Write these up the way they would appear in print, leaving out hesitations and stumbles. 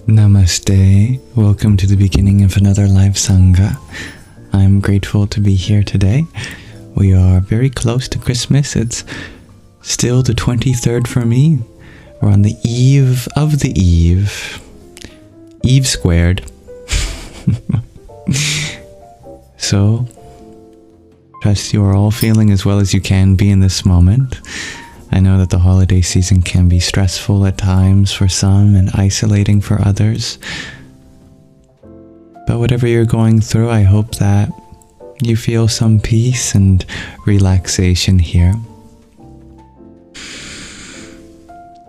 Namaste. Welcome to the beginning of another live Sangha. I'm grateful to be here today. We are very close to Christmas. It's still the 23rd for me. We're on the eve of the eve. Eve squared. So, trust you are all feeling as well as you can be in this moment. I know that the holiday season can be stressful at times for some and isolating for others. But whatever you're going through, I hope that you feel some peace and relaxation here.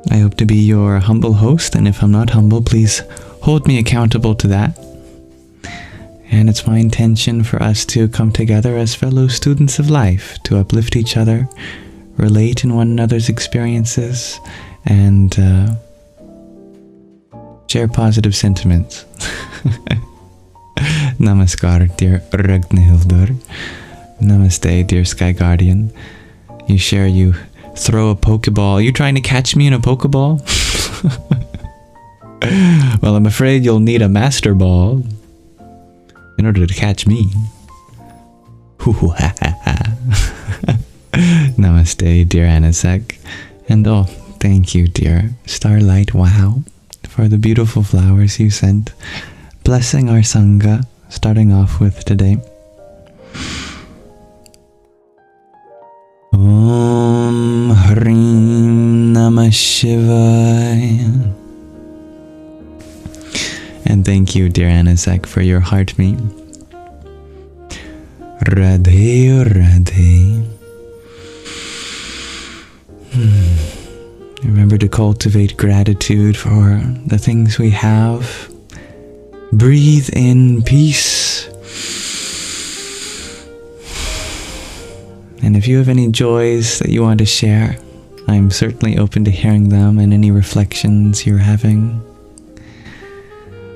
I hope to be your humble host, and if I'm not humble, please hold me accountable to that. And it's my intention for us to come together as fellow students of life, to uplift each other, relate in one another's experiences, and share positive sentiments. Namaskar, dear Ragnhildur. Namaste, dear Sky Guardian. You throw a Pokeball. Are you trying to catch me in a Pokeball? Well, I'm afraid you'll need a Master Ball in order to catch me. Namaste, dear Anasek. And oh, thank you, dear Starlight, wow, for the beautiful flowers you sent. Blessing our Sangha, starting off with today. Om Hrim Namah Shivaya. And thank you, dear Anasek, for your heartmeet. Radhe Radhe. Remember to cultivate gratitude for the things we have. Breathe in peace. And if you have any joys that you want to share, I'm certainly open to hearing them and any reflections you're having.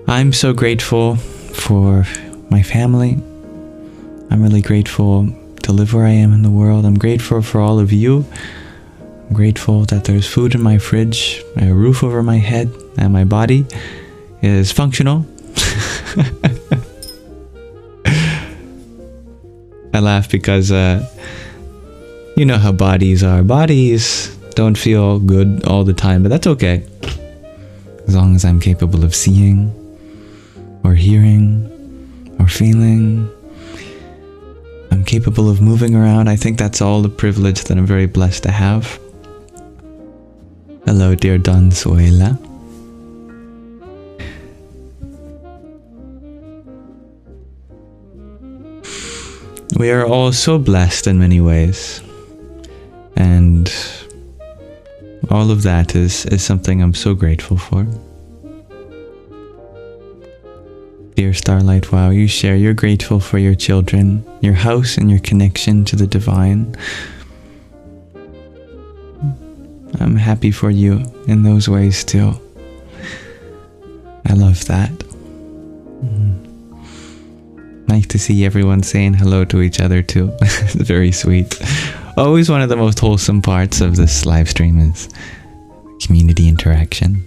I'm so grateful for my family. I'm really grateful to live where I am in the world. I'm grateful for all of you. I'm grateful that there's food in my fridge, a roof over my head, and my body is functional. I laugh because you know how bodies are. Bodies don't feel good all the time, but that's okay. As long as I'm capable of seeing, or hearing, or feeling, I'm capable of moving around. I think that's all the privilege that I'm very blessed to have. Hello, dear Don Suela. We are all so blessed in many ways. And all of that is something I'm so grateful for. Dear Starlight, wow, you share you're grateful for your children, your house, and your connection to the divine. I'm happy for you in those ways too. I love that. Nice to see everyone saying hello to each other too. It's very sweet. Always one of the most wholesome parts of this live stream is community interaction.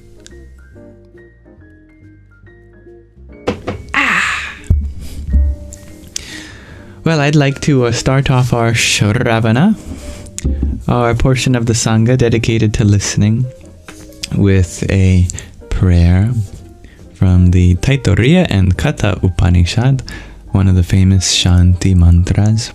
Well, I'd like to start off our Shravana, our portion of the Sangha dedicated to listening, with a prayer from the Taittiriya and Katha Upanishad, one of the famous Shanti mantras.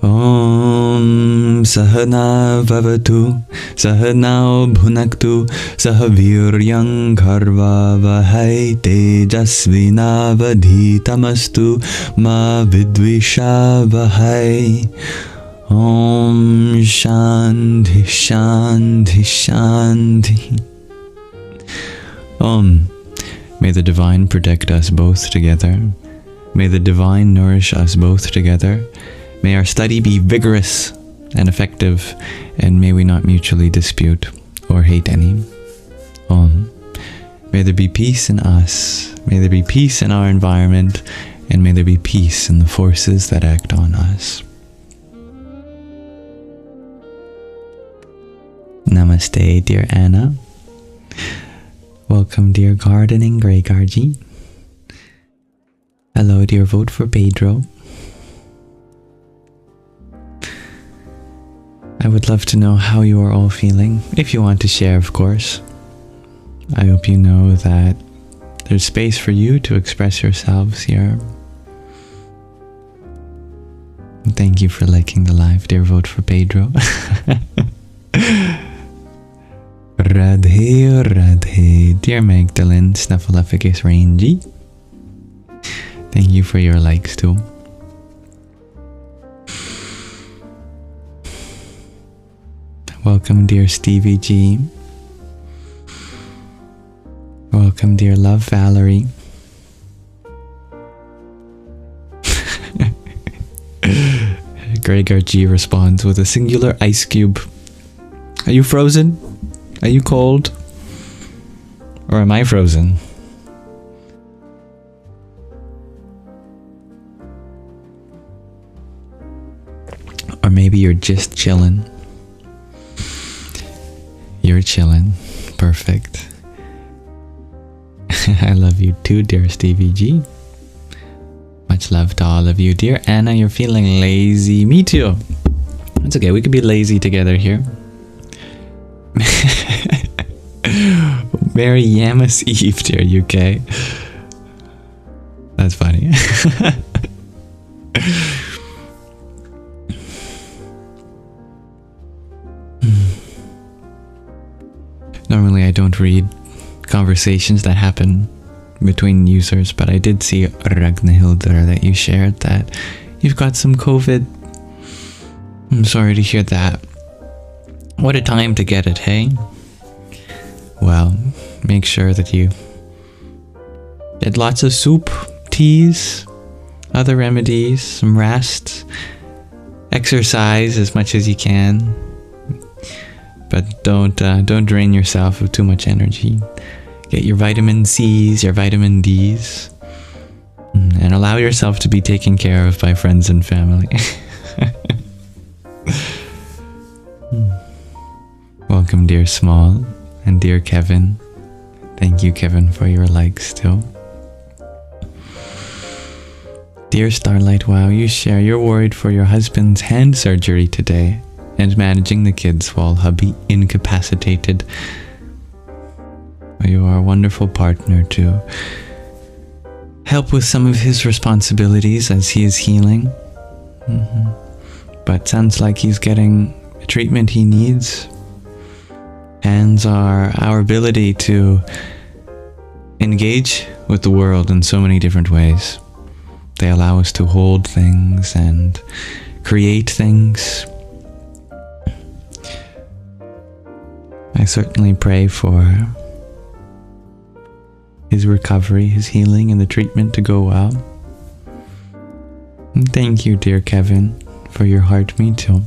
Om Sahana Vavatu Sahanao Bhunaktu Sahaviryang Karva Vahai Tejasvina Vadhitamastu Ma Vidvisha Vahai. Om Shanti Shanti Shanti. Om. May the divine protect us both together. May the divine nourish us both together. May our study be vigorous and effective, and may we not mutually dispute or hate any. Om. May there be peace in us. May there be peace in our environment, and may there be peace in the forces that act on us. Namaste, dear Anna. Welcome, dear Gardening Grey Gargi. Hello, dear Vote for Pedro. I would love to know how you are all feeling, if you want to share, of course. I hope you know that there's space for you to express yourselves here. Thank you for liking the live, dear Vote for Pedro. Radhe, Radhe, dear Magdalene, Snuffleupagus Rangy. Thank you for your likes too. Welcome, dear Stevie G. Welcome, dear Love Valerie. Gregor G responds with a singular ice cube. Are you frozen? Are you cold? Or am I frozen? Or maybe you're just chilling. You're chilling. Perfect. I love you too, dear Stevie G. Much love to all of you. Dear Anna, you're feeling lazy. Me too. It's okay, we could be lazy together here. Merry Yamas Eve, dear UK. That's funny. Normally I don't read conversations that happen between users, but I did see, Ragnhildur, that you shared that you've got some COVID. I'm sorry to hear that. What a time to get it, hey? Well, make sure that you get lots of soup, teas, other remedies, some rest, exercise as much as you can, but don't drain yourself of too much energy. Get your vitamin C's, your vitamin D's, and allow yourself to be taken care of by friends and family. Welcome, dear Small, and dear Kevin. Thank you, Kevin, for your likes too. Dear Starlight, wow, you share you're worried for your husband's hand surgery today and managing the kids while hubby incapacitated. You are a wonderful partner to help with some of his responsibilities as he is healing. But sounds like he's getting the treatment he needs. Hands are our ability to engage with the world in so many different ways. They allow us to hold things and create things. I certainly pray for his recovery, his healing, and the treatment to go well. And thank you, dear Kevin, for your heart. Me too.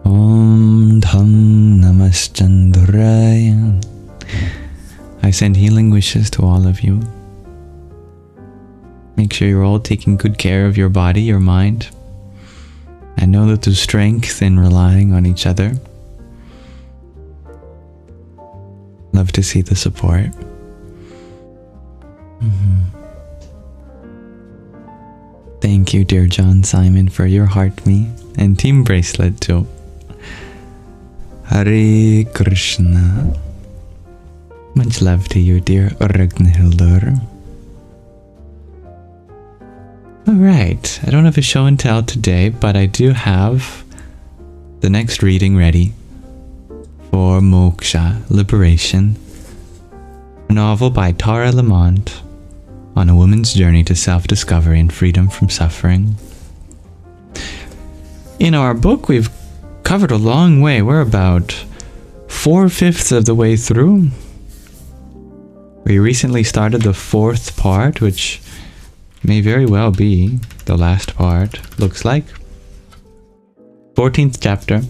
Om Dham Namaschandraya. I send healing wishes to all of you. Make sure you're all taking good care of your body, your mind, and know that there's strength in relying on each other. Love to see the support. Thank you, dear John Simon, for your heart me and team bracelet too. Hare Krishna. Much love to you, dear Ragnhildur. Alright, I don't have a show and tell today, but I do have the next reading ready for Moksha, Liberation, a novel by Tara Lamont on a woman's journey to self-discovery and freedom from suffering. In our book, we've covered a long way. We're about 4/5 of the way through. We recently started the 4th part, which may very well be the last part, looks like. 14th chapter.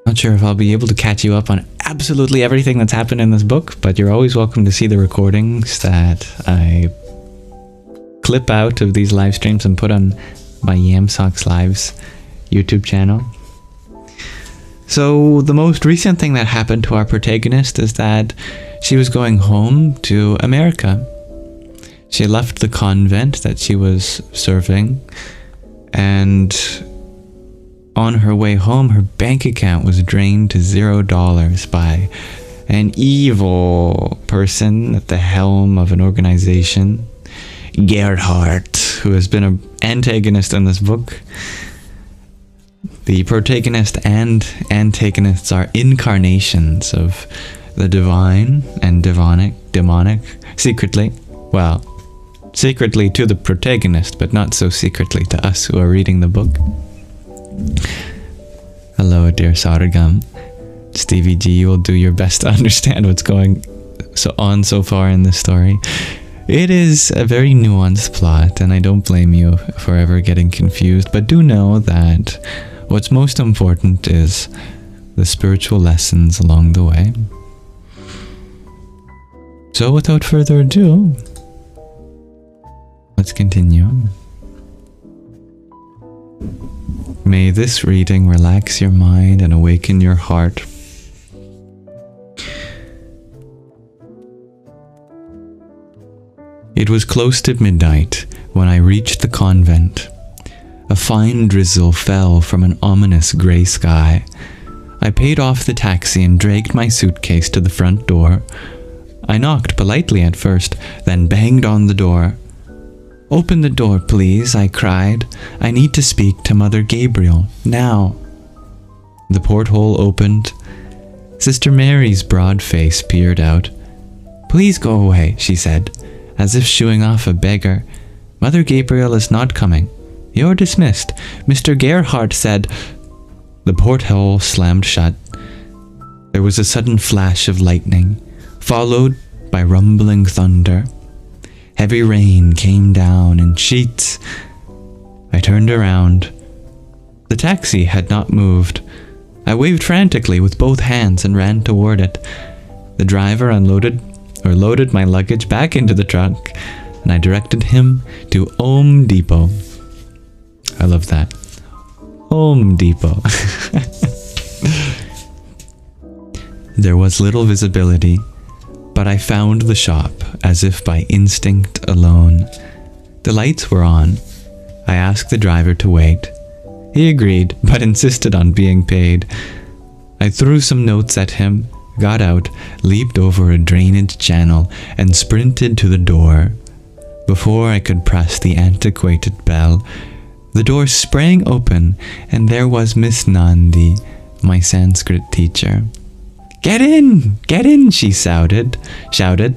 Not sure if I'll be able to catch you up on absolutely everything that's happened in this book, but you're always welcome to see the recordings that I clip out of these live streams and put on my Yamsox Lives YouTube channel. So the most recent thing that happened to our protagonist is that she was going home to America. She left the convent that she was serving, and on her way home, her bank account was drained to $0 by an evil person at the helm of an organization, Gerhardt, who has been an antagonist in this book. The protagonist and antagonists are incarnations of the divine and demonic, secretly. Well, secretly to the protagonist, but not so secretly to us who are reading the book. Hello, dear Sargam. Stevie G, you will do your best to understand what's going on so far in this story. It is a very nuanced plot, and I don't blame you for ever getting confused, but do know that what's most important is the spiritual lessons along the way. So without further ado, let's continue. May this reading relax your mind and awaken your heart. It was close to midnight when I reached the convent. A fine drizzle fell from an ominous grey sky. I paid off the taxi and dragged my suitcase to the front door. I knocked politely at first, then banged on the door. "Open the door, please," I cried. "I need to speak to Mother Gabriel, now." The porthole opened. Sister Mary's broad face peered out. "Please go away," she said, as if shooing off a beggar. "Mother Gabriel is not coming. You're dismissed. Mr. Gerhardt said—" The porthole slammed shut. There was a sudden flash of lightning, followed by rumbling thunder. Heavy rain came down in sheets. I turned around. The taxi had not moved. I waved frantically with both hands and ran toward it. The driver loaded my luggage back into the trunk, and I directed him to Home Depot. I love that. Home Depot. There was little visibility, but I found the shop as if by instinct alone. The lights were on. I asked the driver to wait. He agreed, but insisted on being paid. I threw some notes at him, got out, leaped over a drainage channel, and sprinted to the door. Before I could press the antiquated bell, the door sprang open, and there was Miss Nandi, my Sanskrit teacher. Get in, she shouted.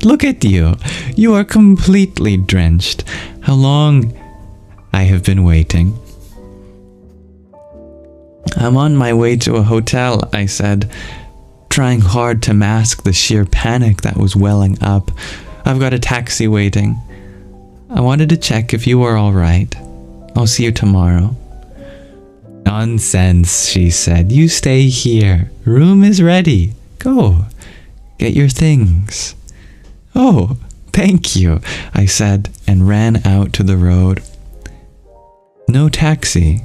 "Look at you. You are completely drenched. How long?" "I have been waiting." "I'm on my way to a hotel," I said, trying hard to mask the sheer panic that was welling up. "I've got a taxi waiting. I wanted to check if you were all right. I'll see you tomorrow." "Nonsense," she said. "You stay here. Room is ready. Go. Get your things." "Oh, thank you," I said, and ran out to the road. No taxi.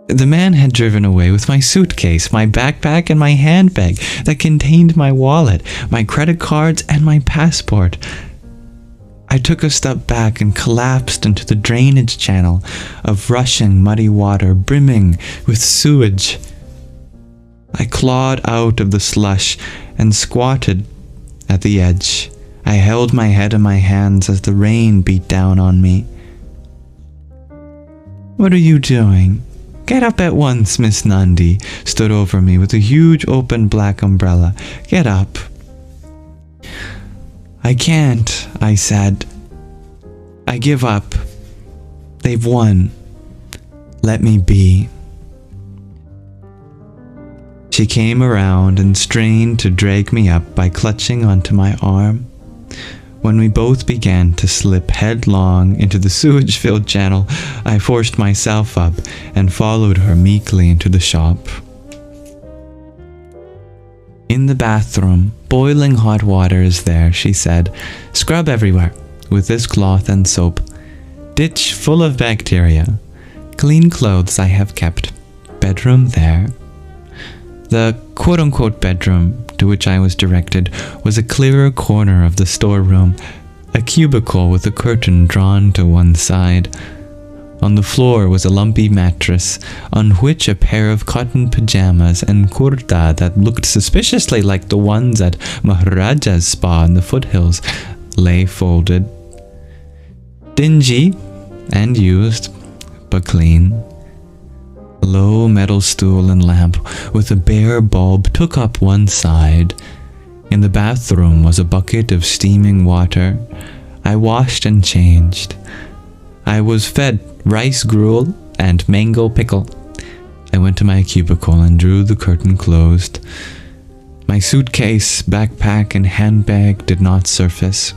The man had driven away with my suitcase, my backpack, and my handbag that contained my wallet, my credit cards, and my passport. I took a step back and collapsed into the drainage channel of rushing muddy water brimming with sewage. I clawed out of the slush and squatted at the edge. I held my head in my hands as the rain beat down on me. "What are you doing? Get up at once," Miss Nandi stood over me with a huge open black umbrella. "Get up." "I can't," I said. "I give up. They've won. Let me be." She came around and strained to drag me up by clutching onto my arm. When we both began to slip headlong into the sewage-filled channel, I forced myself up and followed her meekly into the shop. "In the bathroom, boiling hot water is there," she said. "Scrub everywhere with this cloth and soap. Ditch full of bacteria. Clean clothes I have kept. Bedroom there." The quote-unquote bedroom to which I was directed was a clearer corner of the storeroom, a cubicle with a curtain drawn to one side. On the floor was a lumpy mattress, on which a pair of cotton pajamas and kurta that looked suspiciously like the ones at Maharaja's spa in the foothills lay folded. Dingy and used, but clean. A low metal stool and lamp with a bare bulb took up one side. In the bathroom was a bucket of steaming water. I washed and changed. I was fed rice gruel and mango pickle. I went to my cubicle and drew the curtain closed. My suitcase, backpack, and handbag did not surface.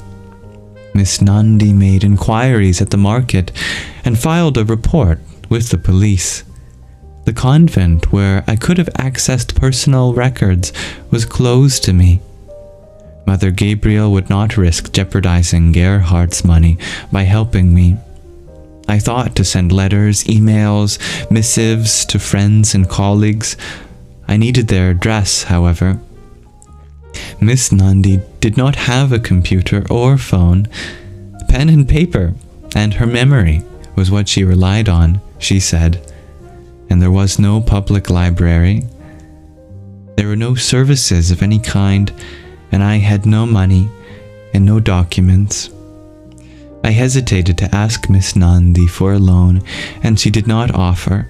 Miss Nandi made inquiries at the market and filed a report with the police. The convent where I could have accessed personal records was closed to me. Mother Gabriel would not risk jeopardizing Gerhardt's money by helping me. I thought to send letters, emails, missives to friends and colleagues. I needed their address, however. Miss Nandi did not have a computer or phone. Pen and paper and her memory was what she relied on, she said. And there was no public library. There were no services of any kind, and I had no money and no documents. I hesitated to ask Miss Nandi for a loan, and she did not offer.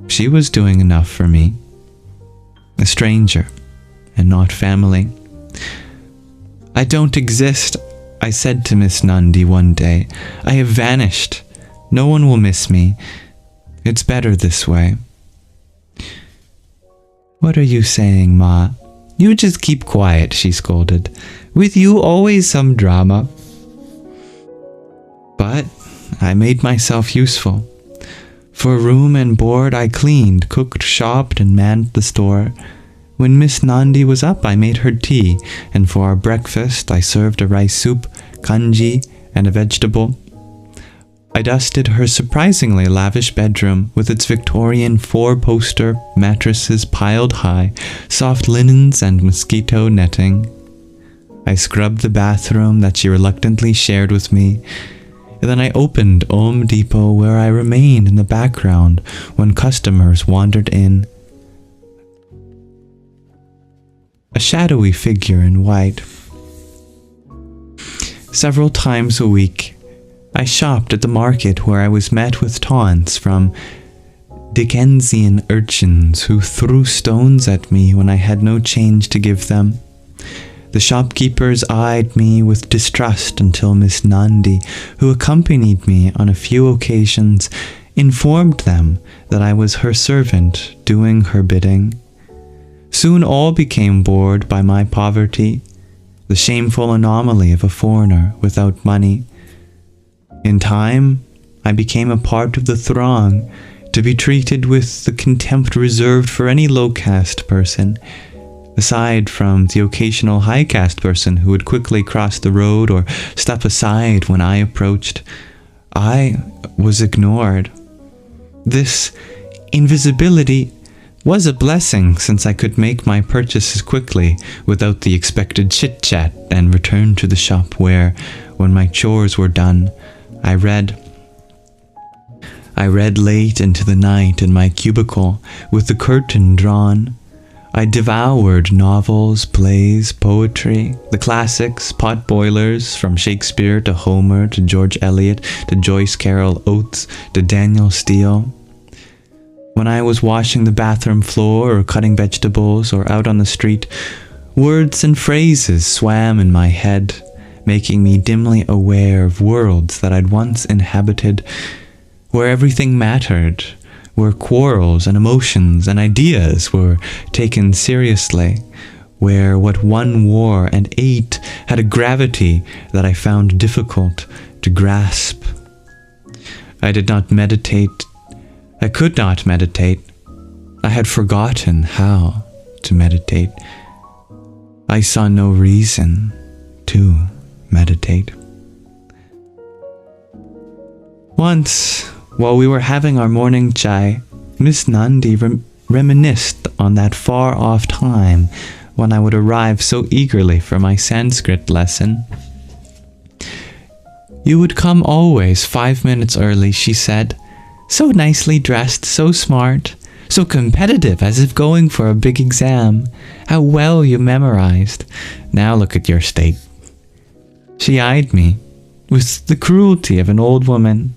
She was doing enough for me. A stranger, and not family. I don't exist, I said to Miss Nandi one day. I have vanished. No one will miss me. It's better this way. What are you saying, Ma? You just keep quiet, she scolded. With you always some drama. But I made myself useful. For room and board I cleaned, cooked, shopped, and manned the store. When Miss Nandi was up, I made her tea, and for our breakfast I served a rice soup, kanji, and a vegetable. I dusted her surprisingly lavish bedroom with its Victorian four-poster mattresses piled high, soft linens and mosquito netting. I scrubbed the bathroom that she reluctantly shared with me, and then I opened Om Depot where I remained in the background when customers wandered in. A shadowy figure in white. Several times a week, I shopped at the market where I was met with taunts from Dickensian urchins who threw stones at me when I had no change to give them. The shopkeepers eyed me with distrust until Miss Nandi, who accompanied me on a few occasions, informed them that I was her servant doing her bidding. Soon all became bored by my poverty, the shameful anomaly of a foreigner without money. In time, I became a part of the throng, to be treated with the contempt reserved for any low-caste person, aside from the occasional high-caste person who would quickly cross the road or step aside when I approached. I was ignored. This invisibility was a blessing, since I could make my purchases quickly without the expected chit-chat and return to the shop where, when my chores were done, I read late into the night in my cubicle with the curtain drawn. I devoured novels, plays, poetry, the classics, pot boilers, from Shakespeare to Homer to George Eliot to Joyce Carol Oates to Daniel Steele. When I was washing the bathroom floor or cutting vegetables or out on the street, words and phrases swam in my head, making me dimly aware of worlds that I'd once inhabited, where everything mattered, where quarrels and emotions and ideas were taken seriously, where what one wore and ate had a gravity that I found difficult to grasp. I did not meditate. I could not meditate. I had forgotten how to meditate. I saw no reason to meditate. Once, while we were having our morning chai, Miss Nandi reminisced on that far-off time when I would arrive so eagerly for my Sanskrit lesson. "You would come always 5 minutes early," she said. "So nicely dressed, so smart, so competitive, as if going for a big exam. How well you memorized. Now look at your state." She eyed me with the cruelty of an old woman.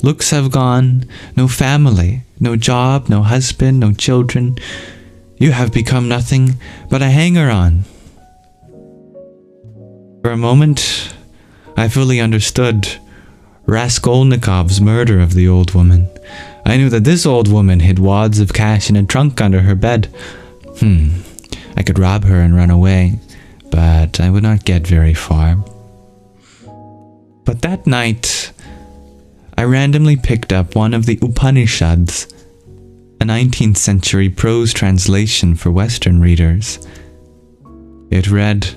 "Looks have gone, no family, no job, no husband, no children. You have become nothing but a hanger-on." For a moment, I fully understood Raskolnikov's murder of the old woman. I knew that this old woman hid wads of cash in a trunk under her bed. I could rob her and run away, but I would not get very far. But that night, I randomly picked up one of the Upanishads, a 19th century prose translation for Western readers. It read,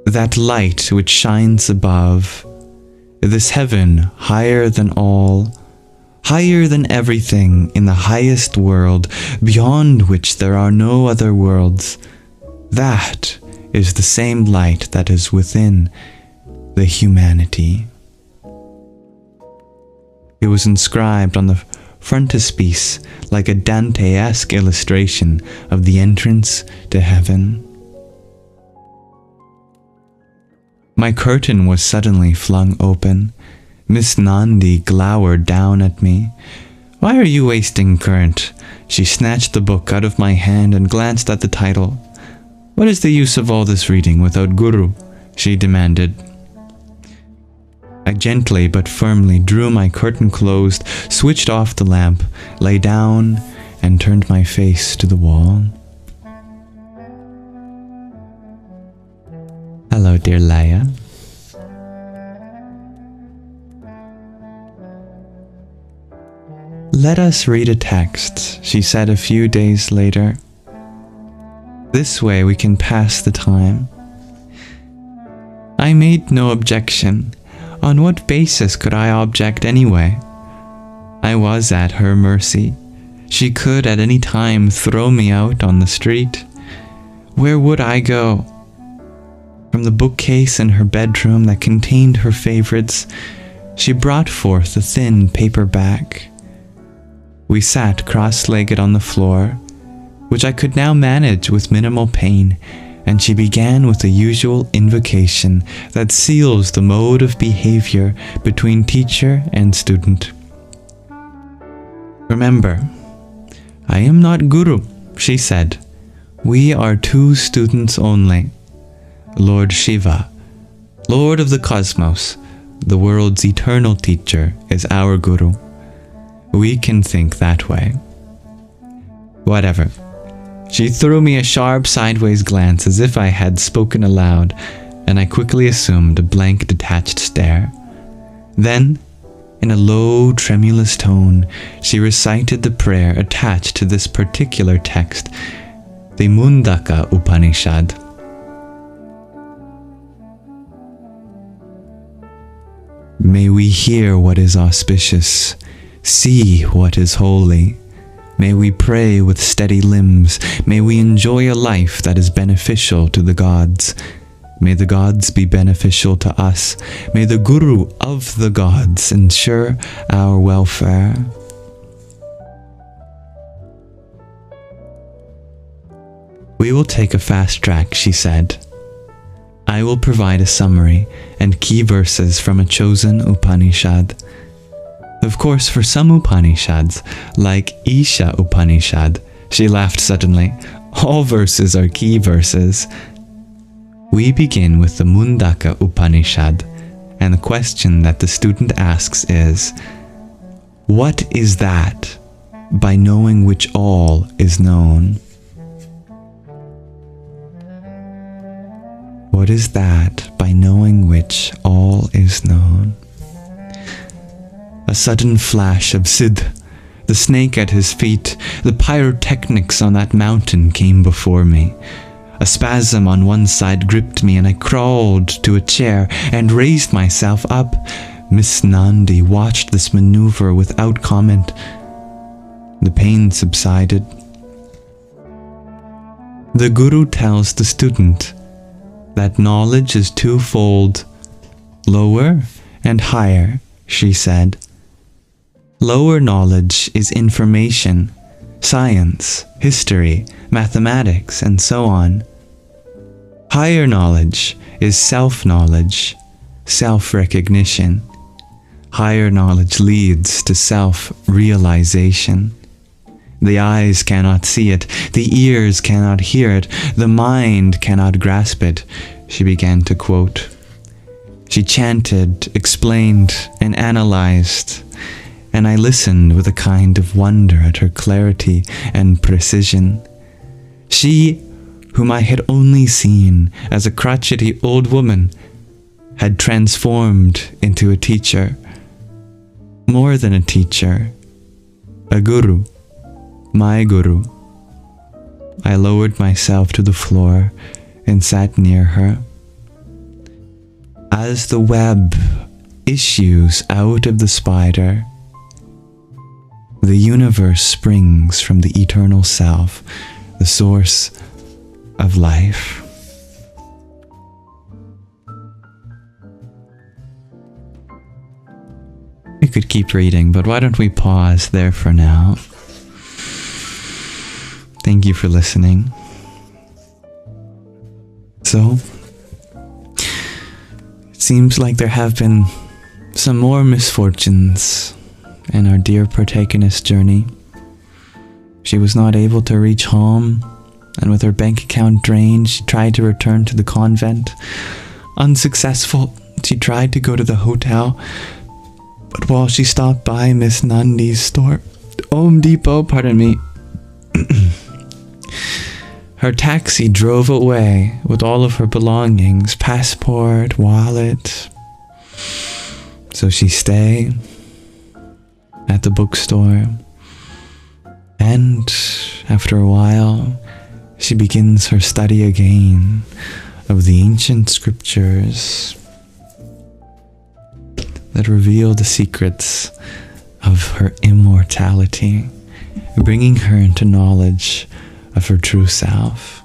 "That light which shines above, this heaven higher than all, higher than everything in the highest world, beyond which there are no other worlds, that is the same light that is within the humanity." It was inscribed on the frontispiece like a Dante-esque illustration of the entrance to heaven. My curtain was suddenly flung open. Miss Nandi glowered down at me. "Why are you wasting current?" She snatched the book out of my hand and glanced at the title. "What is the use of all this reading without Guru?" she demanded. I gently but firmly drew my curtain closed, switched off the lamp, lay down, and turned my face to the wall. "Hello, dear Leia." "Let us read a text," she said a few days later. "This way we can pass the time." I made no objection. On what basis could I object anyway? I was at her mercy. She could at any time throw me out on the street. Where would I go? From the bookcase in her bedroom that contained her favorites, she brought forth a thin paperback. We sat cross-legged on the floor, which I could now manage with minimal pain, and she began with the usual invocation that seals the mode of behavior between teacher and student. "Remember, I am not Guru," she said. "We are two students only. Lord Shiva, Lord of the cosmos, the world's eternal teacher, is our Guru. We can think that way." Whatever. She threw me a sharp sideways glance as if I had spoken aloud, and I quickly assumed a blank detached stare. Then, in a low, tremulous tone, she recited the prayer attached to this particular text, the Mundaka Upanishad. "May we hear what is auspicious, see what is holy. May we pray with steady limbs. May we enjoy a life that is beneficial to the gods. May the gods be beneficial to us. May the Guru of the gods ensure our welfare." "We will take a fast track," she said. "I will provide a summary and key verses from a chosen Upanishad. Of course, for some Upanishads, like Isha Upanishad," she laughed suddenly, "all verses are key verses. We begin with the Mundaka Upanishad, and the question that the student asks is, what is that, by knowing which all is known? What is that, by knowing which all is known?" A sudden flash of Siddh, the snake at his feet, the pyrotechnics on that mountain came before me. A spasm on one side gripped me, and I crawled to a chair and raised myself up. Miss Nandi watched this maneuver without comment. The pain subsided. The Guru tells the student that knowledge is twofold, lower and higher, she said. Lower knowledge is information, science, history, mathematics, and so on. Higher knowledge is self-knowledge, self-recognition. Higher knowledge leads to self-realization. The eyes cannot see it, the ears cannot hear it, the mind cannot grasp it, she began to quote. She chanted, explained, and analyzed, and I listened with a kind of wonder at her clarity and precision. She, whom I had only seen as a crotchety old woman, had transformed into a teacher. More than a teacher, a guru, my guru. I lowered myself to the floor and sat near her. As the web issues out of the spider, the universe springs from the eternal self, the source of life. We could keep reading, but why don't we pause there for now? Thank you for listening. So, it seems like there have been some more misfortunes in our dear protagonist's journey. She was not able to reach home, and with her bank account drained, she tried to return to the convent. Unsuccessful, she tried to go to the hotel, but while she stopped by Miss Nandi's store, Home Depot, pardon me, her taxi drove away with all of her belongings, passport, wallet. So she stayed at the bookstore, and after a while, she begins her study again of the ancient scriptures that reveal the secrets of her immortality, bringing her into knowledge of her true self.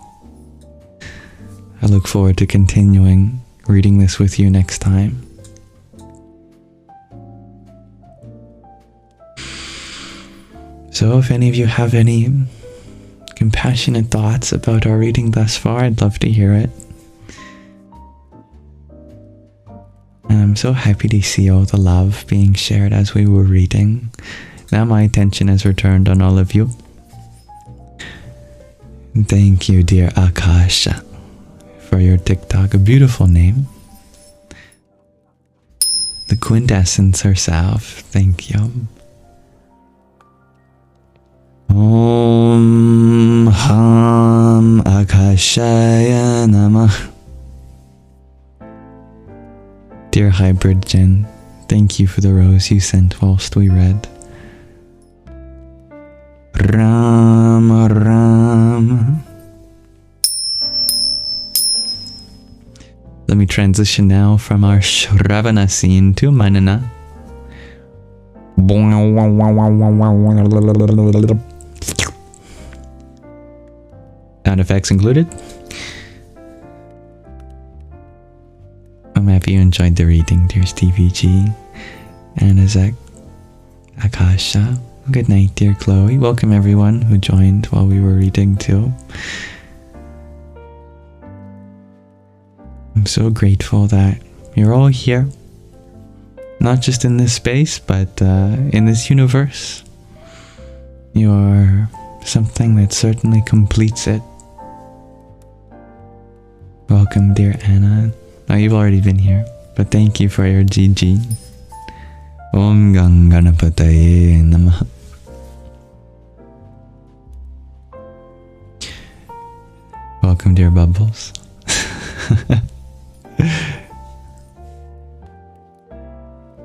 I look forward to continuing reading this with you next time. So if any of you have any compassionate thoughts about our reading thus far, I'd love to hear it. And I'm so happy to see all the love being shared as we were reading. Now my attention is returned on all of you. Thank you, dear Akasha, for your TikTok, a beautiful name. The quintessence herself, thank you. Om Ham Akashaya Namah. Dear Hybrid Jen, thank you for the rose you sent whilst we read. Ram Ram. Let me transition now from our Shravana scene to Manana. Sound effects included. I'm happy you enjoyed the reading, dear Stevie G, Anazek, Akasha. Good night, dear Chloe. Welcome everyone who joined while we were reading too. I'm so grateful that you're all here. Not just in this space, but in this universe. You're something that certainly completes it. Welcome, dear Anna. Oh, you've already been here, but thank you for your GG. Om Ganganapataye Namaha. Welcome, dear Bubbles.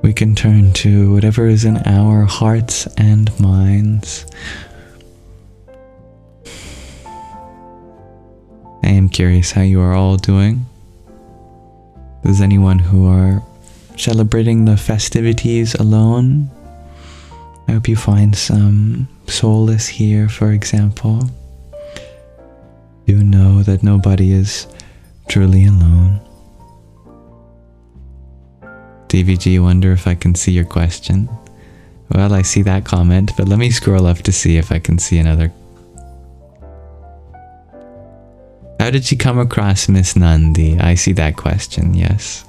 We can turn to whatever is in our hearts and minds. I am curious how you are all doing. Does anyone who are celebrating the festivities alone, I hope you find some solace here, for example. Do know that nobody is truly alone. DVG, wonder if I can see your question. Well, I see that comment, but let me scroll up to see if I can see another. How did she come across Miss Nandi? I see that question, yes.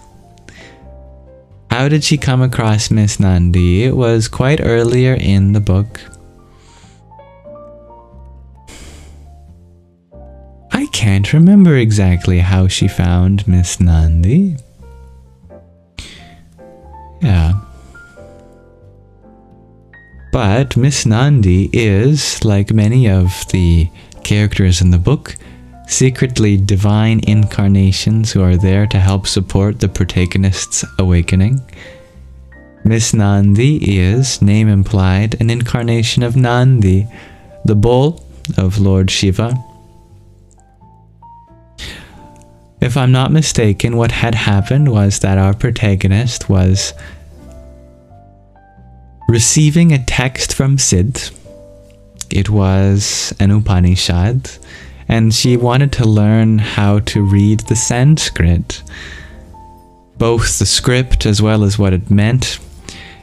How did she come across Miss Nandi? It was quite earlier in the book. I can't remember exactly how she found Miss Nandi. Yeah. But Miss Nandi is, like many of the characters in the book, secretly divine incarnations who are there to help support the protagonist's awakening. Miss Nandi is, name implied, an incarnation of Nandi, the bull of Lord Shiva. If I'm not mistaken, what had happened was that our protagonist was receiving a text from Sid. It was an Upanishad, and she wanted to learn how to read the Sanskrit, both the script as well as what it meant.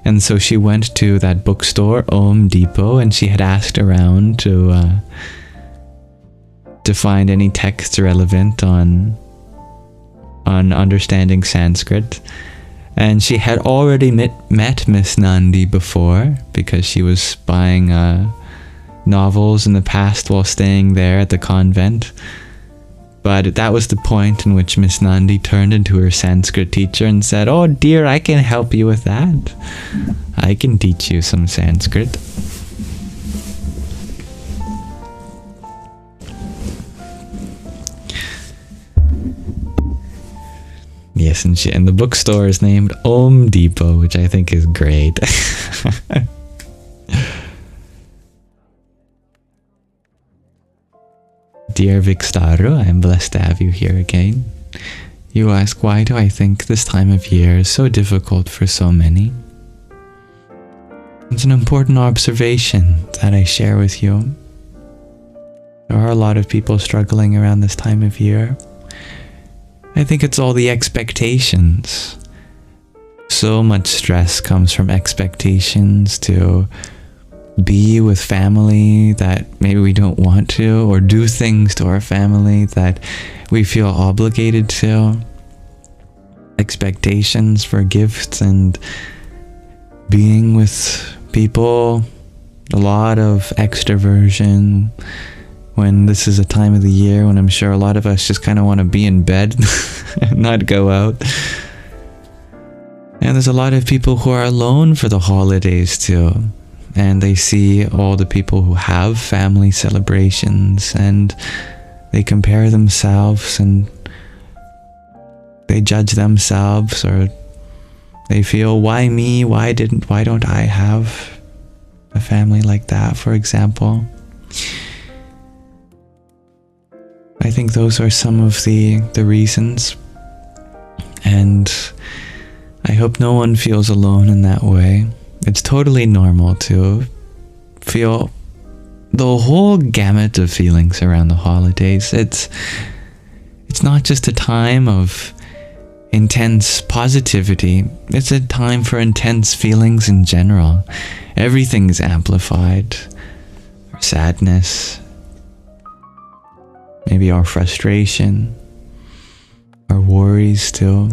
And so she went to that bookstore, Om Depot, and she had asked around to find any texts relevant on understanding Sanskrit. And she had already met Miss Nandi before, because she was buying novels in the past while staying there at the convent. But that was the point in which Miss Nandi turned into her Sanskrit teacher and said, "Oh dear, I can help you with that. I can teach you some Sanskrit." Yes, and the bookstore is named Om Depot, which I think is great. Dear Vikstaro, I am blessed to have you here again. You ask, why do I think this time of year is so difficult for so many? It's an important observation that I share with you. There are a lot of people struggling around this time of year. I think it's all the expectations. So much stress comes from expectations to be with family that maybe we don't want to, or do things to our family that we feel obligated to. Expectations for gifts and being with people. A lot of extroversion when this is a time of the year when I'm sure a lot of us just kind of want to be in bed and not go out. And there's a lot of people who are alone for the holidays too. And they see all the people who have family celebrations and they compare themselves and they judge themselves, or they feel, why me? Why don't I have a family like that, for example? I think those are some of the reasons. And I hope no one feels alone in that way. It's totally normal to feel the whole gamut of feelings around the holidays. It's not just a time of intense positivity. It's a time for intense feelings in general. Everything is amplified. Our sadness, maybe our frustration, our worries too.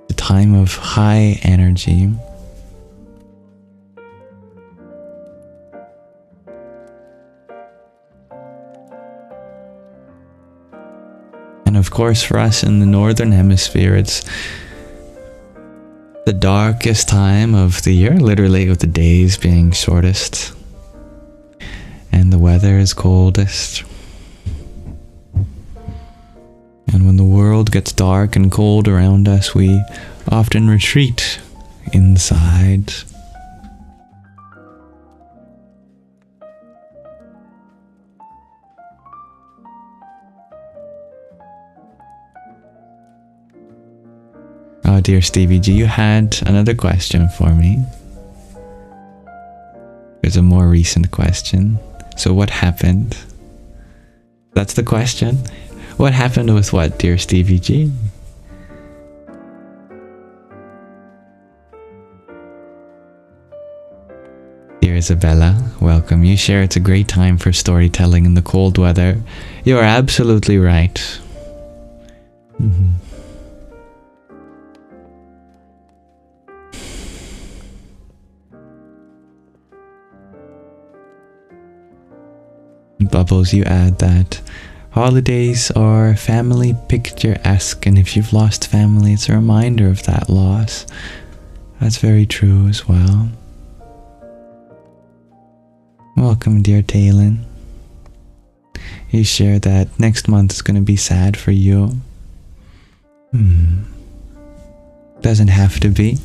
A time of high energy. And of course, for us in the Northern Hemisphere, it's the darkest time of the year, literally with the days being shortest. And the weather is coldest. And when the world gets dark and cold around us, we often retreat inside. Oh dear Stevie G, you had another question for me. There's a more recent question. So what happened? That's the question. What happened with what, dear Stevie G? Dear Isabella, welcome. You share it's a great time for storytelling in the cold weather. You are absolutely right. Bubbles, you add that holidays are family picture-esque, and if you've lost family, it's a reminder of that loss. That's very true as well. Welcome, dear Talon. You share that next month is going to be sad for you. Doesn't have to be.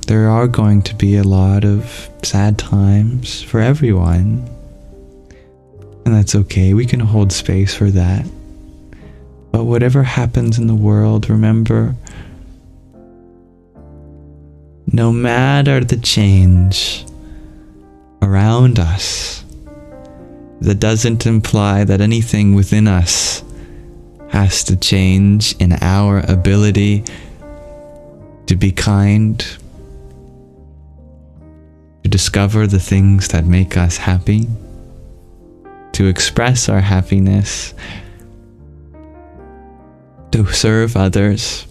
There are going to be a lot of sad times for everyone. And that's okay. We can hold space for that. But whatever happens in the world, remember, no matter the change around us, that doesn't imply that anything within us has to change in our ability to be kind, to discover the things that make us happy, to express our happiness, to serve others,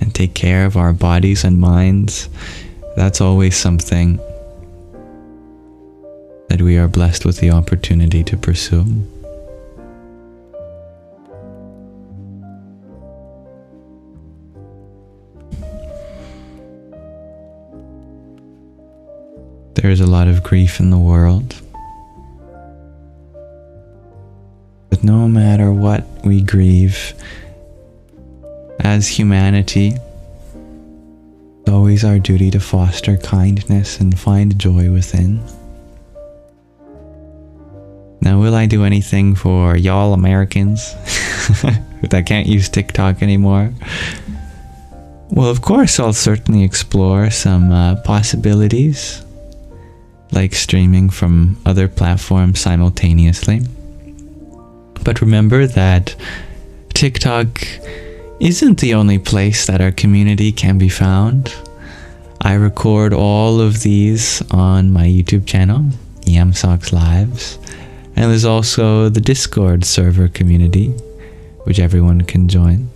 and take care of our bodies and minds. That's always something that we are blessed with the opportunity to pursue. There is a lot of grief in the world. But no matter what we grieve, as humanity, it's always our duty to foster kindness and find joy within. Now, will I do anything for y'all Americans that can't use TikTok anymore? Well, of course, I'll certainly explore some possibilities, like streaming from other platforms simultaneously. But remember that TikTok isn't the only place that our community can be found. I record all of these on my YouTube channel, Yamsox Lives, and there's also the Discord server community, which everyone can join.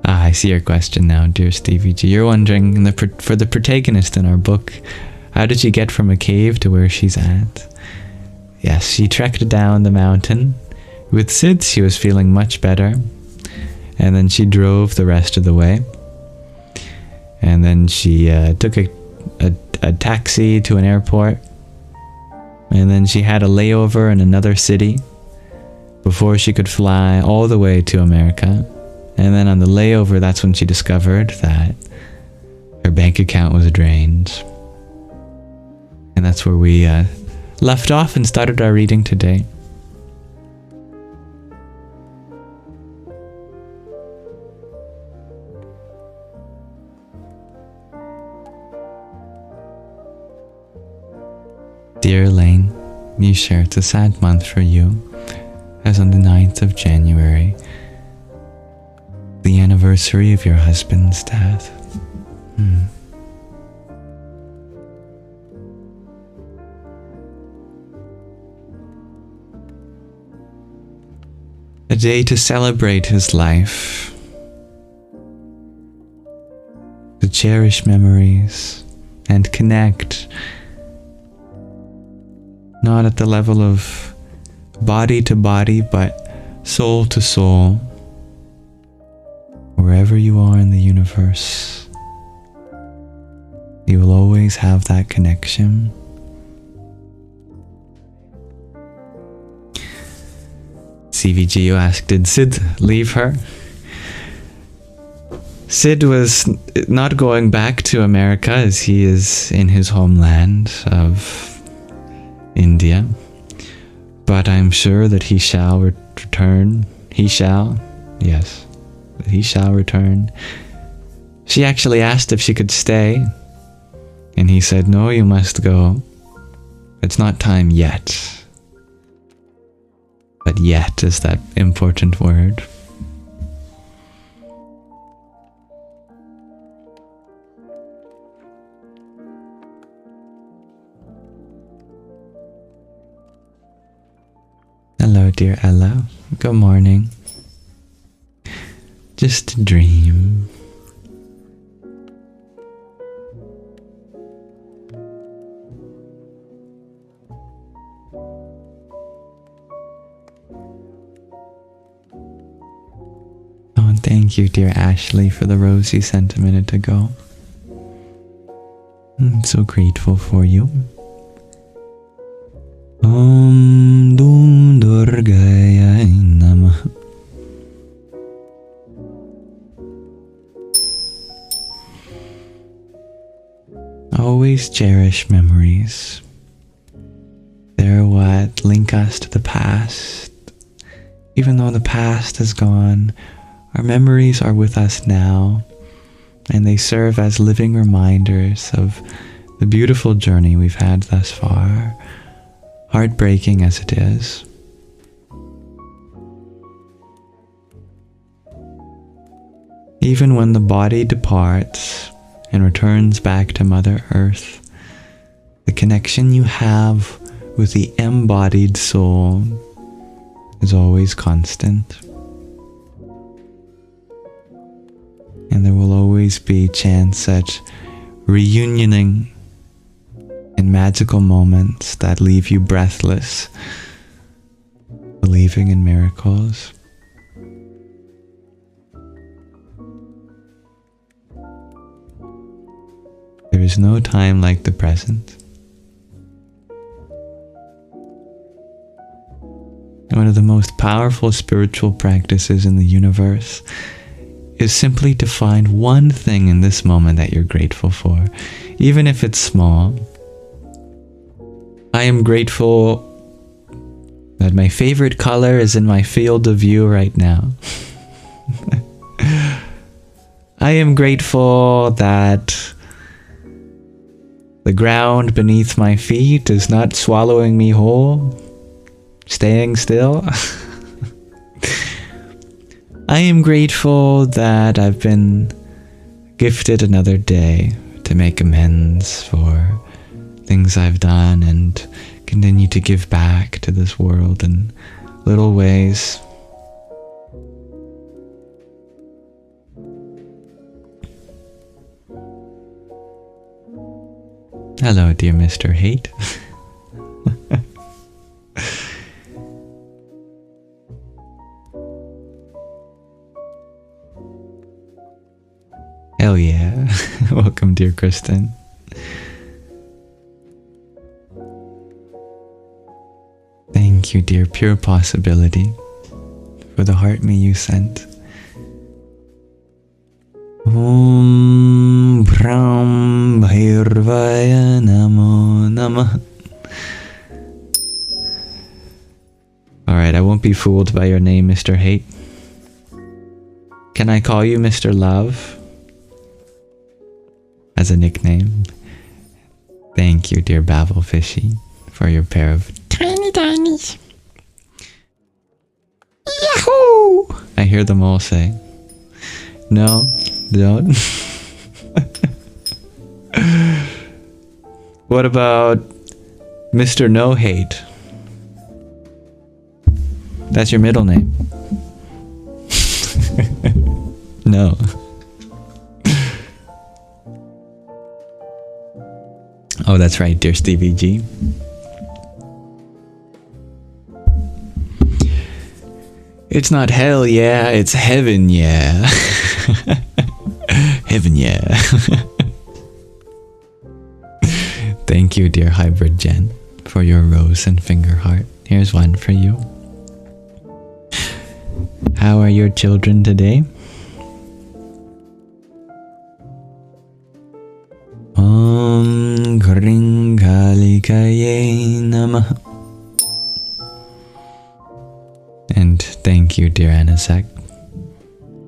I see your question now, dear Stevie G. You're wondering, for the protagonist in our book, how did she get from a cave to where she's at? Yes, she trekked down the mountain. With Sid, she was feeling much better. And then she drove the rest of the way. And then she took a taxi to an airport. And then she had a layover in another city before she could fly all the way to America. And then on the layover, that's when she discovered that her bank account was drained. And that's where we left off and started our reading today. Dear Elaine, you share it's a sad month for you, as on the 9th of January, the anniversary of your husband's death. A day to celebrate his life, to cherish memories and connect, not at the level of body to body, but soul to soul. Wherever you are in the universe, you will always have that connection. CVGO asked, did Sid leave her? Sid was not going back to America, as he is in his homeland of India. But I'm sure that he shall return. He shall? Yes, that he shall return. She actually asked if she could stay, and he said, no, you must go. It's not time yet. But yet is that important word. Hello, dear Ella. Good morning. Just a dream. Oh, and thank you, dear Ashley, for the rose you sent a minute ago. I'm so grateful for you. Om Dum Durgaya Namah. Always cherish memories. They're what link us to the past. Even though the past is gone, our memories are with us now, and they serve as living reminders of the beautiful journey we've had thus far, heartbreaking as it is. Even when the body departs and returns back to Mother Earth, the connection you have with the embodied soul is always constant. And there will always be chance at reunioning in magical moments that leave you breathless, believing in miracles. There is no time like the present. One of the most powerful spiritual practices in the universe is simply to find one thing in this moment that you're grateful for, even if it's small. I am grateful that my favorite color is in my field of view right now. I am grateful that the ground beneath my feet is not swallowing me whole, staying still. I am grateful that I've been gifted another day to make amends for things I've done and continue to give back to this world in little ways. Hello, dear Mr. Hate. Hell yeah. Welcome, dear Kristen. Thank you, dear Pure Possibility, for the heart me you sent. Om Brahm Bhairvaya Namo Namah. Alright, I won't be fooled by your name, Mr. Hate. Can I call you Mr. Love? As a nickname. Thank you, dear Babel Fishy, for your pair of tiny tinies. Yahoo! I hear them all say. No, don't. What about Mr. No Hate? That's your middle name. No. Oh, that's right, dear Stevie G. It's not hell, yeah, it's heaven, yeah. Heaven, yeah. Thank you, dear Hybrid Jen, for your rose and finger heart. Here's one for you. How are your children today? Om Kring Kali Kaye Namah. Thank you, dear Anasek,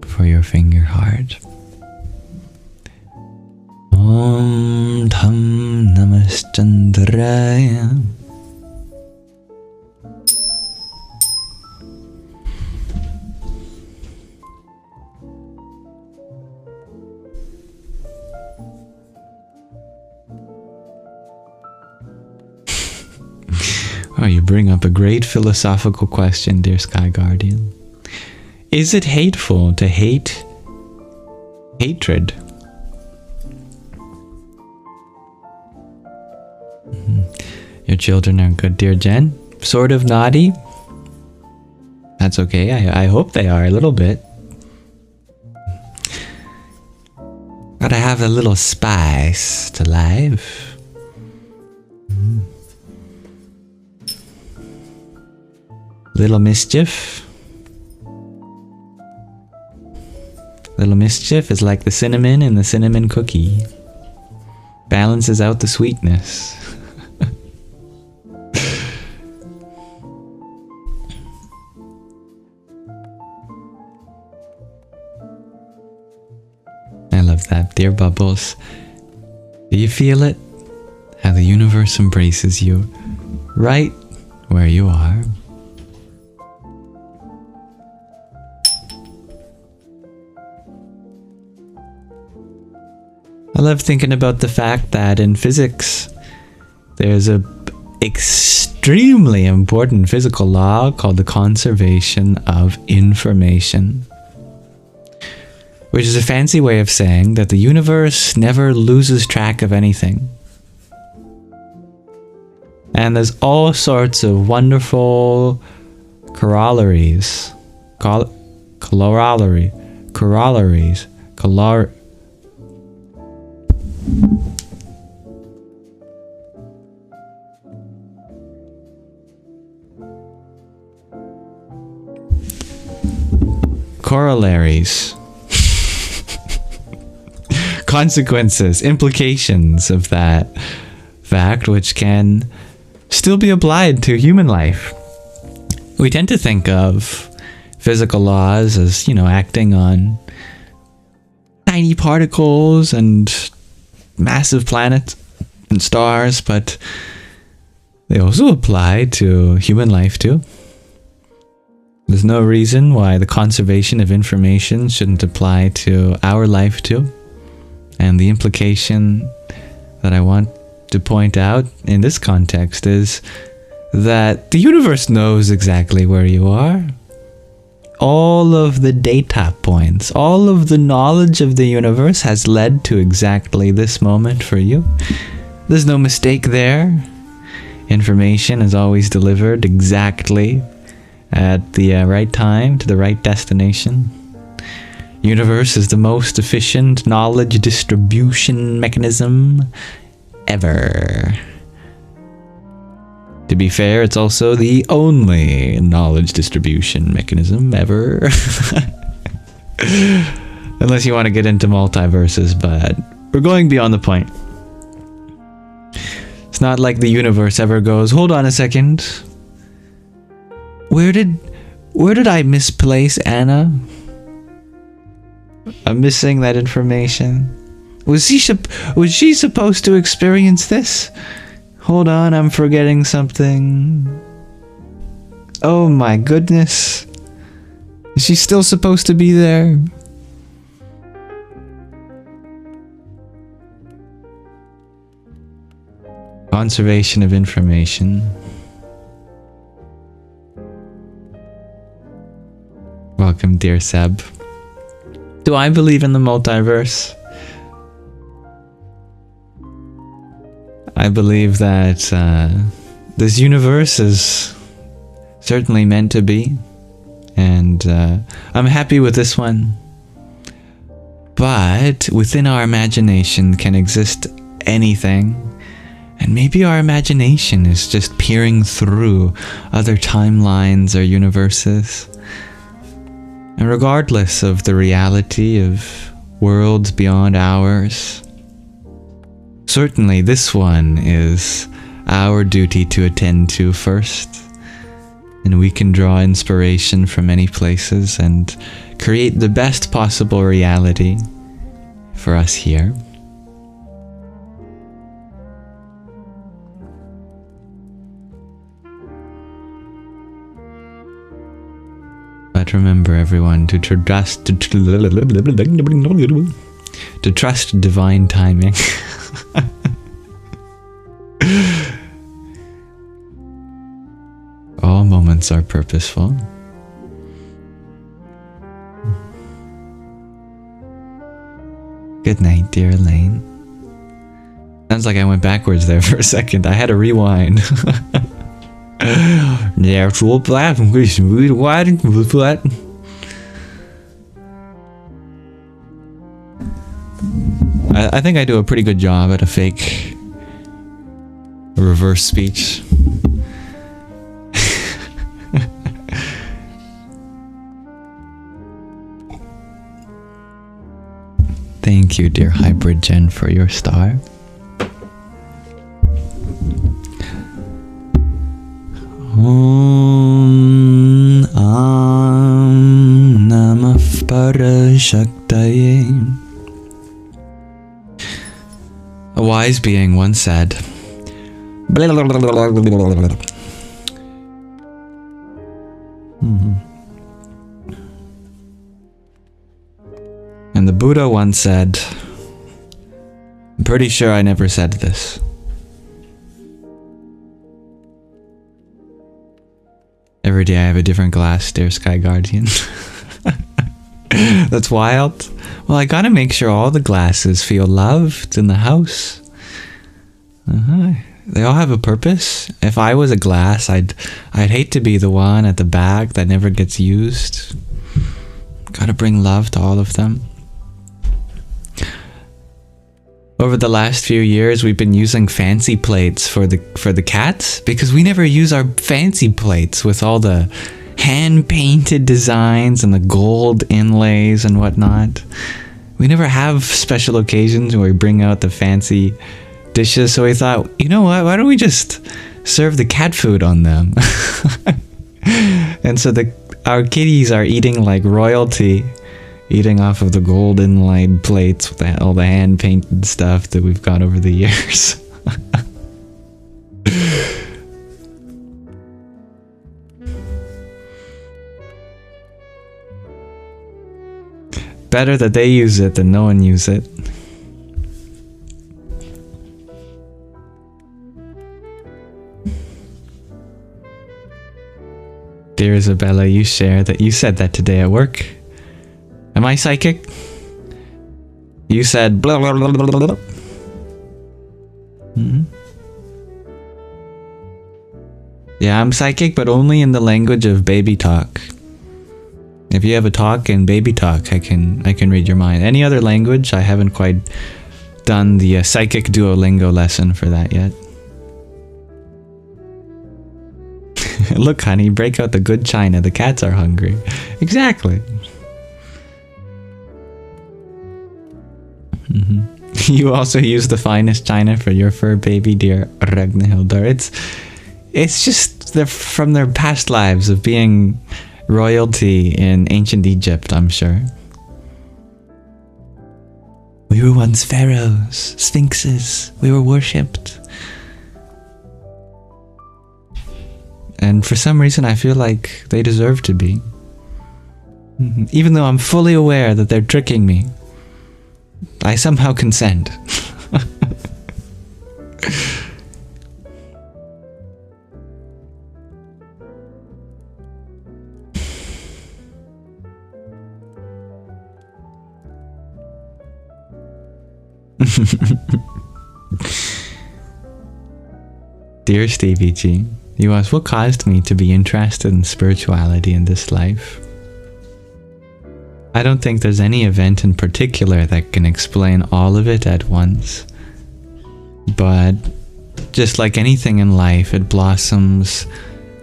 for your finger heart. Om Tham Namaschandraya. Oh, you bring up a great philosophical question, dear Sky Guardian. Is it hateful to hate hatred? Your children are good, dear Jen. Sort of naughty. That's okay. I hope they are a little bit. Gotta have a little spice to life. Little mischief. Little mischief is like the cinnamon in the cinnamon cookie. Balances out the sweetness. I love that, dear Bubbles. Do you feel it? How the universe embraces you right where you are. I love thinking about the fact that in physics, there's a extremely important physical law called the conservation of information, which is a fancy way of saying that the universe never loses track of anything. And there's all sorts of wonderful corollaries. Corollaries. Consequences, implications of that fact, which can still be applied to human life. We tend to think of physical laws as, acting on tiny particles and massive planets and stars, but they also apply to human life too. There's no reason why the conservation of information shouldn't apply to our life too. And the implication that I want to point out in this context is that the universe knows exactly where you are. All of the data points, all of the knowledge of the universe has led to exactly this moment for you. There's no mistake there. Information is always delivered exactly at the right time to the right destination. Universe is the most efficient knowledge distribution mechanism ever. To be fair, it's also the only knowledge distribution mechanism ever. Unless you want to get into multiverses, but we're going beyond the point. It's not like the universe ever goes, hold on a second. Where did I misplace Anna? I'm missing that information. Was she supposed to experience this? Hold on, I'm forgetting something. Oh my goodness. Is she still supposed to be there? Conservation of information. Welcome, dear Seb. Do I believe in the multiverse? I believe that this universe is certainly meant to be, and I'm happy with this one. But within our imagination can exist anything, and maybe our imagination is just peering through other timelines or universes. And regardless of the reality of worlds beyond ours, certainly this one is our duty to attend to first. And we can draw inspiration from many places and create the best possible reality for us here. But remember, everyone, to trust divine timing. All moments are purposeful. Good night, dear Elaine. Sounds like I went backwards there for a second. I had to rewind. I think I do a pretty good job at a fake reverse speech. Thank you, dear Hybrid Gen, for your star. Om Namah Parashaktaye. A wise being once said, and the Buddha once said, I'm pretty sure I never said this. Every day I have a different glass, dear Sky Guardian. That's wild. Well, I gotta make sure all the glasses feel loved in the house. They all have a purpose. If I was a glass, I'd hate to be the one at the back that never gets used. Gotta bring love to all of them. Over the last few years, we've been using fancy plates for the cats because we never use our fancy plates with all the hand-painted designs and the gold inlays and whatnot. We never have special occasions where we bring out the fancy dishes, so we thought, you know what, why don't we just serve the cat food on them? And so our kitties are eating like royalty, eating off of the gold inlaid plates with all the hand-painted stuff that we've got over the years. Better that they use it than no one use it. Dear Isabella, you said that today at work. Am I psychic? You said blah blah blah blah blah. Yeah, I'm psychic, but only in the language of baby talk. If you have a talk in baby talk, I can read your mind. Any other language, I haven't quite done the psychic Duolingo lesson for that yet. Look, honey, break out the good china. The cats are hungry. Exactly. You also use the finest china for your fur baby, dear Ragnhildur. It's just from their past lives of being royalty in ancient Egypt, I'm sure. We were once pharaohs, sphinxes. We were worshipped. And for some reason, I feel like they deserve to be. Even though I'm fully aware that they're tricking me, I somehow consent. Dear Stevie G, you ask, what caused me to be interested in spirituality in this life? I don't think there's any event in particular that can explain all of it at once. But just like anything in life, it blossoms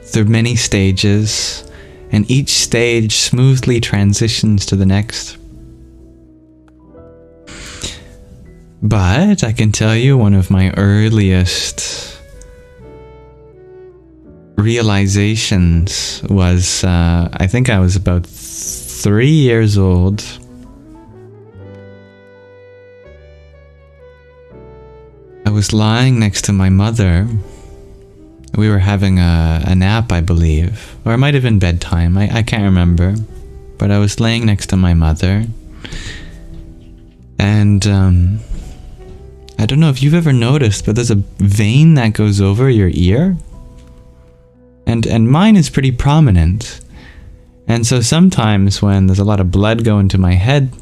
through many stages, and each stage smoothly transitions to the next. But I can tell you one of my earliest realizations was, I think I was about 3 years old. I was lying next to my mother. We were having a nap, I believe. Or it might have been bedtime, I can't remember. But I was laying next to my mother. And I don't know if you've ever noticed, but there's a vein that goes over your ear. And mine is pretty prominent. And so sometimes when there's a lot of blood going to my head,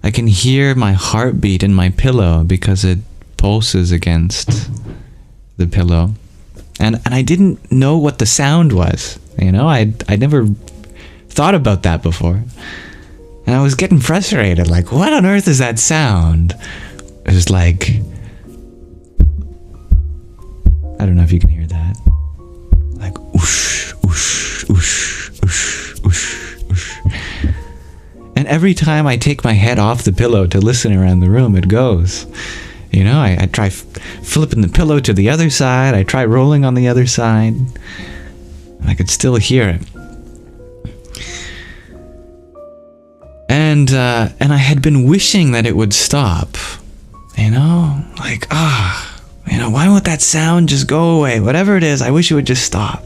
I can hear my heartbeat in my pillow because it pulses against the pillow. And I didn't know what the sound was. You know, I'd never thought about that before. And I was getting frustrated, like, what on earth is that sound? It was like, I don't know if you can hear that. Like, whoosh, whoosh, whoosh, whoosh, whoosh, whoosh. And every time I take my head off the pillow to listen around the room, it goes. You know, I try flipping the pillow to the other side. I try rolling on the other side. And I could still hear it. And I had been wishing that it would stop. You know? Like, you know, why won't that sound just go away? Whatever it is, I wish it would just stop.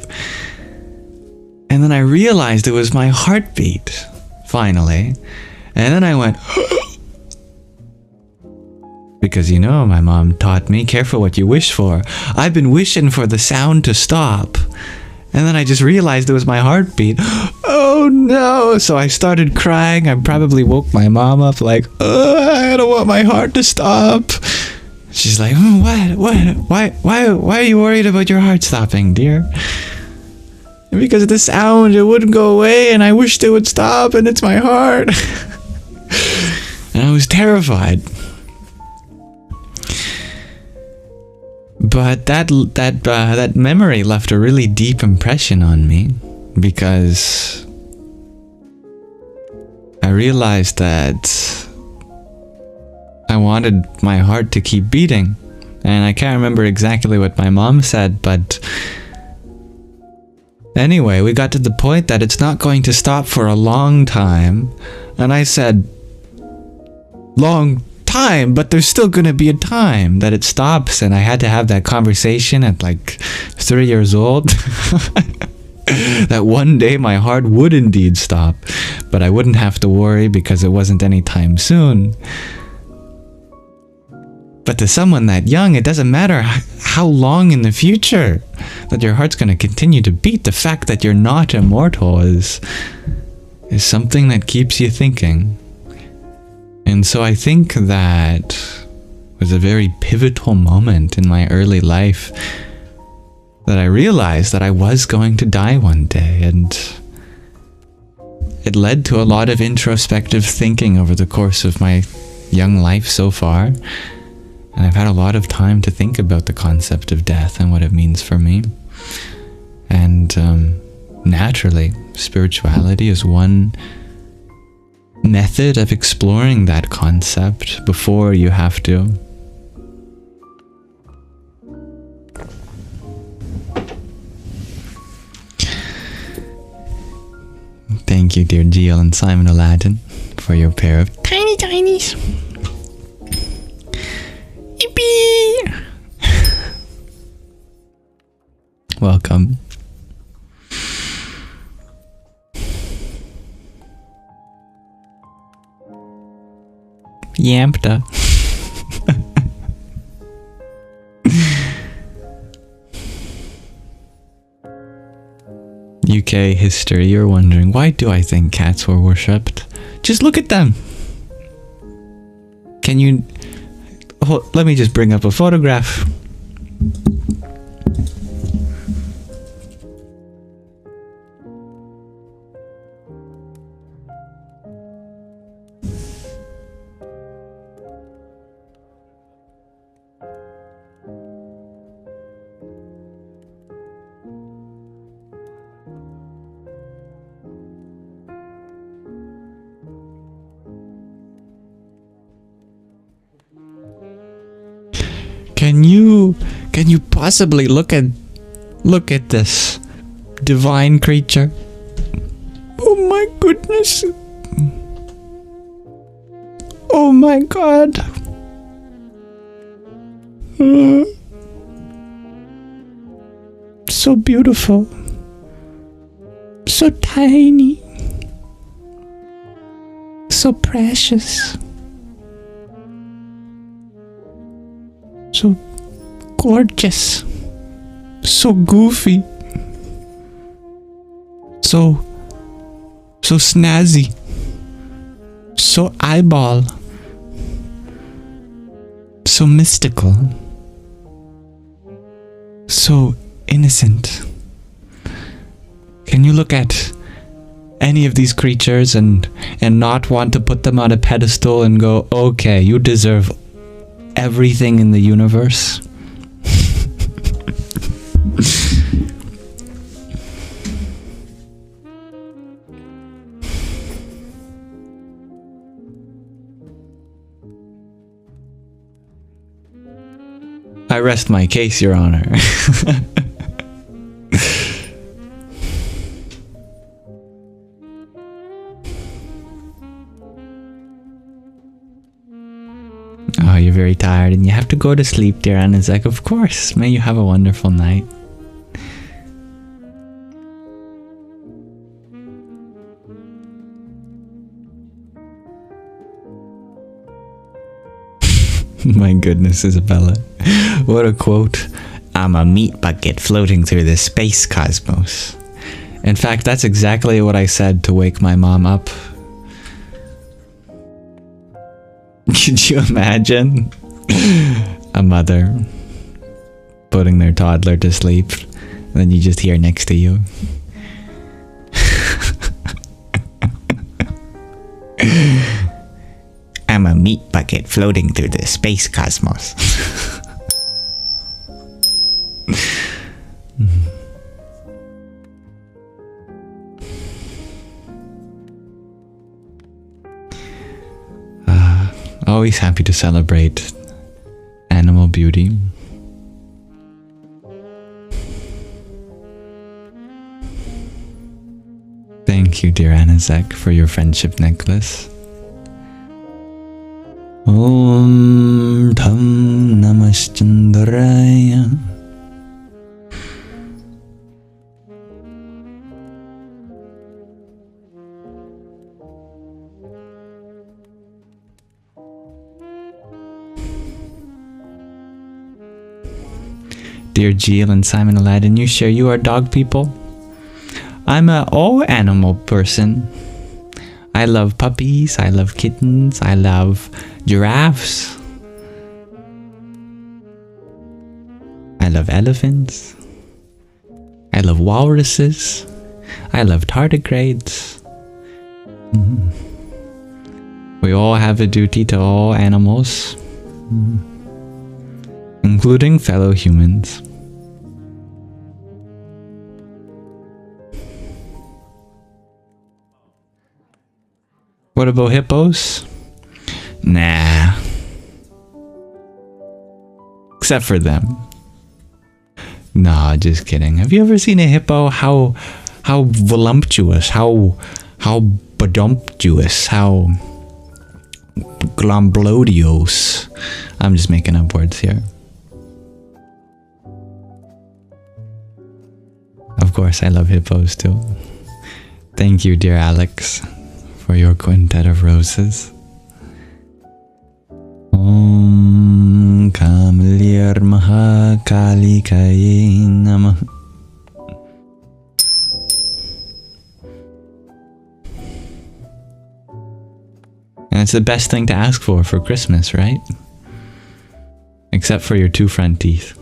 And then I realized it was my heartbeat, finally. And then I went, because, you know, my mom taught me, careful what you wish for. I've been wishing for the sound to stop. And then I just realized it was my heartbeat. Oh no! So I started crying. I probably woke my mom up like, I don't want my heart to stop. She's like, why are you worried about your heart stopping, dear? Because of the sound, it wouldn't go away, and I wished it would stop, and it's my heart. And I was terrified. But that memory left a really deep impression on me, because I realized that I wanted my heart to keep beating. And I can't remember exactly what my mom said, but anyway, we got to the point that it's not going to stop for a long time. And I said, long time, but there's still going to be a time that it stops. And I had to have that conversation at like 3 years old. That one day my heart would indeed stop, but I wouldn't have to worry because it wasn't any time soon. But to someone that young, it doesn't matter how long in the future that your heart's going to continue to beat. The fact that you're not immortal is something that keeps you thinking. And so I think that was a very pivotal moment in my early life that I realized that I was going to die one day, and it led to a lot of introspective thinking over the course of my young life so far. And I've had a lot of time to think about the concept of death and what it means for me. And naturally, spirituality is one method of exploring that concept before you have to. Thank you, dear Jill and Simon Aladdin, for your pair of tiny tinies. Yippee! Welcome. Yampta. UK history, you're wondering, why do I think cats were worshipped? Just look at them. Can you... Oh, let me just bring up a photograph. Can you possibly look at this divine creature. Oh my goodness. Oh my God. So beautiful. So tiny. So precious. So gorgeous. So goofy. So snazzy. So eyeball. So mystical. So innocent. Can you look at any of these creatures and not want to put them on a pedestal and go, okay, you deserve everything in the universe? I rest my case, Your Honor. Oh, you're very tired and you have to go to sleep, dear Anazek. Of course. May you have a wonderful night. My goodness, Isabella. What a quote. I'm a meat bucket floating through the space cosmos. In fact, that's exactly what I said to wake my mom up. Could you imagine a mother putting their toddler to sleep and then you just hear next to you? I'm a meat bucket floating through the space cosmos. Always happy to celebrate animal beauty. Thank you, dear Anazek, for your friendship necklace. Om Tham Namaschandraya. Dear Jill and Simon Aladdin, you share you are dog people. I'm a all animal person. I love puppies, I love kittens, I love giraffes. I love elephants. I love walruses. I love tardigrades. We all have a duty to all animals, including fellow humans. What about hippos? Nah. Except for them. Nah, just kidding. Have you ever seen a hippo? How voluptuous, how badumptuous, how glomblodios. I'm just making up words here. Of course, I love hippos too. Thank you, dear Alex, for your quintet of roses. Om Kamalir Mahakalikaye Namah. And it's the best thing to ask for Christmas, right? Except for your 2 front teeth.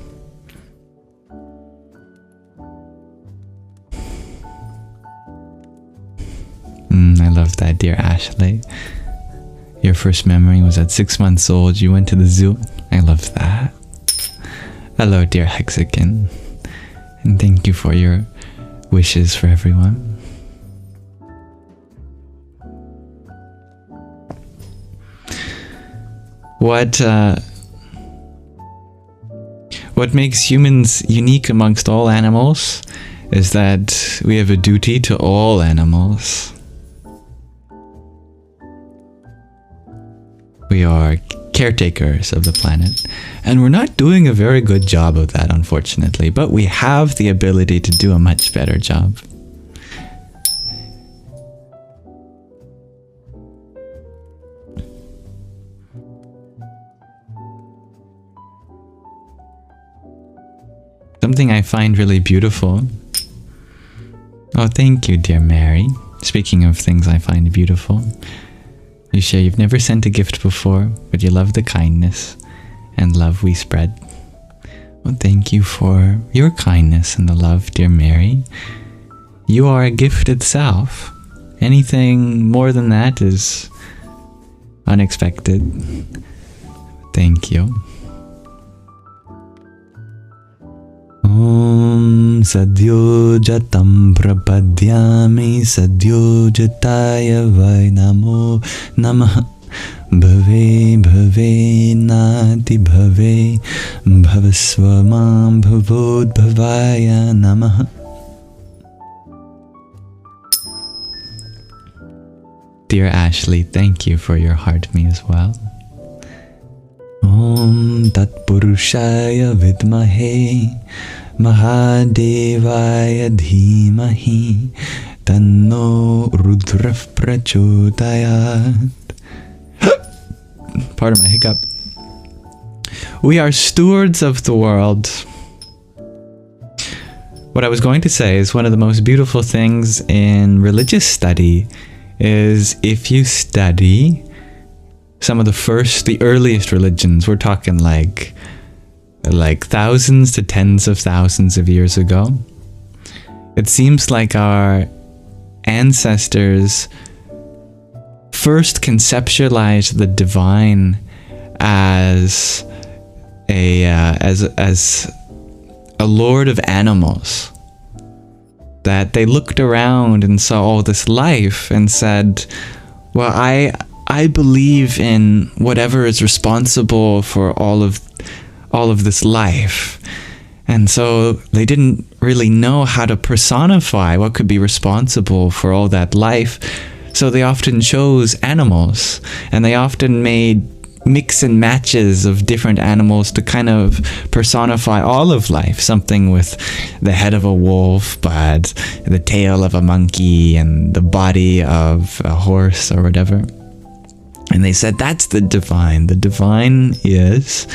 I love that, dear Ashley. Your first memory was at 6 months old. You went to the zoo. I love that. Hello, dear Hexagon. And thank you for your wishes for everyone. What makes humans unique amongst all animals is that we have a duty to all animals. We are caretakers of the planet, and we're not doing a very good job of that, unfortunately, but we have the ability to do a much better job. Something I find really beautiful. Oh, thank you, dear Mary. Speaking of things I find beautiful, you share you've never sent a gift before, but you love the kindness and love we spread. Well, thank you for your kindness and the love, dear Mary. You are a gift itself. Anything more than that is unexpected. Thank you. Om Sadyo Jatam Prapadyami Sadyo Jataya Vai Namo Namah Bhave Bhave Nati Bhave Bhavasvamam Bhavod Bhavaya Namah. Dear Ashley, thank you for your heart me as well. Om Tat Purushaya Vidmahe Mahadevaya Dhimahi Tanno Rudraf Prachodayat. Pardon my hiccup. We are stewards of the world. What I was going to say is one of the most beautiful things in religious study is if you study some of the earliest religions, we're talking like thousands to tens of thousands of years ago. It seems like our ancestors first conceptualized the divine as a lord of animals. That they looked around and saw all this life and said, well, I believe in whatever is responsible for all of this life. And so they didn't really know how to personify what could be responsible for all that life. So they often chose animals, and they often made mix and matches of different animals to kind of personify all of life. Something with the head of a wolf, but the tail of a monkey, and the body of a horse or whatever. And they said that's the divine. The divine is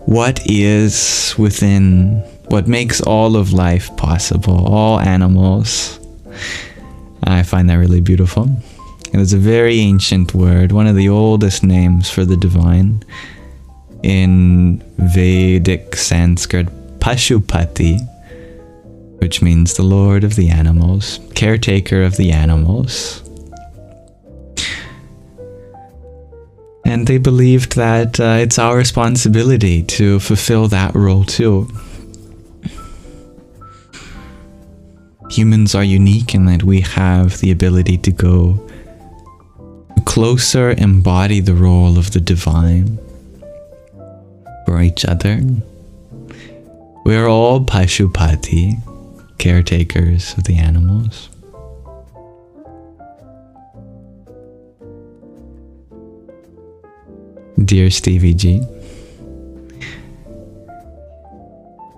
what is within, what makes all of life possible, all animals. I find that really beautiful. It is a very ancient word, one of the oldest names for the divine. In Vedic Sanskrit, Pashupati, which means the lord of the animals, caretaker of the animals. And they believed that it's our responsibility to fulfill that role too. Humans are unique in that we have the ability to go closer, embody the role of the divine for each other. We are all Pashupati, caretakers of the animals. Dear Stevie G,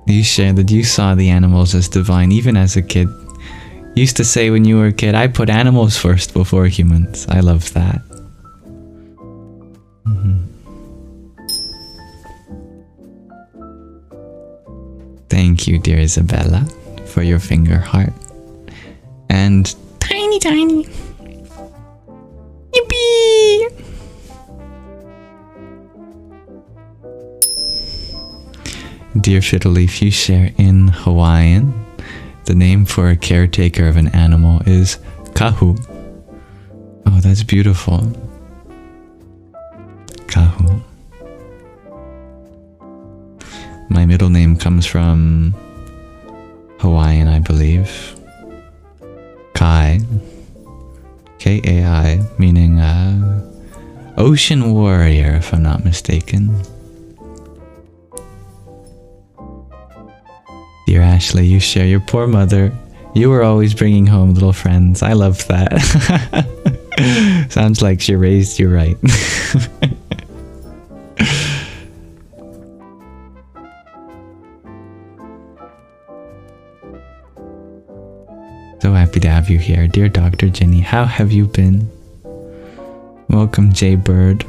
you shared that you saw the animals as divine even as a kid. You used to say when you were a kid, I put animals first before humans. I love that. Thank you, dear Isabella, for your finger heart. And tiny, tiny. Yippee! Dear Fiddleleaf, you share in Hawaiian. The name for a caretaker of an animal is Kahu. Oh, that's beautiful. Kahu. My middle name comes from Hawaiian, I believe. Kai. K-A-I, meaning ocean warrior, if I'm not mistaken. Dear Ashley, you share your poor mother. You were always bringing home little friends. I loved that. Sounds like she raised you right. So happy to have you here. Dear Dr. Jenny, how have you been? Welcome, Jay Bird.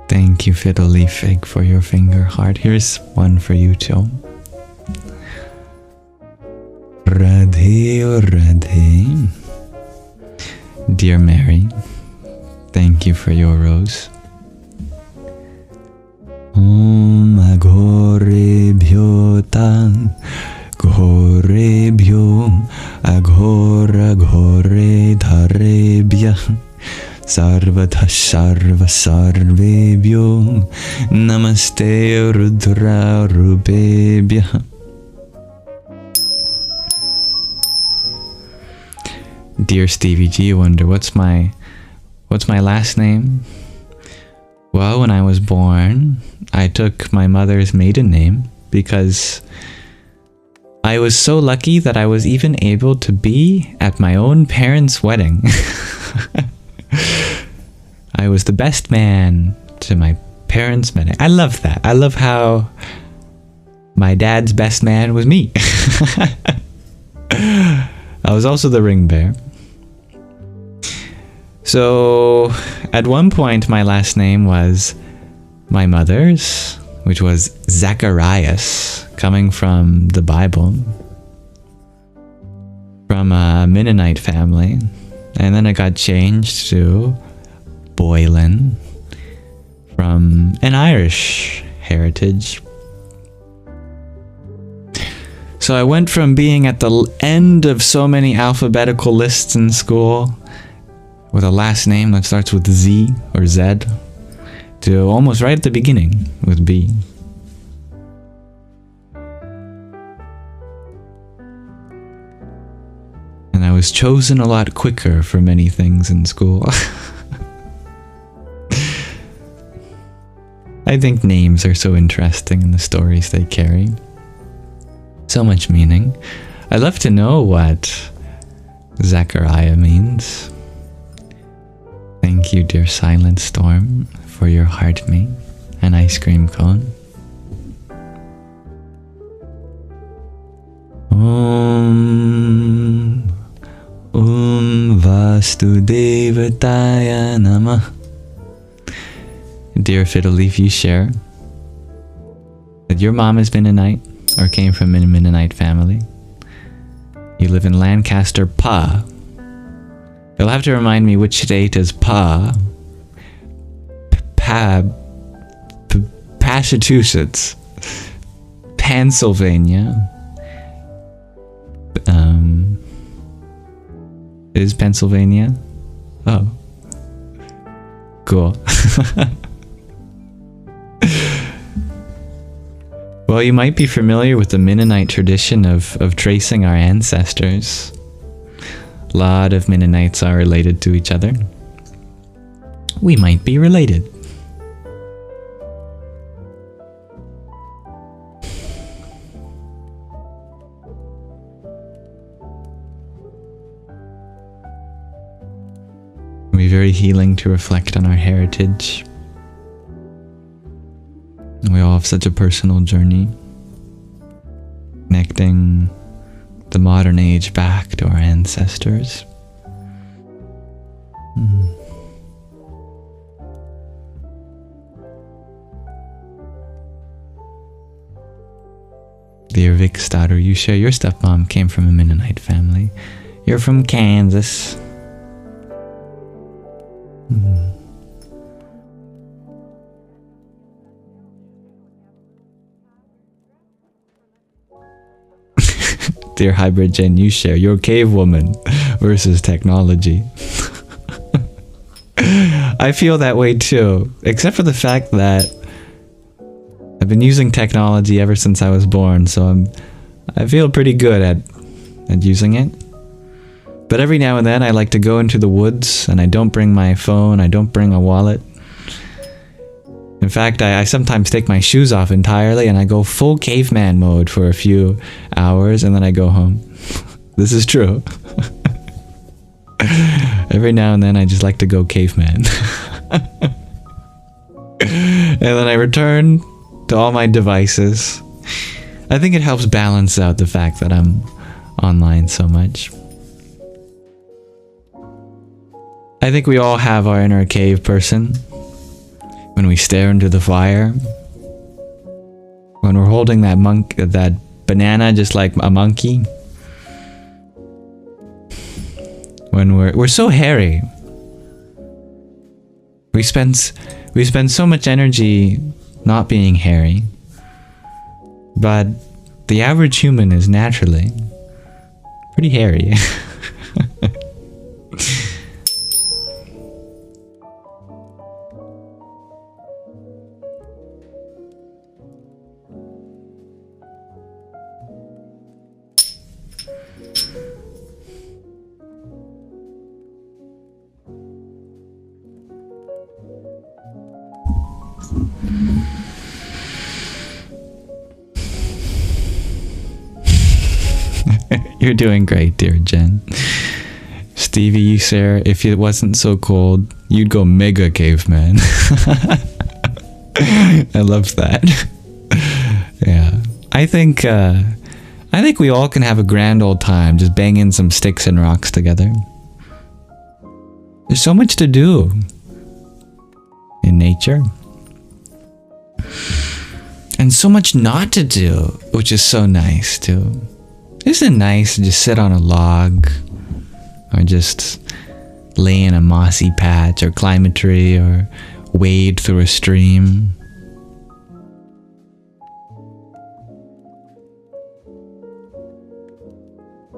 Thank you, Fiddle Leaf Fig, for your finger heart. Here's one for you too. Radhe, oh Radhe. Dear Mary, thank you for your rose. Om Aghorebhyo Tan Ghorebhyo Aghora Ghore Dharebhya Sarvatha Sarva Sarvebhyo Namaste Rudra Rubebhya. Dear Stevie G, you wonder what's my last name? Well, when I was born, I took my mother's maiden name because I was so lucky that I was even able to be at my own parents' wedding. I was the best man to my parents' wedding. I love that. I love how my dad's best man was me. I was also the ring bearer. So, at one point, my last name was my mother's, which was Zacharias, coming from the Bible, from a Mennonite family. And then it got changed to Boylan, from an Irish heritage. So I went from being at the end of so many alphabetical lists in school, with a last name that starts with Z or Z, to almost right at the beginning with B. And I was chosen a lot quicker for many things in school. I think names are so interesting in the stories they carry. So much meaning. I'd love to know what Zachariah means. Thank you, dear Silent Storm, for your heart me, an ice cream cone. Om Vastudevataya Namah. Dear Fiddle Leaf, you share that your mom has been a Mennonite, or came from a Mennonite family. You live in Lancaster, Pa. You'll have to remind me which state is Pa. Massachusetts. Pennsylvania. Is Pennsylvania? Oh. Cool. Well, you might be familiar with the Mennonite tradition of tracing our ancestors. A lot of Mennonites are related to each other. We might be related. It can be very healing to reflect on our heritage. We all have such a personal journey, connecting the modern age back to our ancestors. Dear Vic's daughter, you share your stepmom came from a Mennonite family. You're from Kansas. Dear Hybrid Jen, you share your cave woman versus technology. I feel that way too, except for the fact that I've been using technology ever since I was born, so I feel pretty good at using it. But every now and then I like to go into the woods and I don't bring my phone, I don't bring a wallet. In fact, I sometimes take my shoes off entirely and I go full caveman mode for a few hours and then I go home. This is true. Every now and then I just like to go caveman. And then I return to all my devices. I think it helps balance out the fact that I'm online so much. I think we all have our inner cave person. When we stare into the fire. When we're holding that banana just like a monkey. When we're so hairy. We spend so much energy not being hairy. But the average human is naturally pretty hairy. You're doing great, dear Jen. Stevie, you say, if it wasn't so cold, you'd go mega caveman. I love that. Yeah. I think we all can have a grand old time just banging some sticks and rocks together. There's so much to do in nature. And so much not to do, which is so nice too. Isn't it nice to just sit on a log or just lay in a mossy patch or climb a tree or wade through a stream?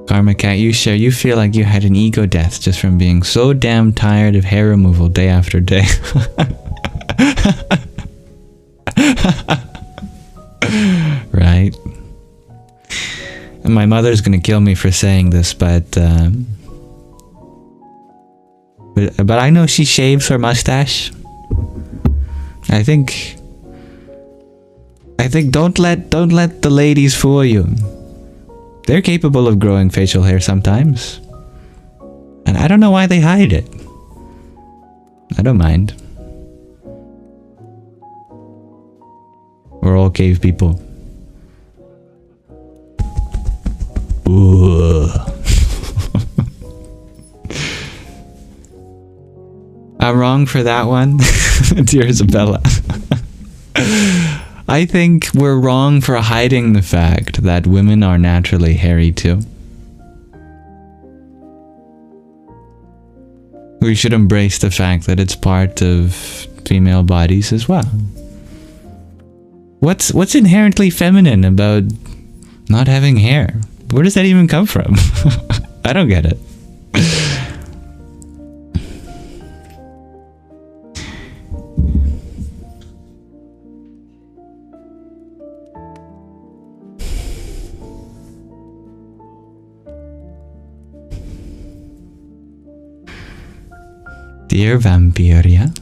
Karma Cat, you share, you feel like you had an ego death just from being so damn tired of hair removal day after day. Right? And my mother's gonna kill me for saying this, but I know she shaves her mustache. I think don't let the ladies fool you. They're capable of growing facial hair sometimes. And I don't know why they hide it. I don't mind. We're all cave people. Ooh. I'm wrong for that one, dear Isabella. I think we're wrong for hiding the fact that women are naturally hairy too. We should embrace the fact that it's part of female bodies as well. What's inherently feminine about not having hair? Where does that even come from? I don't get it. Dear Vampiria,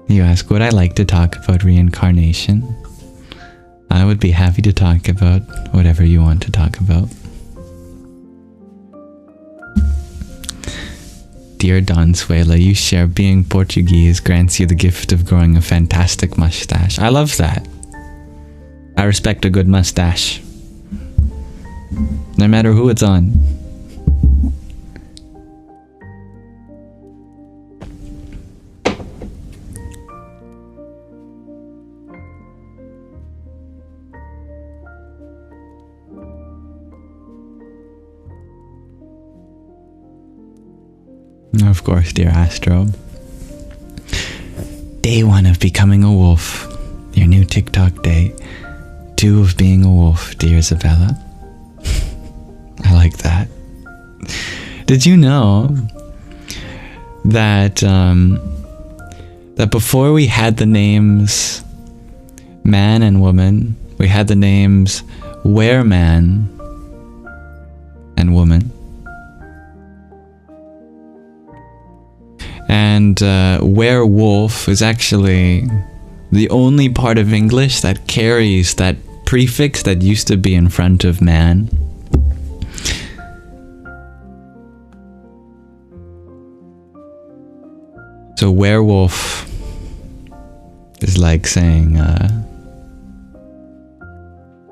you ask, would I like to talk about reincarnation? I would be happy to talk about whatever you want to talk about. Dear Don Suela, you share being Portuguese grants you the gift of growing a fantastic mustache. I love that. I respect a good mustache. No matter who it's on. Of course, dear Astro. Day 1 of becoming a wolf. Your new TikTok day. 2 of being a wolf, dear Isabella. I like that. Did you know that that before we had the names man and woman, we had the names were-man and woman? And werewolf is actually the only part of English that carries that prefix that used to be in front of man. So werewolf is like saying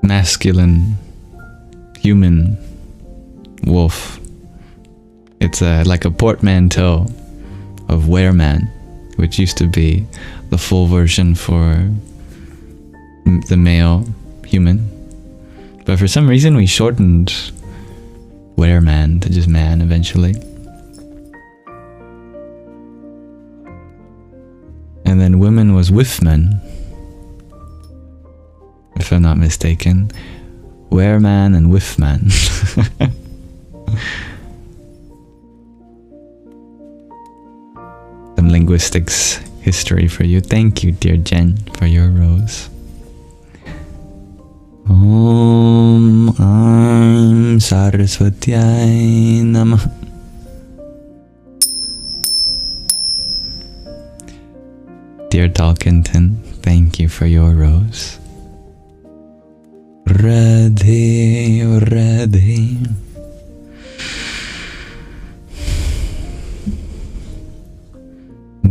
masculine human wolf. It's like a portmanteau of wereman, which used to be the full version for the male human. But for some reason we shortened wereman to just man eventually. And then women was wifman, if I'm not mistaken. Wereman and wifman. Some linguistics history for you. Thank you, dear Jen, for your rose. Om Aim Saraswatyai Namah. Dear Dalkinton, thank you for your rose. Radhe, Radhe.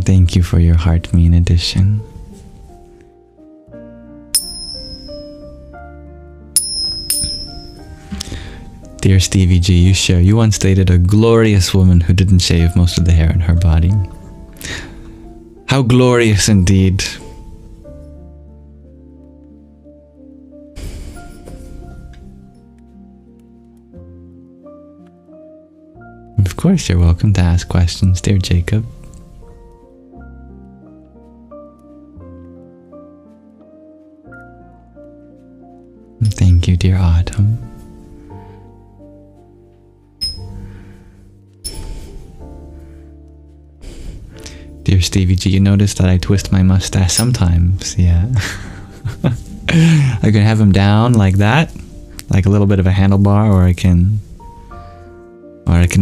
Thank you for your heart mean addition. Dear Stevie G, you share. You once dated a glorious woman who didn't shave most of the hair in her body. How glorious indeed. Of course, you're welcome to ask questions, dear Jacob. Thank you, dear Autumn. Dear Stevie G, you notice that I twist my mustache sometimes, yeah. I can have him down like that, like a little bit of a handlebar, or it can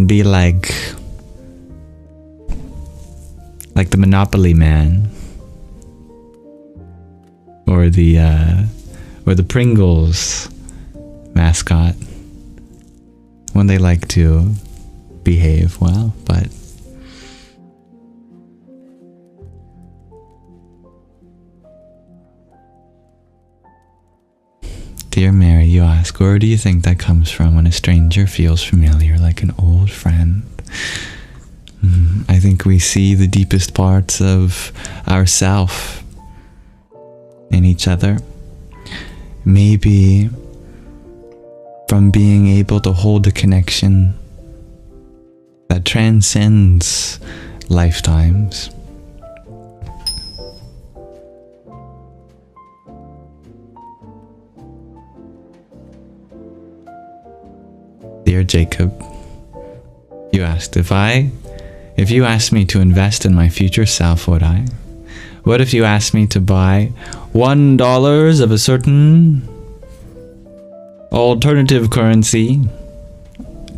be like the Monopoly Man, or the Pringles mascot, when they like to behave well, but Dear Mary, you ask, where do you think that comes from when a stranger feels familiar like an old friend? I think we see the deepest parts of ourself in each other. Maybe from being able to hold a connection that transcends lifetimes. Dear Jacob, you asked, if you asked me to invest in my future self, would I? What if you asked me to buy $1 of a certain alternative currency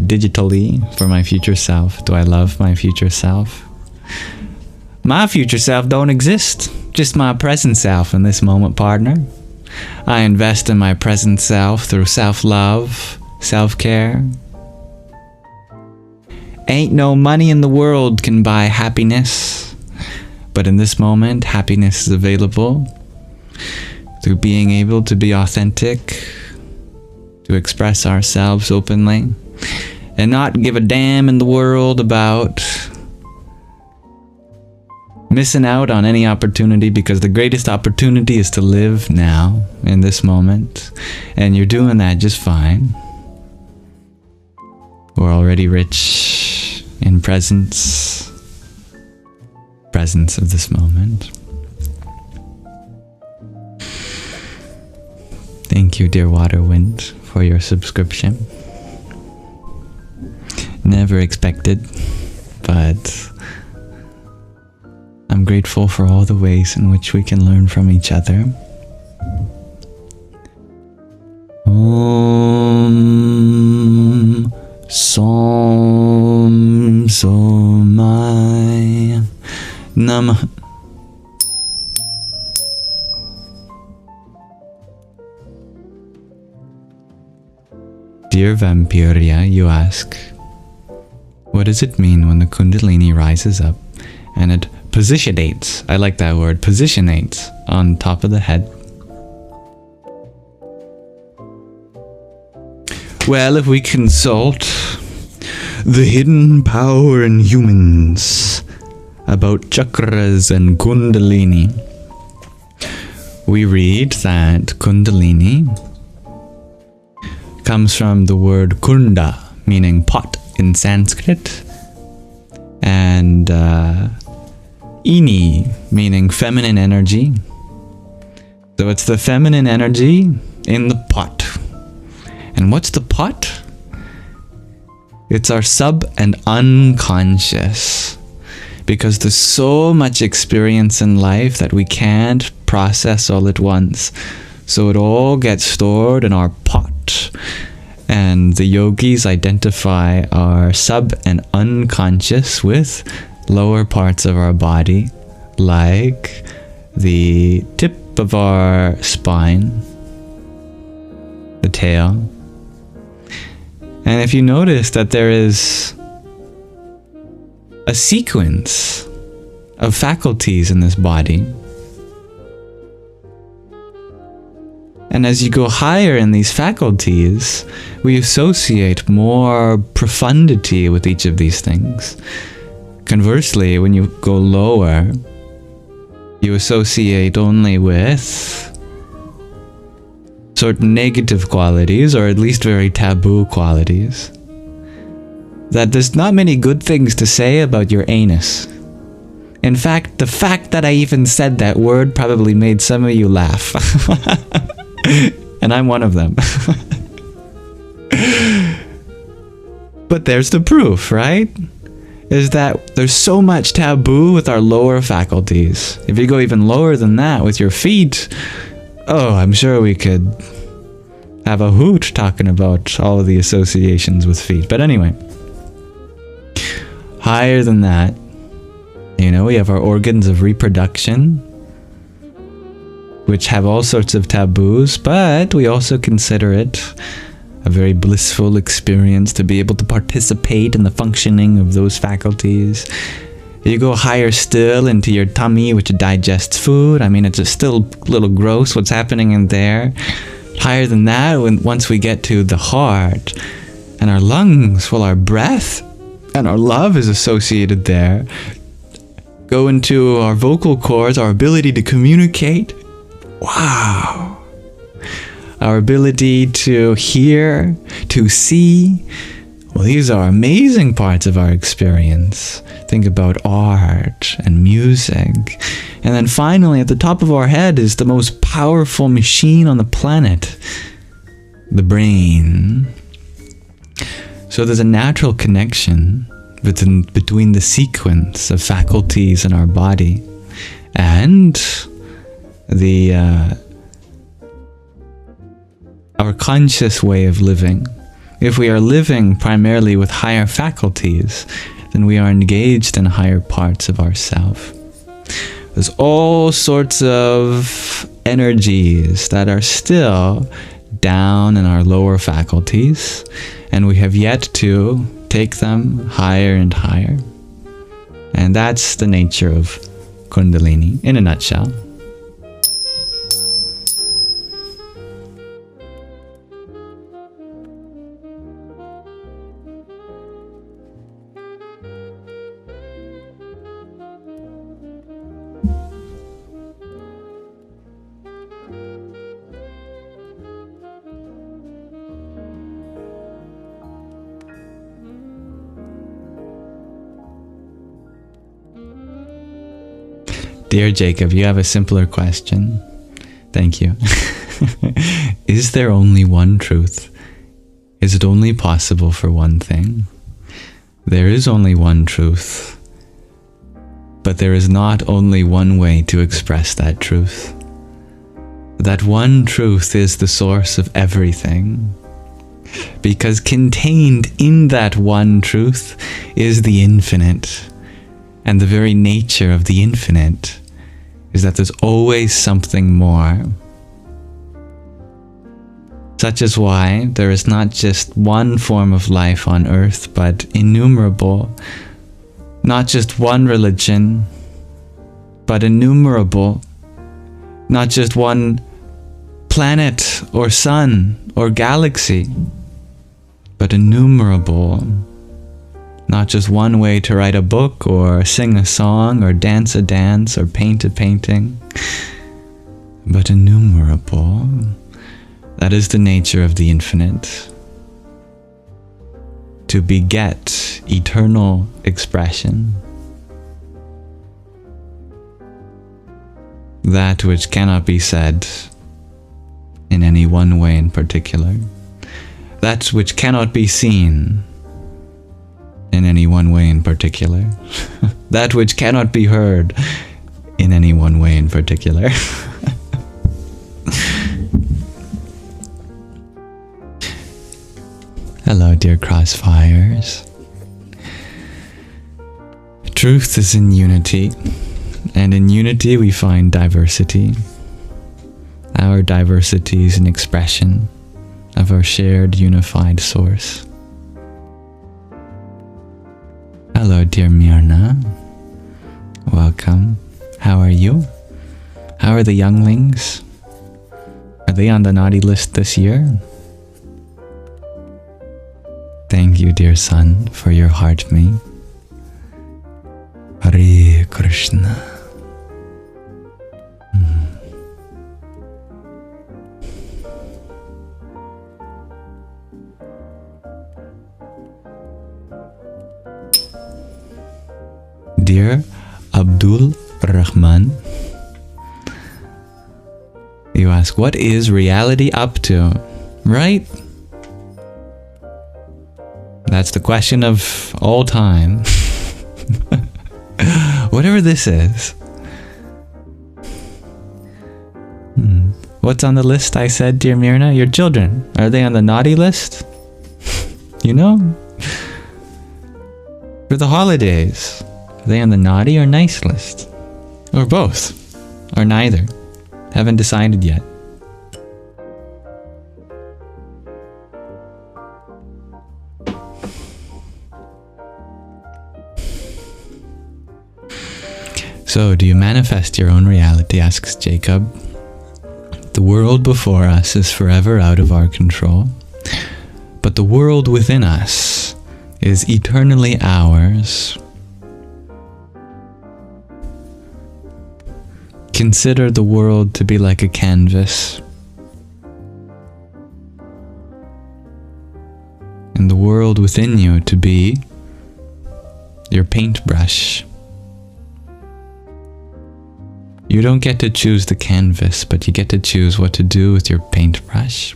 digitally for my future self? Do I love my future self? My future self don't exist, just my present self in this moment, partner. I invest in my present self through self-love, self-care. Ain't no money in the world can buy happiness, but in this moment, happiness is available through being able to be authentic, to express ourselves openly, and not give a damn in the world about missing out on any opportunity, because the greatest opportunity is to live now, in this moment, and you're doing that just fine. We're already rich in presence of this moment. Thank you, dear Water Wind, for your subscription. Never expected, but I'm grateful for all the ways in which we can learn from each other. Om Som Somai Namah. Dear Vampiria, you ask, what does it mean when the Kundalini rises up and it positionates, I like that word, positionates on top of the head? Well, if we consult the hidden power in humans about chakras and Kundalini, we read that Kundalini comes from the word kunda, meaning pot in Sanskrit, and ini, meaning feminine energy. So it's the feminine energy in the pot. And what's the pot? It's our sub and unconscious. Because there's so much experience in life that we can't process all at once. So it all gets stored in our pot. And the yogis identify our sub and unconscious with lower parts of our body, like the tip of our spine, the tail. And if you notice that there is a sequence of faculties in this body, and as you go higher in these faculties, we associate more profundity with each of these things. Conversely, when you go lower, you associate only with certain negative qualities, or at least very taboo qualities. That there's not many good things to say about your anus. In fact, the fact that I even said that word probably made some of you laugh. And I'm one of them. But there's the proof, right? Is that there's so much taboo with our lower faculties. If you go even lower than that with your feet, oh, I'm sure we could have a hoot talking about all of the associations with feet. But anyway, higher than that, you know, we have our organs of reproduction, which have all sorts of taboos, but we also consider it a very blissful experience to be able to participate in the functioning of those faculties. You go higher still into your tummy, which digests food. I mean, it's still a little gross what's happening in there. Higher than that, once we get to the heart and our lungs, well, our breath and our love is associated there. Go into our vocal cords, our ability to communicate. Wow. Our ability to hear, to see. Well, these are amazing parts of our experience. Think about art and music. And then finally, at the top of our head is the most powerful machine on the planet, the brain. So there's a natural connection between the sequence of faculties in our body and our conscious way of living. If we are living primarily with higher faculties, then we are engaged in higher parts of ourself. There's all sorts of energies that are still down in our lower faculties, and we have yet to take them higher and higher. And that's the nature of Kundalini in a nutshell. Dear Jacob, you have a simpler question. Thank you. Is there only one truth? Is it only possible for one thing? There is only one truth, but there is not only one way to express that truth. That one truth is the source of everything, because contained in that one truth is the infinite. And the very nature of the infinite is that there's always something more. Such is why there is not just one form of life on earth, but innumerable. Not just one religion, but innumerable. Not just one planet or sun or galaxy, but innumerable. Not just one way to write a book or sing a song or dance a dance or paint a painting, but innumerable. That is the nature of the infinite. To beget eternal expression. That which cannot be said in any one way in particular. That which cannot be seen in any one way in particular. That which cannot be heard in any one way in particular. Hello, dear crossfires. Truth is in unity, and in unity we find diversity. Our diversity is an expression of our shared unified source. Hello, dear Mirna. Welcome. How are you? How are the younglings? Are they on the naughty list this year? Thank you, dear son, for your heart me. Hare Krishna. Dear Abdul Rahman, you ask, what is reality up to? Right? That's the question of all time. Whatever this is. What's on the list? I said, dear Mirna, your children. Are they on the naughty list? You know? For the holidays. Are they on the naughty or nice list? Or both? Or neither? Haven't decided yet. So, do you manifest your own reality? Asks Jacob. The world before us is forever out of our control, but the world within us is eternally ours. Consider the world to be like a canvas, and the world within you to be your paintbrush. You don't get to choose the canvas, but you get to choose what to do with your paintbrush.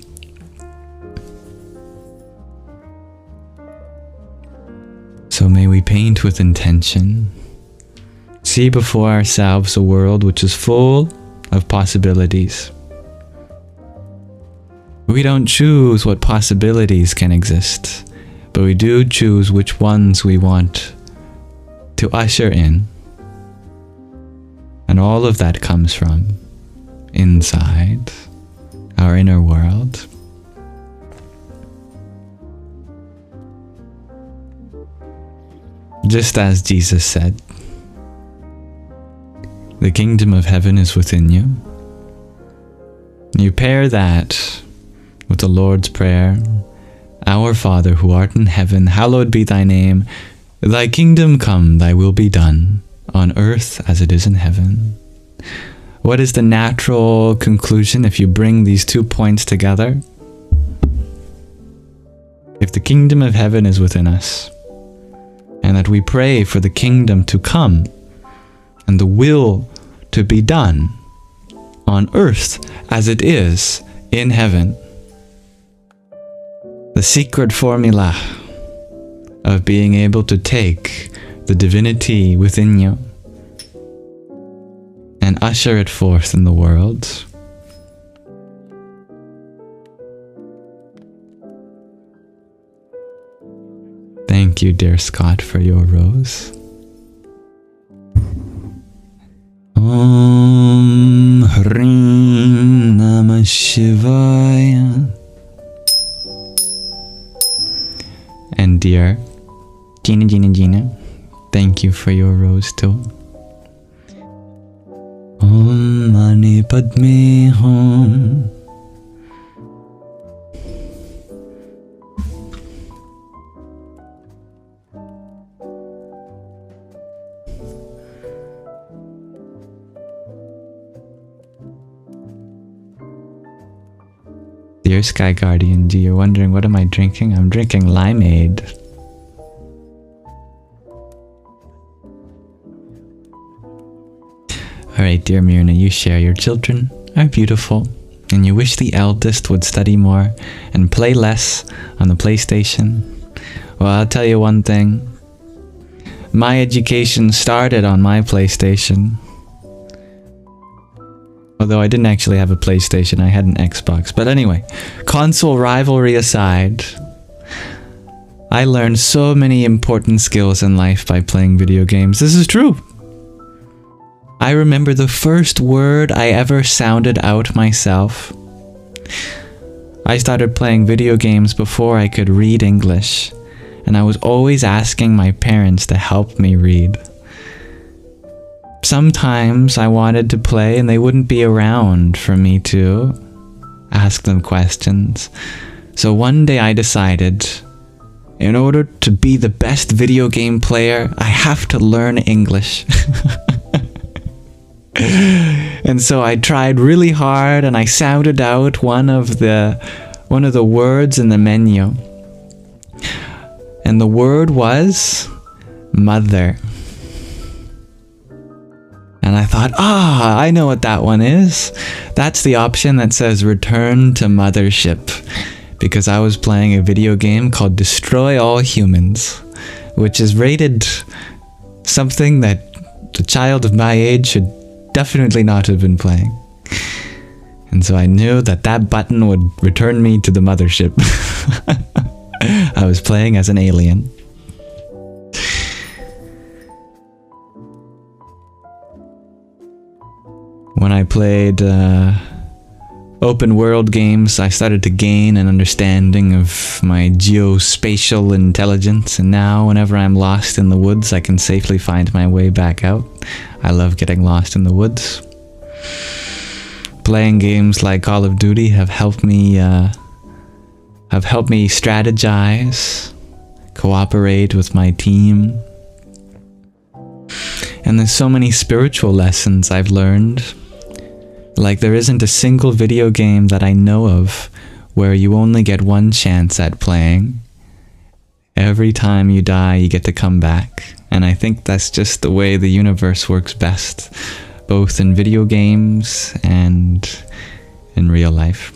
So may we paint with intention. See before ourselves a world which is full of possibilities. We don't choose what possibilities can exist, but we do choose which ones we want to usher in. And all of that comes from inside our inner world. Just as Jesus said, the kingdom of heaven is within you. You pair that with the Lord's Prayer, Our Father who art in heaven, hallowed be thy name. Thy kingdom come, thy will be done, on earth as it is in heaven. What is the natural conclusion if you bring these 2 points together? If the kingdom of heaven is within us, and that we pray for the kingdom to come, and the will to be done, on earth as it is in heaven, the secret formula of being able to take the divinity within you and usher it forth in the world. Thank you, dear Scott, for your rose. Om Hrim Namah Shivaya. dear. Gina. Thank you for your rose too. Om Mani Padme Hum. Dear Sky Guardian G, you're wondering what am I drinking? I'm drinking limeade. Alright, dear Myrna, you share your children are beautiful, and you wish the eldest would study more and play less on the PlayStation. Well, I'll tell you one thing. My education started on my PlayStation. Although I didn't actually have a PlayStation, I had an Xbox. But anyway, console rivalry aside, I learned so many important skills in life by playing video games. This is true. I remember the first word I ever sounded out myself. I started playing video games before I could read English, and I was always asking my parents to help me read. Sometimes I wanted to play and they wouldn't be around for me to ask them questions. So one day I decided, in order to be the best video game player, I have to learn English. And so I tried really hard and I sounded out one of the words in the menu. And the word was mother. And I thought, I know what that one is. That's the option that says return to mothership. Because I was playing a video game called Destroy All Humans, which is rated something that a child of my age should definitely not have been playing. And so I knew that that button would return me to the mothership. I was playing as an alien. When I played open world games, I started to gain an understanding of my geospatial intelligence, and now whenever I'm lost in the woods, I can safely find my way back out. I love getting lost in the woods. Playing games like Call of Duty have helped me strategize, cooperate with my team. And there's so many spiritual lessons I've learned. Like, there isn't a single video game that I know of where you only get one chance at playing. Every time you die, you get to come back. And I think that's just the way the universe works best, both in video games and in real life.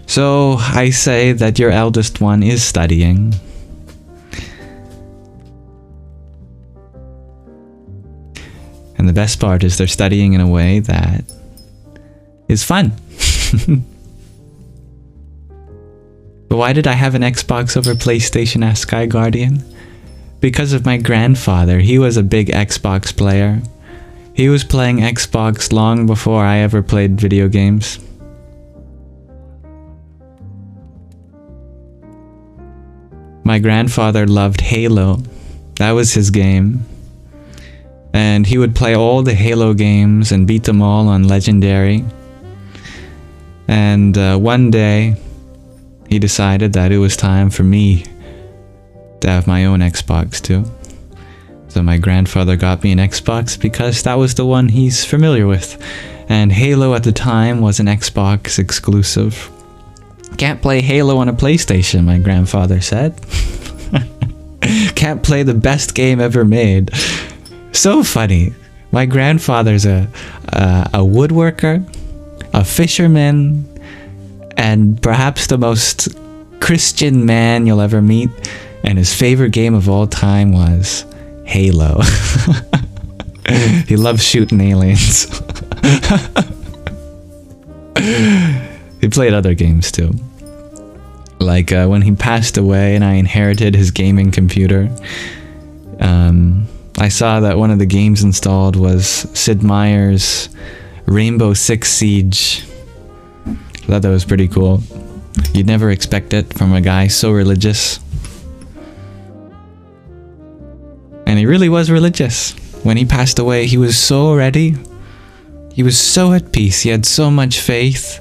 So I say that your eldest one is studying. And the best part is they're studying in a way that is fun. But why did I have an Xbox over PlayStation, asked Sky Guardian? Because of my grandfather. He was a big Xbox player. He was playing Xbox long before I ever played video games. My grandfather loved Halo. That was his game. And he would play all the Halo games and beat them all on Legendary. And one day, he decided that it was time for me to have my own Xbox too. So my grandfather got me an Xbox because that was the one he's familiar with. And Halo at the time was an Xbox exclusive. Can't play Halo on a PlayStation, my grandfather said. Can't play the best game ever made. So funny. My grandfather's a woodworker, a fisherman, and perhaps the most Christian man you'll ever meet. And his favorite game of all time was Halo. He loves shooting aliens. He played other games too. Like when he passed away and I inherited his gaming computer, I saw that one of the games installed was Sid Meier's Rainbow Six Siege. I thought that was pretty cool. You'd never expect it from a guy so religious. And he really was religious. When he passed away, he was so ready. He was so at peace. He had so much faith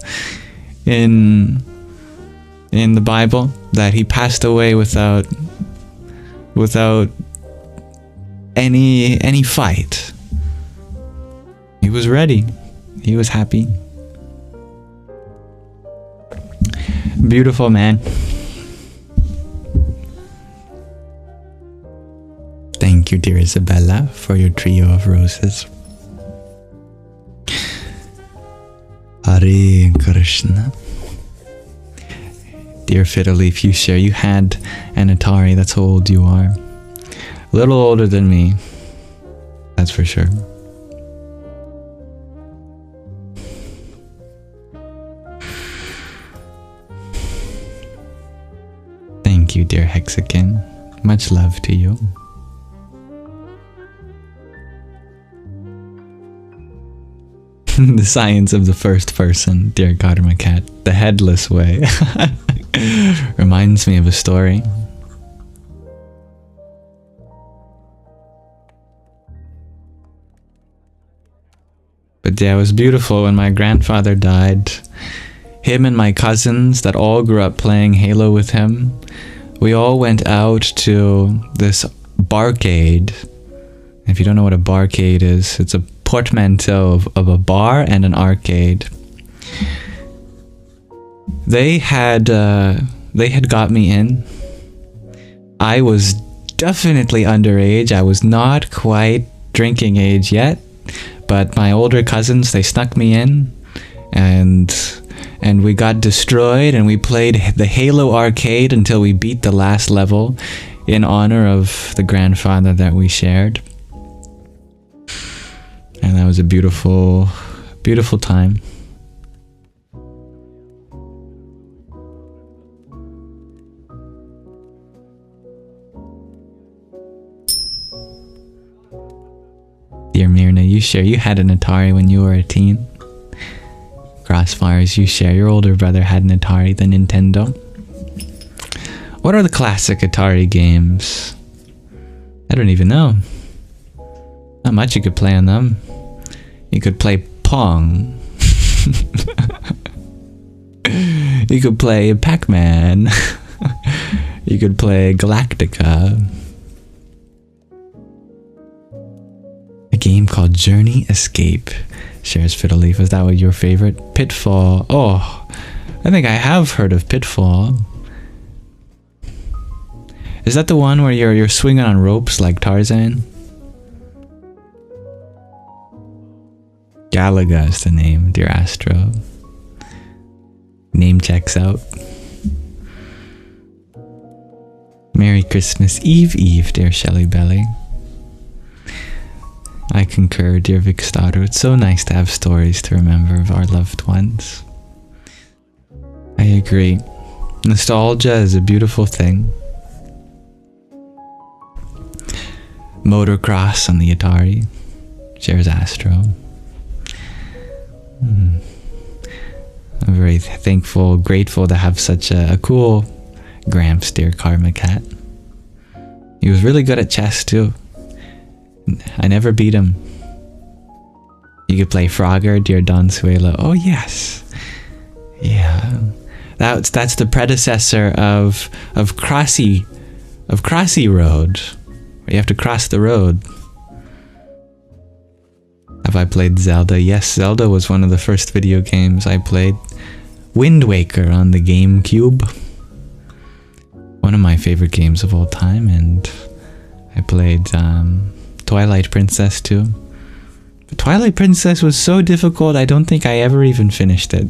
in the Bible that he passed away without any fight. He was ready. He was happy. Beautiful man. Thank you, dear Isabella, for your trio of roses. Hare Krishna. Dear Fiddleleaf, you share you had an Atari. That's how old you are. A little older than me. That's for sure. Thank you, dear Hexakin. Much love to you. The science of the first person, dear Karma Cat. The headless way. Reminds me of a story. But yeah, it was beautiful when my grandfather died. Him and my cousins that all grew up playing Halo with him, we all went out to this barcade. If you don't know what a barcade is, it's a portmanteau of a bar and an arcade. They had got me in. I was definitely underage. I was not quite drinking age yet, but my older cousins, they snuck me in, and we got destroyed, and we played the Halo arcade until we beat the last level in honor of the grandfather that we shared. And that was a beautiful, beautiful time. Dear Myrna, you share you had an Atari when you were a teen. Crossfires, you share your older brother had an Atari, the Nintendo. What are the classic Atari games? I don't even know. Not much you could play on them. You could play Pong. You could play Pac-Man. You could play Galactica. A game called Journey Escape. Shares Fiddleleaf. Is that what your favorite? Pitfall. Oh, I think I have heard of Pitfall. Is that the one where you're swinging on ropes like Tarzan? Galaga is the name, dear Astro. Name checks out. Merry Christmas Eve, dear Shelly Belly. I concur, dear Vikstaru. It's so nice to have stories to remember of our loved ones. I agree. Nostalgia is a beautiful thing. Motocross on the Atari. Shares Astro. I'm very thankful, grateful to have such a cool Gramps, dear Karma Cat. He was really good at chess too. I never beat him. You could play Frogger, dear Don Suela. Oh yes. Yeah. That's the predecessor of Crossy Road. Where you have to cross the road. Have I played Zelda? Yes, Zelda was one of the first video games I played. Wind Waker on the GameCube. One of my favorite games of all time, and I played Twilight Princess too. But Twilight Princess was so difficult, I don't think I ever even finished it.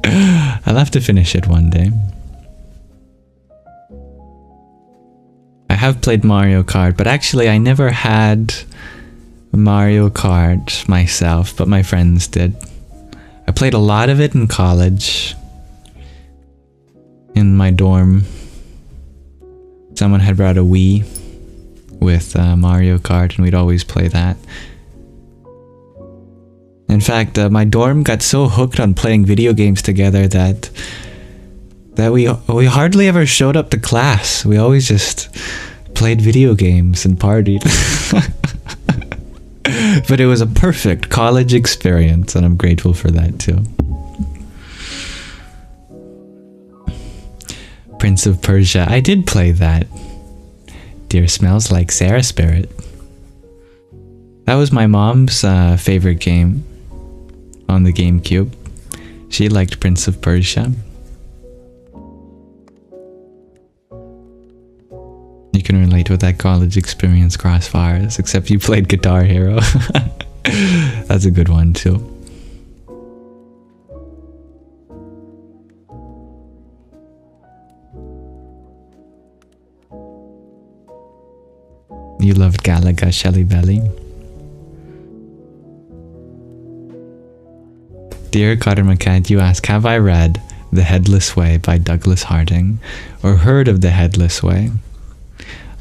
I'll have to finish it one day. I have played Mario Kart, but actually I never had Mario Kart myself, but my friends did. I played a lot of it in college. In my dorm, someone had brought a Wii with Mario Kart, and we'd always play that. In fact, my dorm got so hooked on playing video games together that that we hardly ever showed up to class. We always just played video games and partied. But it was a perfect college experience, and I'm grateful for that too. Prince of Persia. I did play that. Dear Smells Like Sarah Spirit. That was my mom's favorite game on the GameCube. She liked Prince of Persia. You can relate with that college experience, Crossfires, except you played Guitar Hero. That's a good one too. You loved Galaga, Shelly Belly. Dear Karma Cat, you ask, have I read The Headless Way by Douglas Harding or heard of The Headless Way?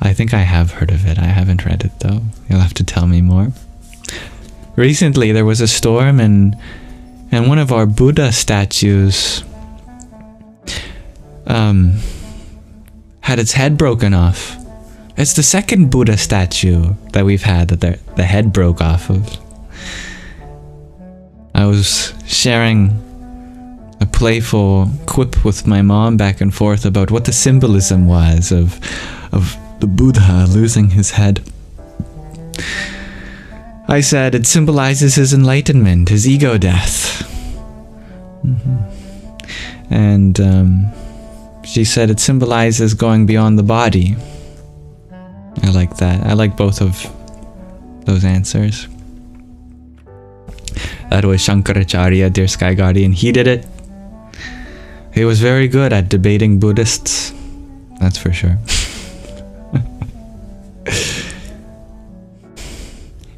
I think I have heard of it. I haven't read it though. You'll have to tell me more. Recently there was a storm and one of our Buddha statues had its head broken off. It's the second Buddha statue that we've had that the head broke off of. I was sharing a playful quip with my mom back and forth about what the symbolism was of the Buddha losing his head. I said it symbolizes his enlightenment, his ego death. And she said it symbolizes going beyond the body. I like that. I like both of those answers. That was Shankaracharya, dear Sky Guardian. He did it. He was very good at debating Buddhists. That's for sure.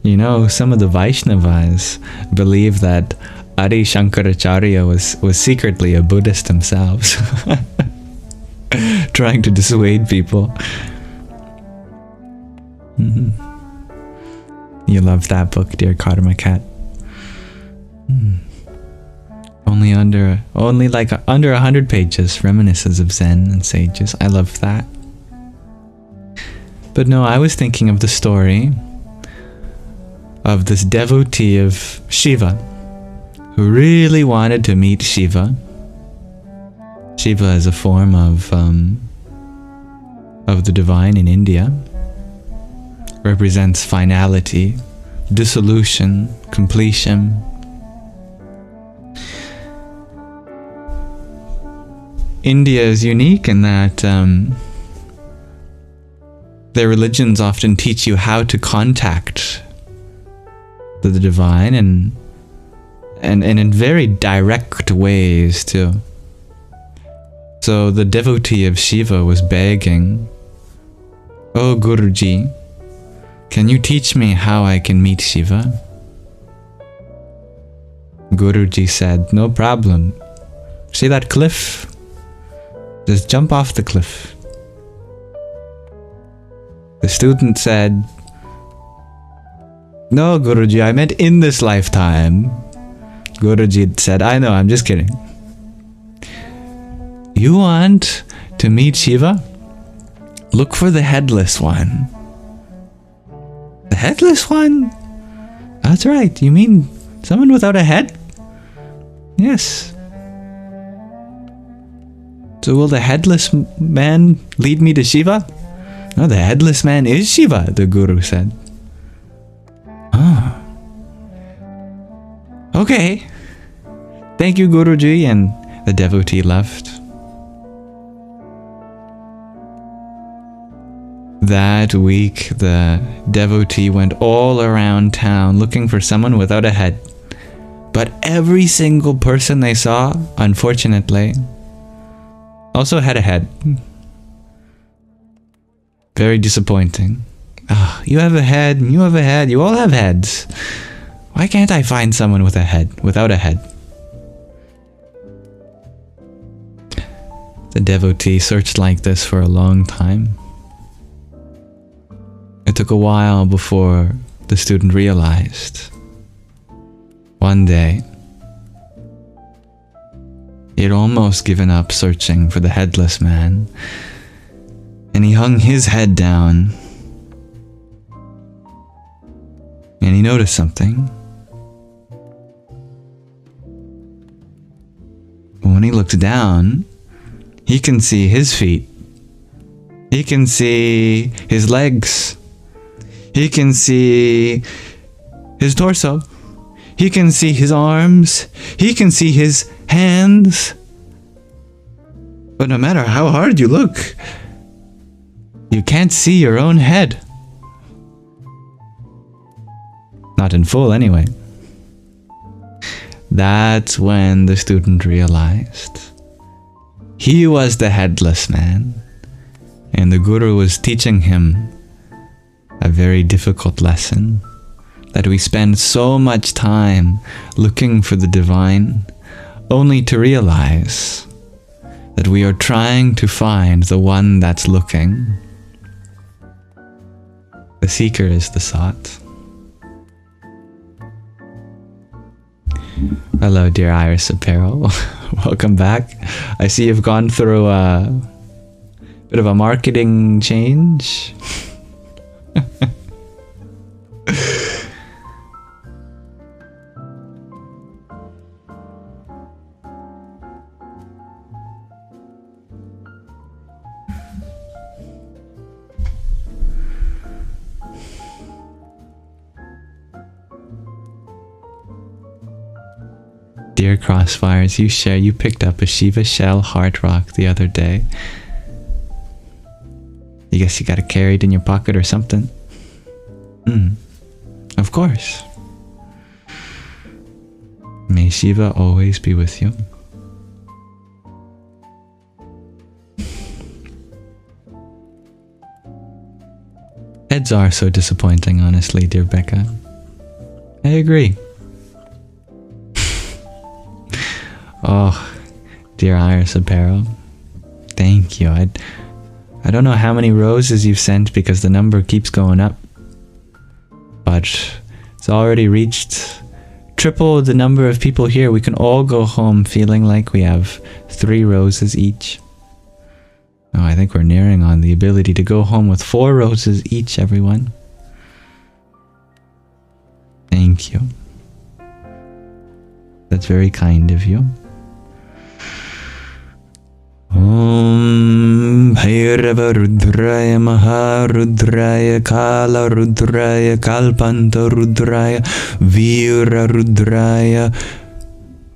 You know, some of the Vaishnavas believe that Adi Shankaracharya was secretly a Buddhist himself. Trying to dissuade people. You love that book, dear Karma Cat. Only under 100 pages, reminiscences of Zen and sages. I love that. But no, I was thinking of the story of this devotee of Shiva who really wanted to meet Shiva. Shiva is a form of the divine in India. Represents finality, dissolution, completion. India is unique in that their religions often teach you how to contact the divine and in very direct ways too. So the devotee of Shiva was begging, "Oh Guruji, can you teach me how I can meet Shiva?" Guruji said, "No problem. See that cliff? Just jump off the cliff." The student said, "No, Guruji, I meant in this lifetime." Guruji said, "I know, I'm just kidding. You want to meet Shiva? Look for the headless one." "The headless one? That's right. You mean someone without a head?" "Yes." "So will the headless man lead me to Shiva?" "No, the headless man is Shiva," the guru said. "Oh. Okay. Thank you, Guruji," and the devotee left. That week, the devotee went all around town looking for someone without a head. But every single person they saw, unfortunately, also had a head. Very disappointing. "Ah, you have a head, you have a head, you all have heads. Why can't I find someone with a head, without a head?" The devotee searched like this for a long time. It took a while before the student realized. One day, He had almost given up searching for the headless man, and he hung his head down, and he noticed something. When he looked down, he can see his feet. He can see his legs. He can see his torso. He can see his arms. He can see his hands. But no matter how hard you look, you can't see your own head. Not in full, anyway. That's when the student realized he was the headless man, and the Guru was teaching him a very difficult lesson, that we spend so much time looking for the divine, only to realize that we are trying to find the one that's looking. The seeker is the sought. Hello, dear Iris Apparel. Welcome back. I see you've gone through a bit of a marketing change. Dear Crossfires, you picked up a Shiva shell heart rock the other day. I guess you got it carried in your pocket or something. Of course. May Shiva always be with you. Heads are so disappointing, honestly, dear Becca. I agree. Oh, dear Iris Apparel, thank you. I don't know how many roses you've sent because the number keeps going up, but it's already reached triple the number of people here. We can all go home feeling like we have 3 roses each. Oh, I think we're nearing on the ability to go home with 4 roses each, everyone. Thank you. That's very kind of you. Om Bhairava Rudraya Maharudraya Kala Rudraya Kalpanta Rudraya Veera Rudraya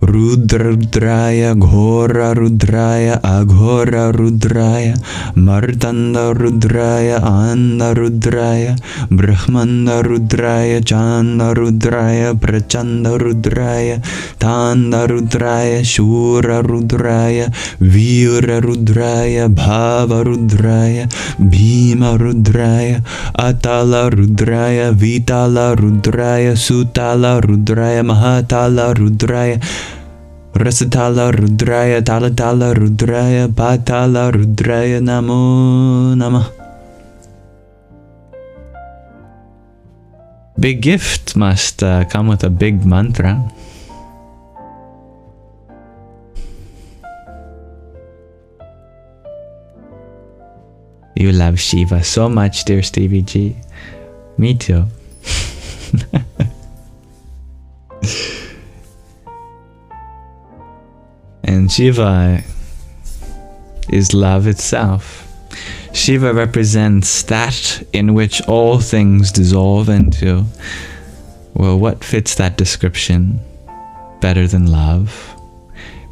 Rudraya Ghora Rudraya Aghora Rudraya Martanda Rudraya Anda Rudraya Brahmanda Rudraya Chanda Rudraya Prachanda Rudraya Tanda Rudraya Shura Rudraya Veera Rudraya Bhava Rudraya Bhima Rudraya Atala Rudraya Vitala Rudraya Sutala Rudraya Mahatala Rudraya Rasatala Rudraya Talatala Rudraya Patala Rudraya Namo Namah. Big gift must come with a big mantra. You love Shiva so much, dear Stevie G. Me too. And Shiva is love itself. Shiva represents that in which all things dissolve into. Well, what fits that description better than love?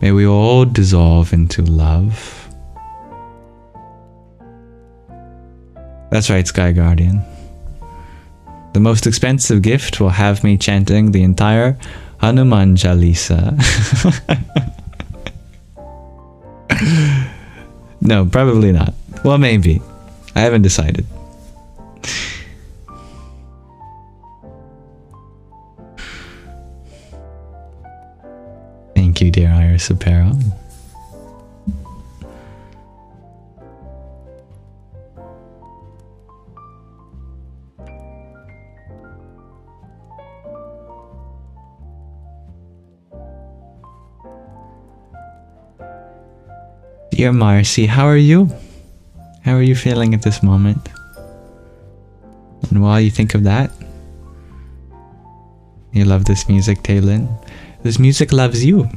May we all dissolve into love. That's right, Sky Guardian. The most expensive gift will have me chanting the entire Hanuman Chalisa. No, probably not. Well, maybe. I haven't decided. Thank you, dear Iris Apparel. Dear Marcy, how are you? How are you feeling at this moment? And while you think of that, you love this music, Taylin. This music loves you.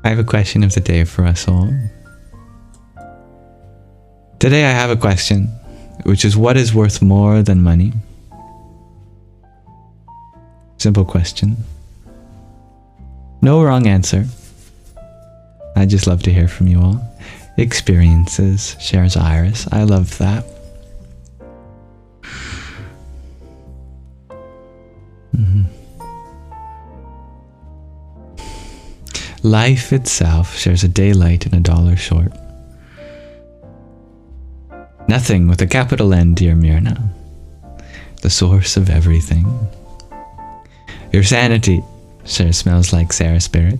I have a question of the day for us all. Today I have a question, which is, what is worth more than money? Simple question. No wrong answer. I just love to hear from you all. Experiences, shares Iris. I love that. Life itself shares a daylight and $1 short. Nothing with a capital N, dear Myrna. The source of everything. Your sanity shares Smells Like Sarah Spirit.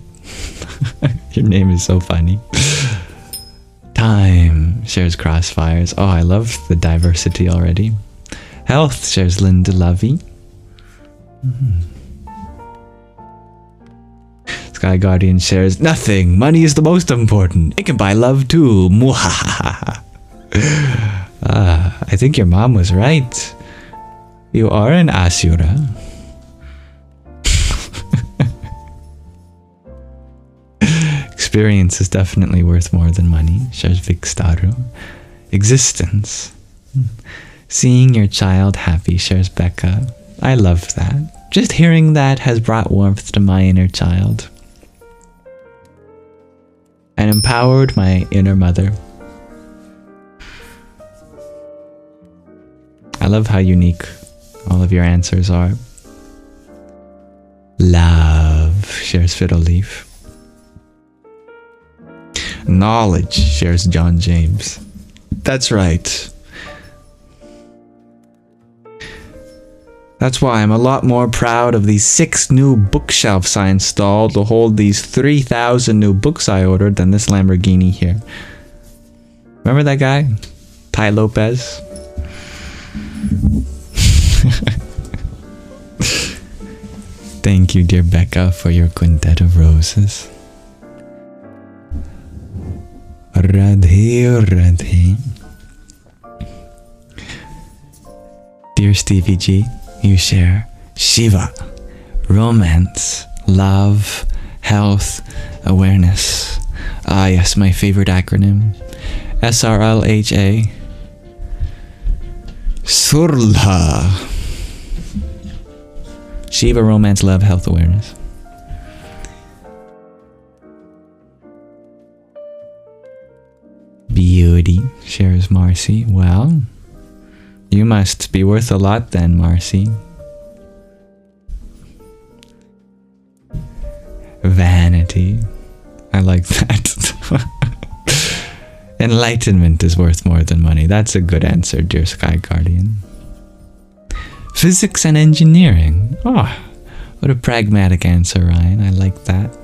Your name is so funny. Time shares Crossfires. Oh, I love the diversity already. Health shares Linda Lovey. Sky Guardian shares nothing. Money is the most important. It can buy love too. Mwahaha. I think your mom was right. You are an Asura. Experience is definitely worth more than money, shares Vikstaru. Existence. Seeing your child happy, shares Becca. I love that. Just hearing that has brought warmth to my inner child. And empowered my inner mother. I love how unique all of your answers are. Love, shares Fiddle Leaf. Knowledge, shares John James. That's right. That's why I'm a lot more proud of these 6 new bookshelves I installed to hold these 3,000 new books I ordered than this Lamborghini here. Remember that guy? Ty Lopez? Thank you, dear Becca, for your quintet of roses. Radhe, Radhe. Dear Stevie G, you share Shiva, romance, love, health, awareness. Ah yes, my favorite acronym. SRLHA. Surla. Shiva, romance, love, health, awareness. Beauty, shares Marcy. Well, you must be worth a lot then, Marcy. Vanity. I like that. Enlightenment is worth more than money. That's a good answer, dear Sky Guardian. Physics and engineering. Oh, what a pragmatic answer, Ryan. I like that.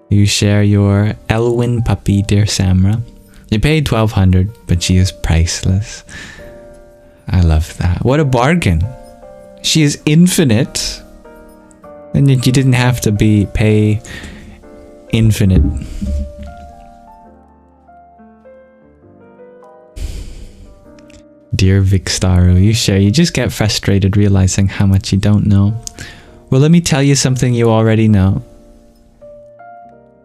You share your Elwyn puppy, dear Samra. You paid $1,200, but she is priceless. I love that. What a bargain. She is infinite. And yet you didn't have to pay infinite. Dear Vikstaru, you share. You just get frustrated realizing how much you don't know. Well, let me tell you something you already know.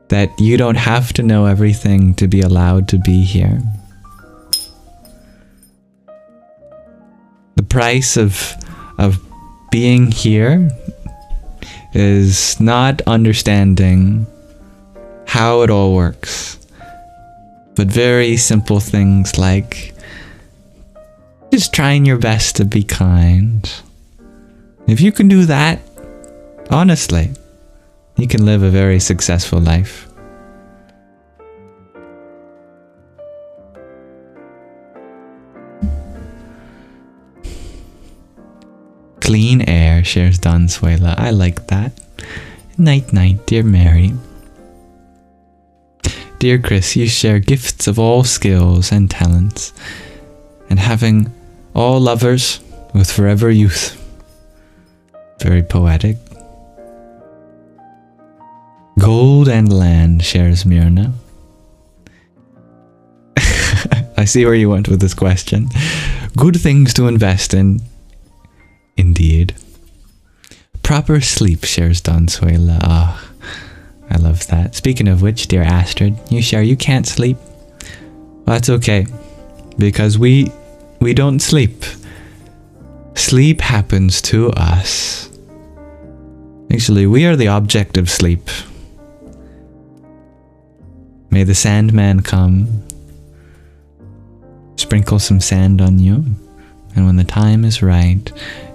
That you don't have to know everything to be allowed to be here. The price of being here is not understanding how it all works, but very simple things like just trying your best to be kind. If you can do that, honestly, you can live a very successful life. Clean air, shares Don Suela. I like that. Night night, dear Mary. Dear Chris, you share gifts of all skills and talents, and having all lovers with forever youth. Very poetic. Gold and land, shares Myrna. I see where you went with this question. Good things to invest in. Indeed. Proper sleep, shares Donsuela. Ah, I love that. Speaking of which, dear Astrid, you share you can't sleep. Well, that's okay, because we don't sleep. Sleep happens to us. Actually, we are the object of sleep. May the Sandman come, sprinkle some sand on you, and when the time is right,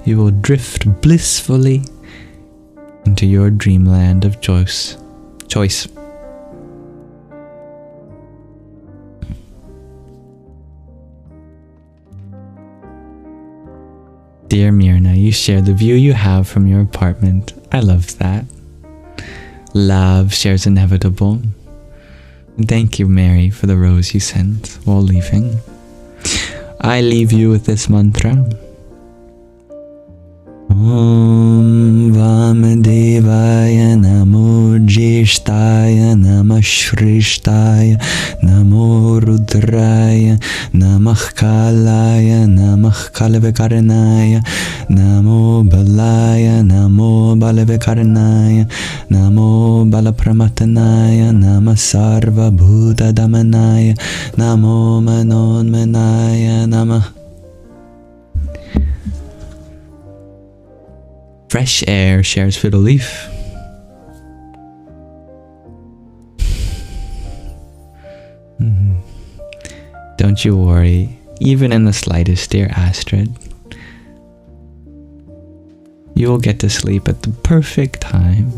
you will drift blissfully into your dreamland of choice. Dear Myrna, you share the view you have from your apartment. I love that. Love shares inevitable. And thank you, Mary, for the rose you sent while leaving. I leave you with this mantra. Om Vamadevaya Namo Jeshtaya Namah Shrishtaya Namo Rudraya Namah Kalaya Namah Kalavikarnaya Namo Balaya Namo Balavikarnaya Namo Balapramatanaya Namah Sarva Bhuta Damanaya Namo Manon Manaya Namah. Fresh air, shares Fiddle Leaf. Don't you worry, even in the slightest, dear Astrid. You will get to sleep at the perfect time.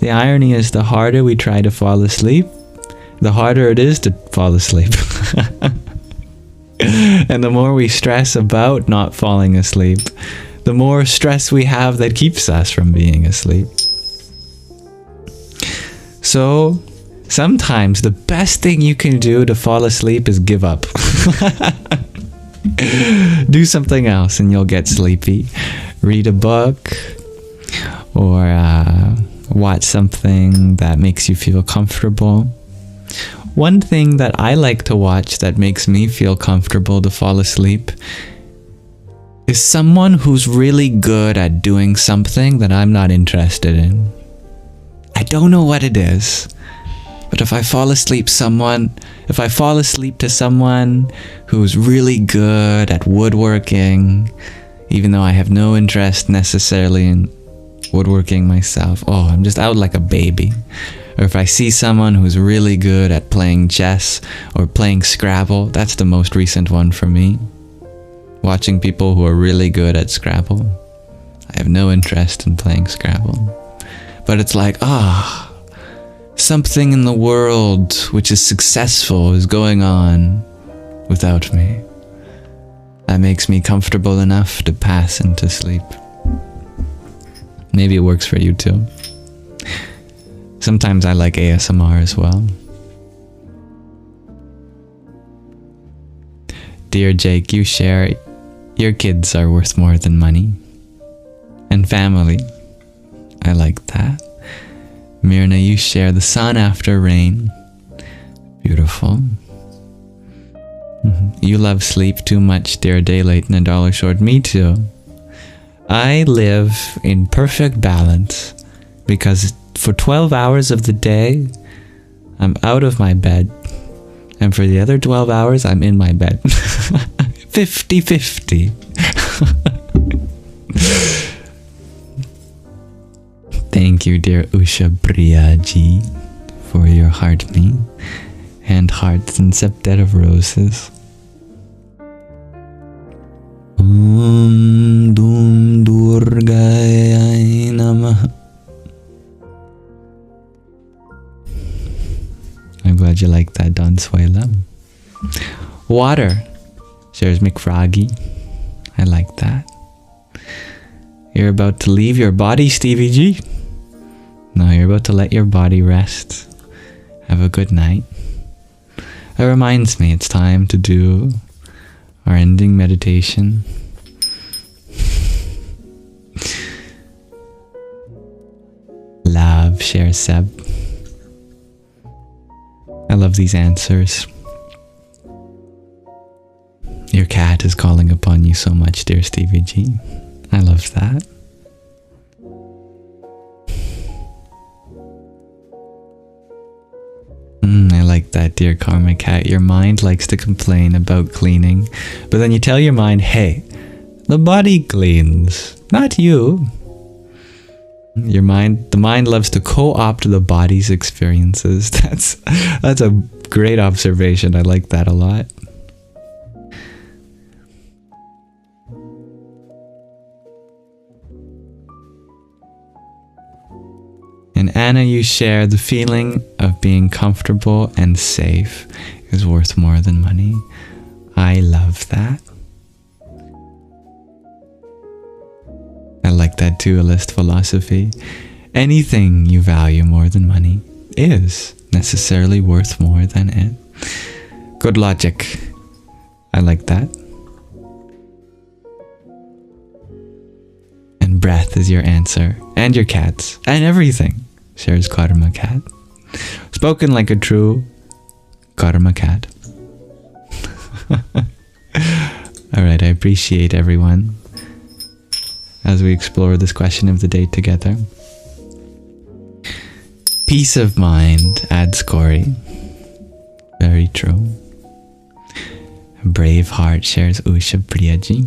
The irony is, the harder we try to fall asleep, the harder it is to fall asleep. And the more we stress about not falling asleep, the more stress we have that keeps us from being asleep. So, sometimes the best thing you can do to fall asleep is give up. Do something else and you'll get sleepy. Read a book, or watch something that makes you feel comfortable. One thing that I like to watch that makes me feel comfortable to fall asleep is someone who's really good at doing something that I'm not interested in. I don't know what it is, but if I fall asleep to someone who's really good at woodworking, even though I have no interest necessarily in woodworking myself, I'm just out like a baby. Or if I see someone who's really good at playing chess or playing Scrabble, that's the most recent one for me. Watching people who are really good at Scrabble. I have no interest in playing Scrabble. But it's like, something in the world which is successful is going on without me. That makes me comfortable enough to pass into sleep. Maybe it works for you too. Sometimes I like ASMR as well. Dear Jake, you share, your kids are worth more than money. And family. I like that. Myrna, you share the sun after rain. Beautiful. You love sleep too much, dear Day Late and a Dollar Short. Me too. I live in perfect balance because for 12 hours of the day, I'm out of my bed. And for the other 12 hours, I'm in my bed. 50-50. Thank you, dear Usha Priyaji, for your heart me and hearts and septet of roses. Om Dum Durgaya Namah. I'm glad you like that, Don Suela. Water, shares McFroggy. I like that. You're about to leave your body, Stevie G. No, you're about to let your body rest. Have a good night. That reminds me, it's time to do our ending meditation. love, shares Seb. I love these answers. Your cat is calling upon you so much, dear Stevie G. I love that. I like that, dear Karma Cat. Your mind likes to complain about cleaning, but then you tell your mind, hey, the body cleans, not you. The mind loves to co-opt the body's experiences. That's a great observation. I like that a lot. And Anna, you share the feeling of being comfortable and safe is worth more than money. I love that. I like that dualist philosophy. Anything you value more than money is necessarily worth more than it. Good logic. I like that. And breath is your answer. And your cats. And everything. Shares Karma Cat. Spoken like a true Karma Cat. Alright, I appreciate everyone as we explore this question of the day together. Peace of mind, adds Corey. Very true. A brave heart, shares Usha Priyaji.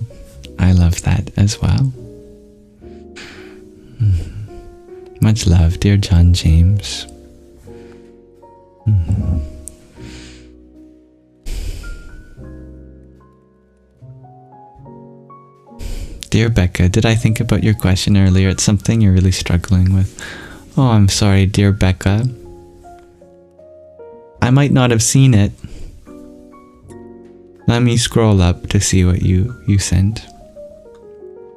I love that as well. Much love, dear John James. Dear Becca, did I think about your question earlier? It's something you're really struggling with. Oh, I'm sorry, dear Becca. I might not have seen it. Let me scroll up to see what you sent.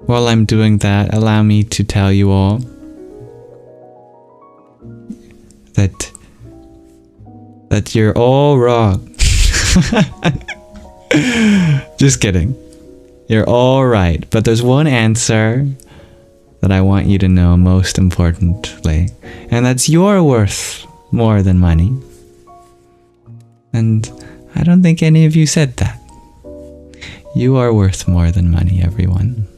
While I'm doing that, allow me to tell you all that you're all wrong. Just kidding. You're all right. But there's one answer that I want you to know most importantly. And that's you're worth more than money. And I don't think any of you said that. You are worth more than money, everyone.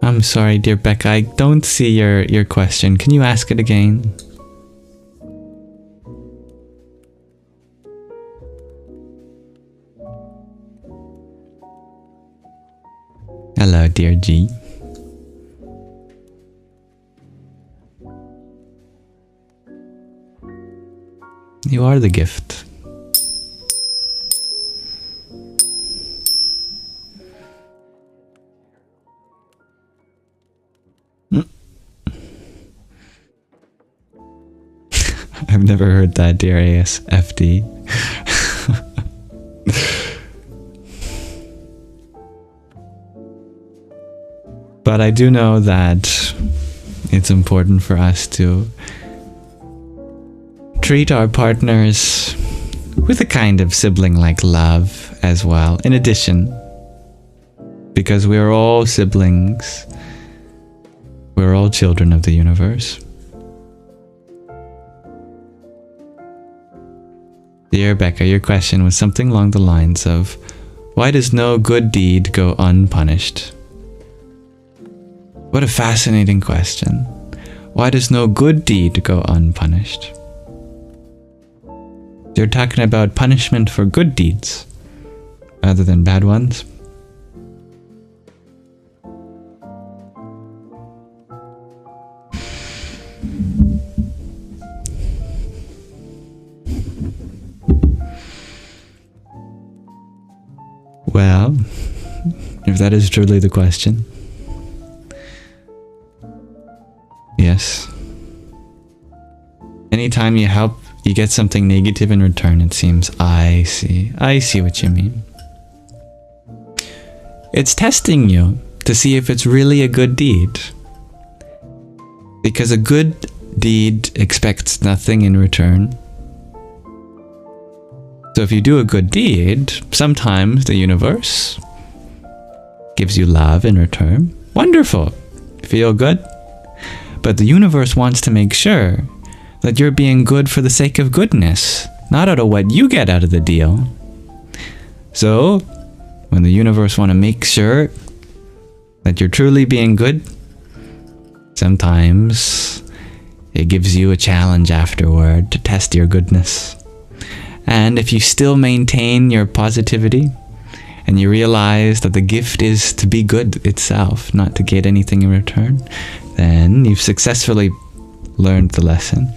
I'm sorry, dear Becca, I don't see your question. Can you ask it again? Hello, dear G. You are the gift. I've never heard that, dear ASFD. But I do know that it's important for us to treat our partners with a kind of sibling-like love as well, in addition, because we're all siblings. We're all children of the universe. Dear Becca, your question was something along the lines of, why does no good deed go unpunished? What a fascinating question. Why does no good deed go unpunished? You're talking about punishment for good deeds rather than bad ones? Well, if that is truly the question, yes. Anytime you help, you get something negative in return, it seems. I see what you mean. It's testing you to see if it's really a good deed. Because a good deed expects nothing in return. So if you do a good deed, sometimes the universe gives you love in return. Wonderful. Feel good? But the universe wants to make sure that you're being good for the sake of goodness, not out of what you get out of the deal. So, when the universe want to make sure that you're truly being good, sometimes it gives you a challenge afterward to test your goodness. And if you still maintain your positivity, and you realize that the gift is to be good itself, not to get anything in return, then you've successfully learned the lesson.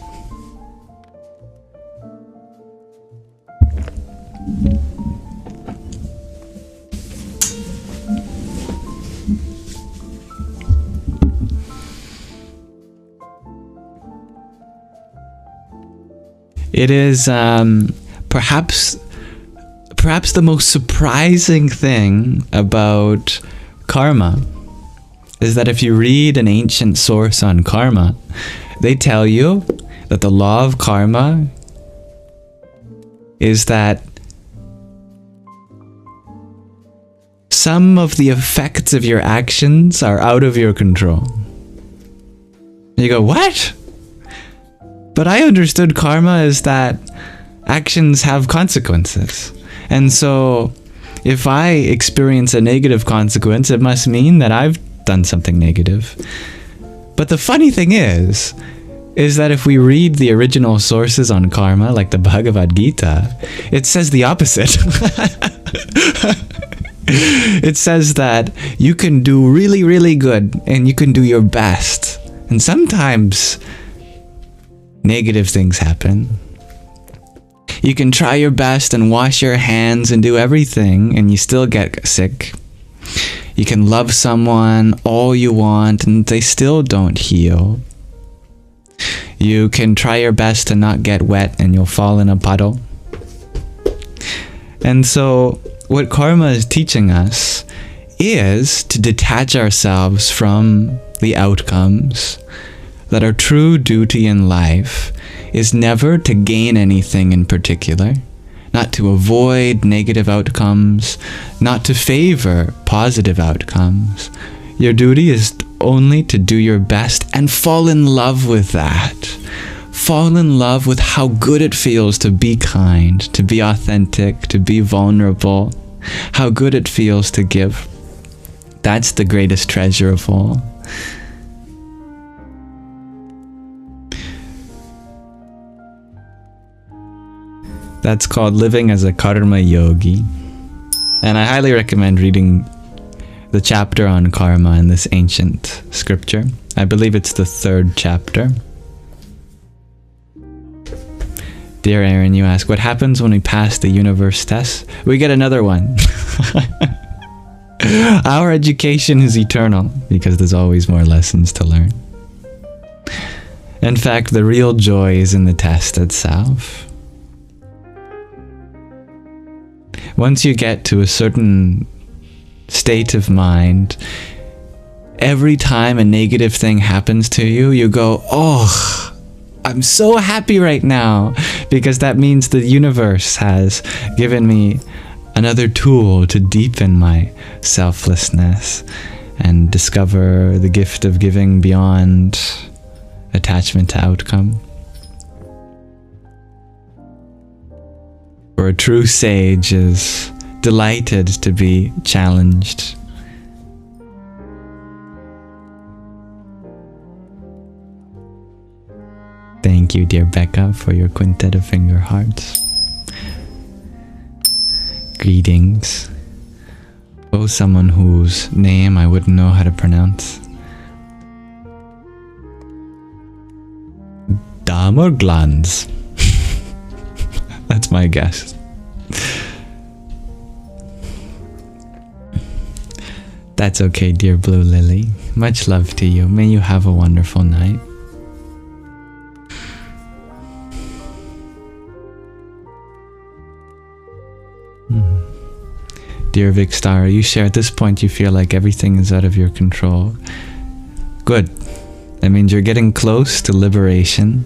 It is perhaps the most surprising thing about karma is that if you read an ancient source on karma, they tell you that the law of karma is that some of the effects of your actions are out of your control. You go, what? But I understood karma is that actions have consequences. And so if I experience a negative consequence, it must mean that I've done something negative. But the funny thing is that if we read the original sources on karma, like the Bhagavad Gita, it says the opposite. It says that you can do really, really good and you can do your best. And sometimes negative things happen. You can try your best and wash your hands and do everything and you still get sick. You can love someone all you want and they still don't heal. You can try your best to not get wet and you'll fall in a puddle. And so what karma is teaching us is to detach ourselves from the outcomes, that our true duty in life is never to gain anything in particular, not to avoid negative outcomes, not to favor positive outcomes. Your duty is only to do your best and fall in love with that. Fall in love with how good it feels to be kind, to be authentic, to be vulnerable, how good it feels to give. That's the greatest treasure of all. That's called living as a karma yogi. And I highly recommend reading the chapter on karma in this ancient scripture. I believe it's the 3rd chapter. Dear Aaron, you ask, what happens when we pass the universe test? We get another one. Our education is eternal because there's always more lessons to learn. In fact, the real joy is in the test itself. Once you get to a certain state of mind, every time a negative thing happens to you, you go, oh, I'm so happy right now, because that means the universe has given me another tool to deepen my selflessness and discover the gift of giving beyond attachment to outcome. For a true sage is delighted to be challenged. Thank you, dear Becca, for your quintet of finger hearts. Greetings. Oh, someone whose name I wouldn't know how to pronounce. Dam or Glans? That's my guess. That's okay, dear Blue Lily. Much love to you. May you have a wonderful night. Dear Vic Star, you share at this point you feel like everything is out of your control. Good. That means you're getting close to liberation.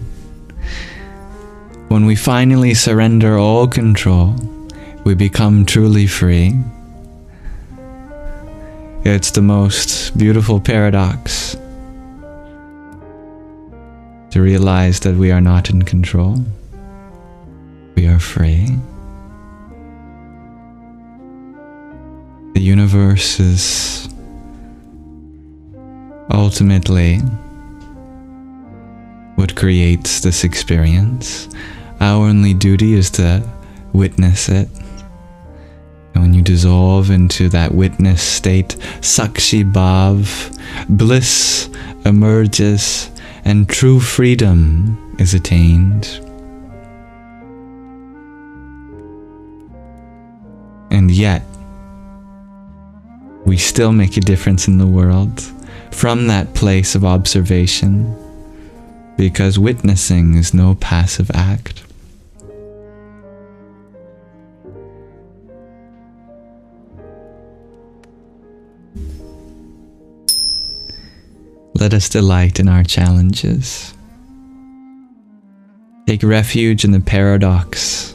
When we finally surrender all control, we become truly free. It's the most beautiful paradox to realize that we are not in control. We are free. The universe is ultimately what creates this experience. Our only duty is to witness it. And when you dissolve into that witness state, Sakshi Bhav, bliss emerges and true freedom is attained. And yet, we still make a difference in the world from that place of observation, because witnessing is no passive act. Let us delight in our challenges. Take refuge in the paradox.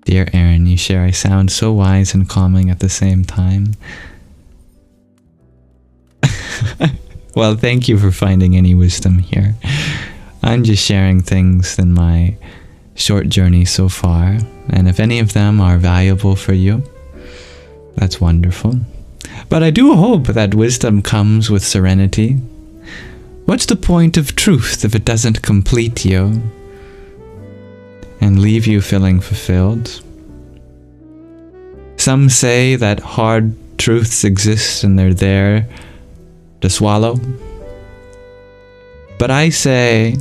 Dear Aaron, you share, I sound so wise and calming at the same time. Well, thank you for finding any wisdom here. I'm just sharing things in my short journey so far, and if any of them are valuable for you, that's wonderful. But I do hope that wisdom comes with serenity. What's the point of truth if it doesn't complete you and leave you feeling fulfilled? Some say that hard truths exist and they're there to swallow. But I say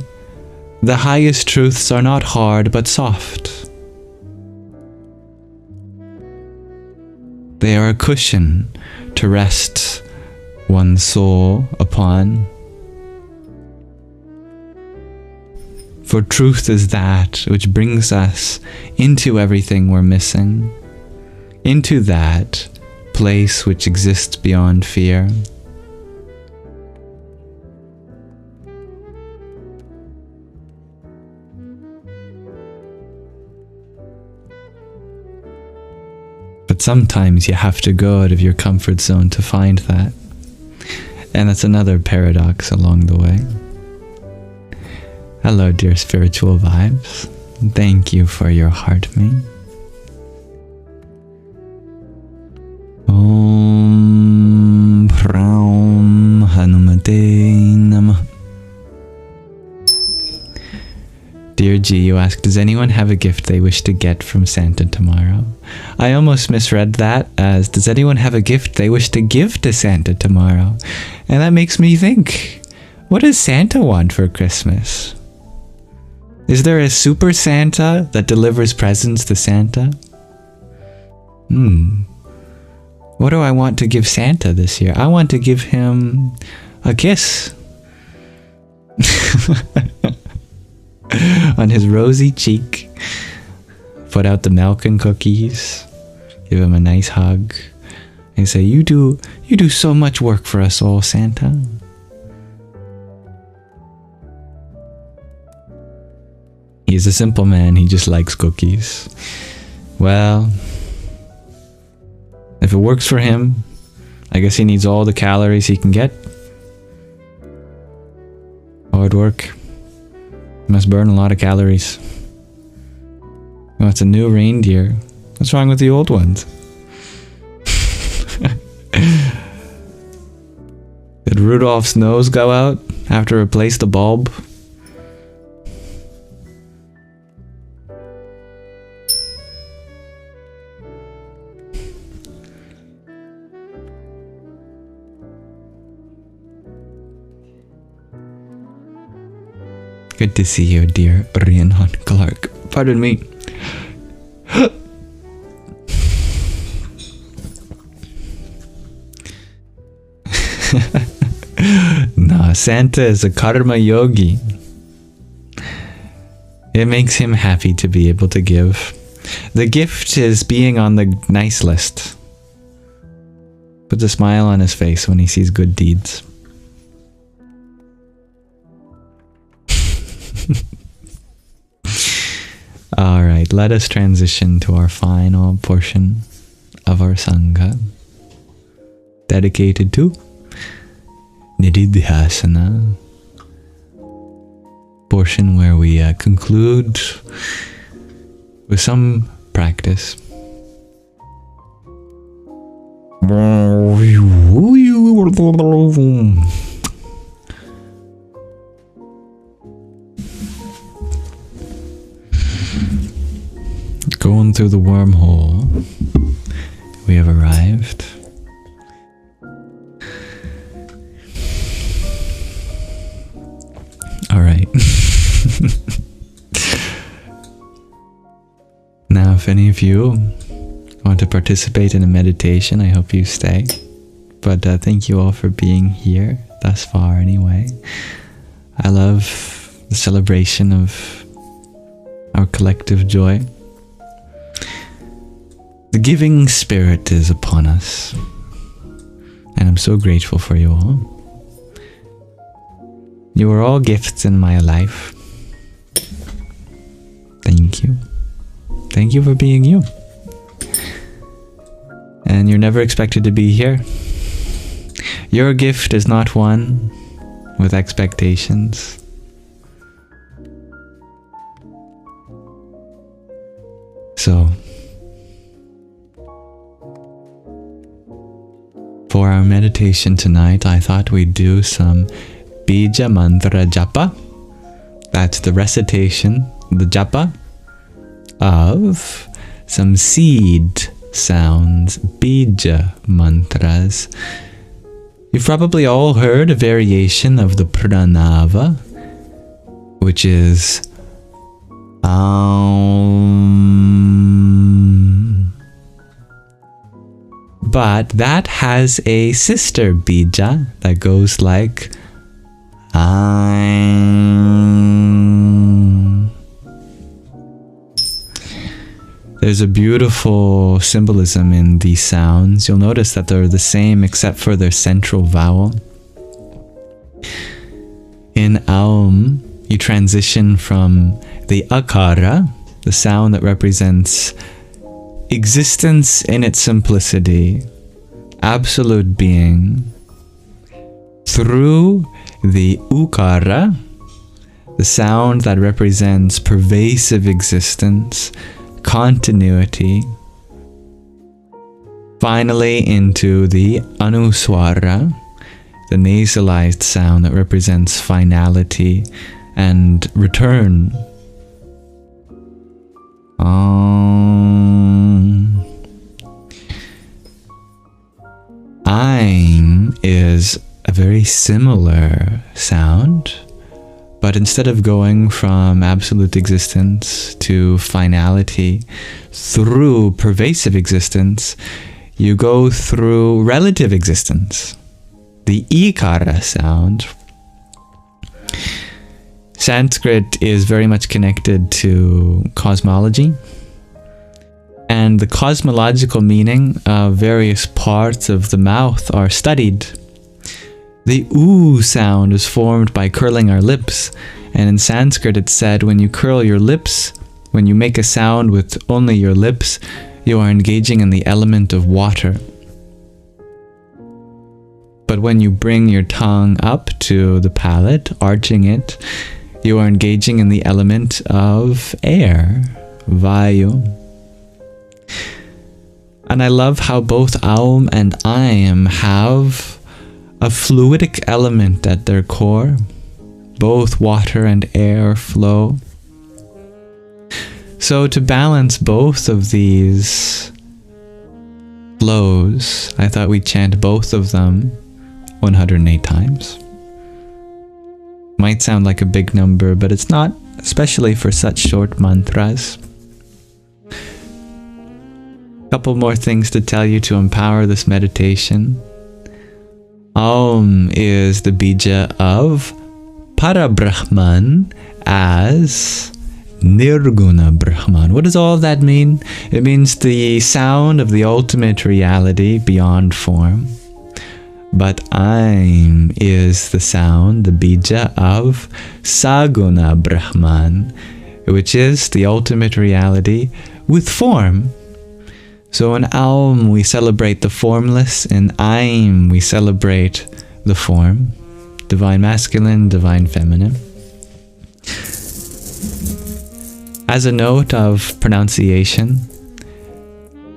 the highest truths are not hard but soft. They are a cushion to rest one's soul upon. For truth is that which brings us into everything we're missing, into that place which exists beyond fear. But sometimes you have to go out of your comfort zone to find that. And that's another paradox along the way. Hello, dear spiritual vibes. Thank you for your heart me. Om Pram Hanumate Namah. Dear G, you ask, does anyone have a gift they wish to get from Santa tomorrow? I almost misread that as, does anyone have a gift they wish to give to Santa tomorrow? And that makes me think, what does Santa want for Christmas? Is there a super Santa that delivers presents to Santa? What do I want to give Santa this year? I want to give him a kiss. On his rosy cheek. Put out the milk and cookies. Give him a nice hug. And say, you do so much work for us all, Santa. He's a simple man, he just likes cookies. Well, if it works for him, I guess he needs all the calories he can get. Hard work. Must burn a lot of calories. Oh, it's a new reindeer. What's wrong with the old ones? Did Rudolph's nose go out after it replaced the bulb? Good to see you, dear Rhiannon Clark. Pardon me. No, Santa is a karma yogi. It makes him happy to be able to give. The gift is being on the nice list. Puts a smile on his face when he sees good deeds. All right, let us transition to our final portion of our Sangha, dedicated to Nididhyasana, portion where we conclude with some practice. Going through the wormhole, we have arrived. All right. Now, if any of you want to participate in a meditation, I hope you stay. But thank you all for being here thus far anyway. I love the celebration of our collective joy. The giving spirit is upon us, and I'm so grateful for you all. You are all gifts in my life. Thank you. Thank you for being you. And you're never expected to be here. Your gift is not one with expectations. So, for our meditation tonight, I thought we'd do some Bīja-Mantra-Japa. That's the recitation, the japa, of some seed sounds, Bija mantras. You've probably all heard a variation of the pranava, which is but that has a sister bija that goes like There's a beautiful symbolism in these sounds. You'll notice that they're the same except for their central vowel. In Aum, you transition from the akara, the sound that represents existence in its simplicity, absolute being, through the ukara, the sound that represents pervasive existence, continuity, finally into the anuswara, the nasalized sound that represents finality and return. Aim is a very similar sound, but instead of going from absolute existence to finality through pervasive existence, you go through relative existence. The ikara sound. Sanskrit is very much connected to cosmology, and the cosmological meaning of various parts of the mouth are studied. The oo sound is formed by curling our lips, and in Sanskrit it's said when you curl your lips, when you make a sound with only your lips, you are engaging in the element of water. But when you bring your tongue up to the palate, arching it, you are engaging in the element of air, vayu. And I love how both Aum and Aim have a fluidic element at their core. Both water and air flow. So to balance both of these flows, I thought we'd chant both of them 108 times. Might sound like a big number, but it's not, especially for such short mantras. Couple more things to tell you to empower this meditation. Aum is the bija of Parabrahman as Nirguna Brahman. What does all of that mean? It means the sound of the ultimate reality beyond form. But Aim is the sound, the bija of Saguna Brahman, which is the ultimate reality with form. So in Aum we celebrate the formless, in Aim we celebrate the form, divine masculine, divine feminine. As a note of pronunciation,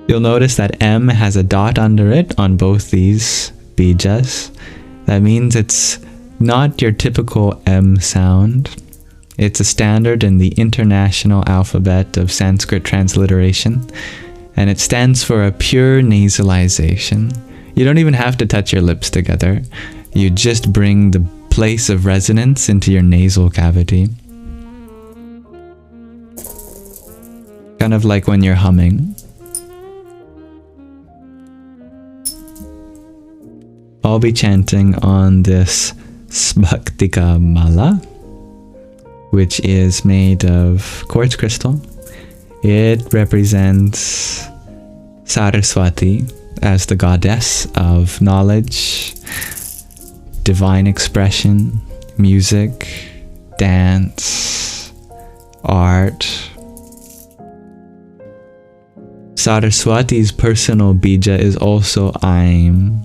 you'll notice that M has a dot under it on both these bijas. That means it's not your typical M sound. It's a standard in the International Alphabet of Sanskrit Transliteration, and it stands for a pure nasalization. You don't even have to touch your lips together. You just bring the place of resonance into your nasal cavity. Kind of like when you're humming. I'll be chanting on this Sbhaktika Mala, which is made of quartz crystal. It represents Saraswati as the goddess of knowledge, divine expression, music, dance, art. Saraswati's personal bija is also Aim,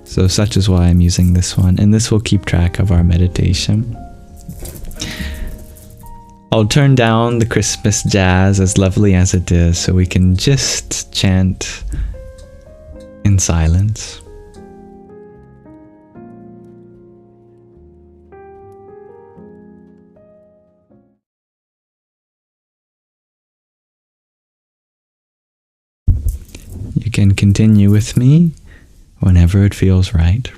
so such is why I'm using this one, and this will keep track of our meditation. I'll turn down the Christmas jazz, as lovely as it is, so we can just chant in silence. You can continue with me whenever it feels right.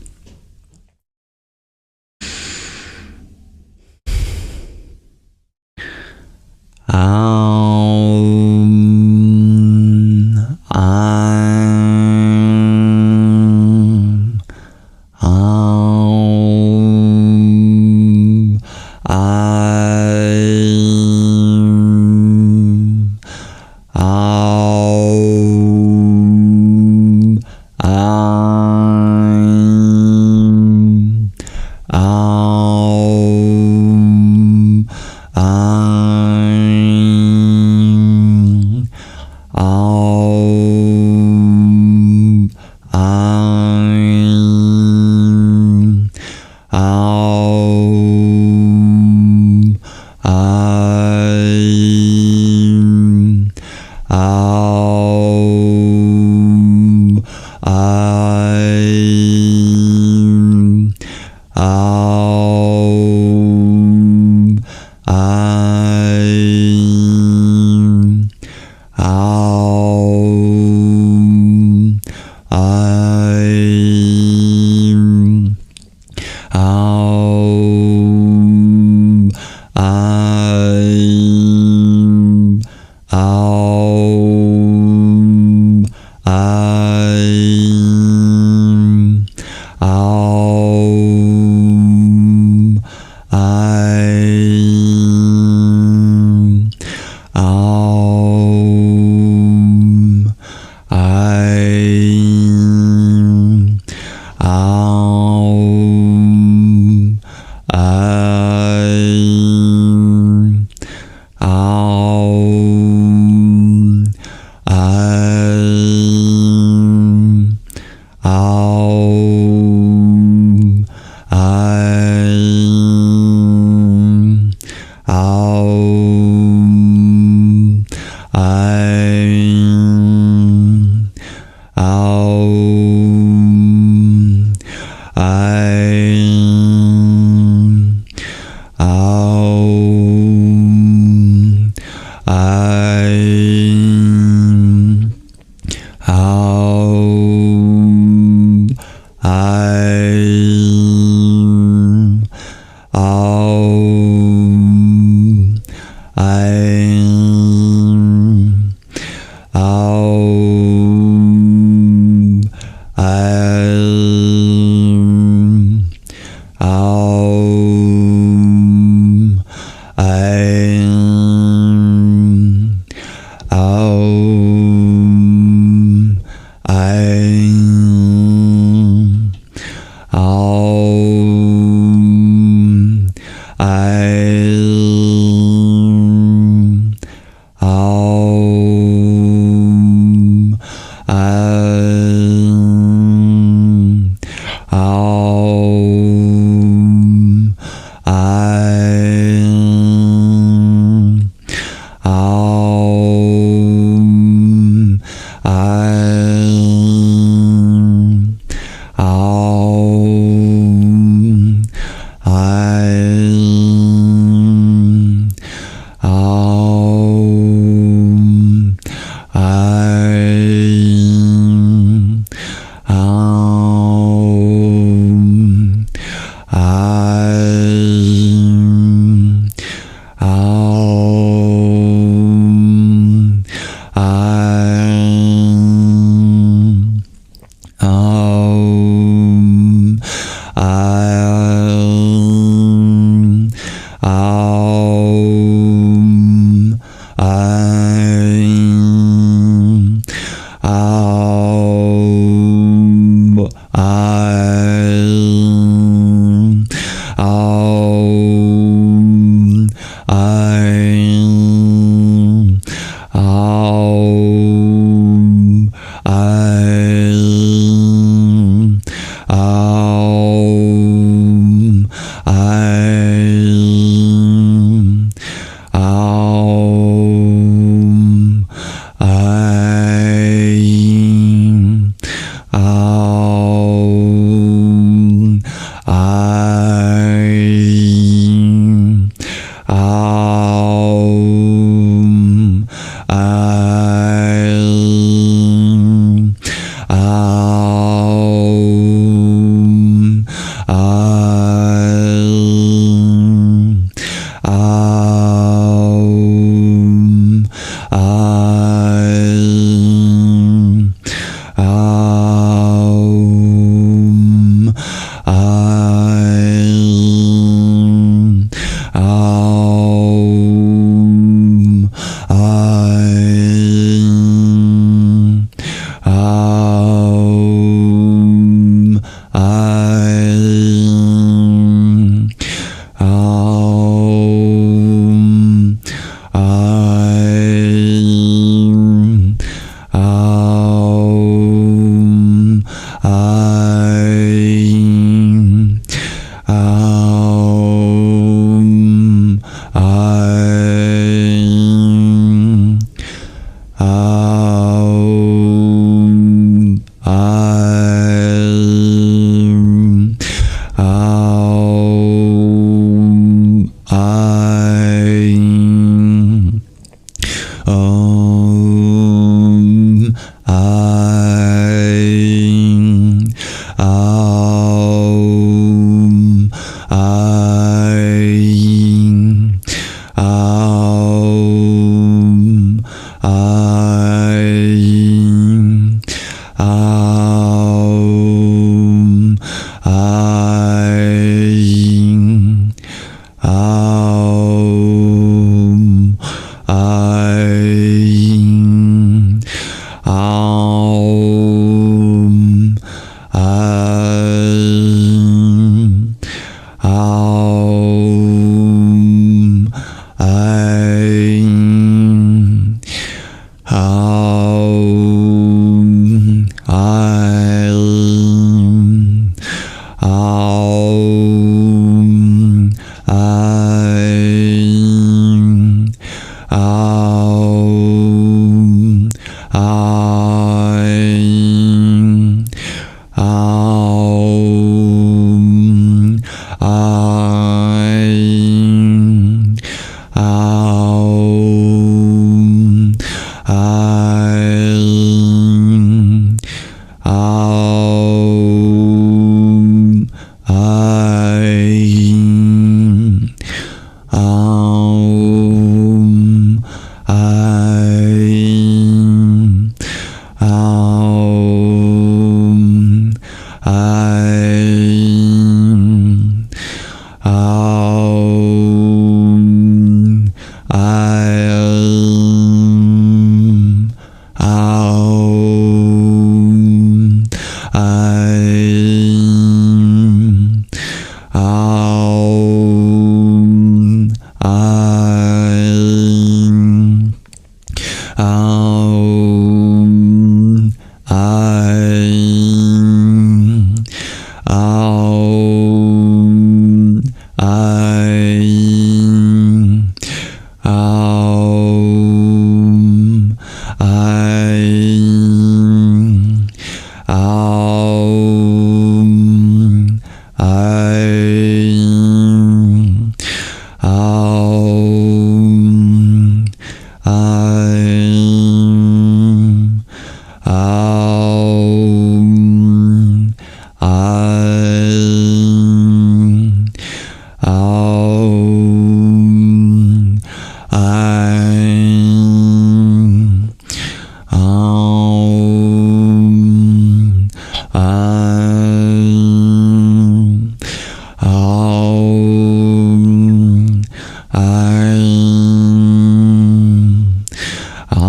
Aum.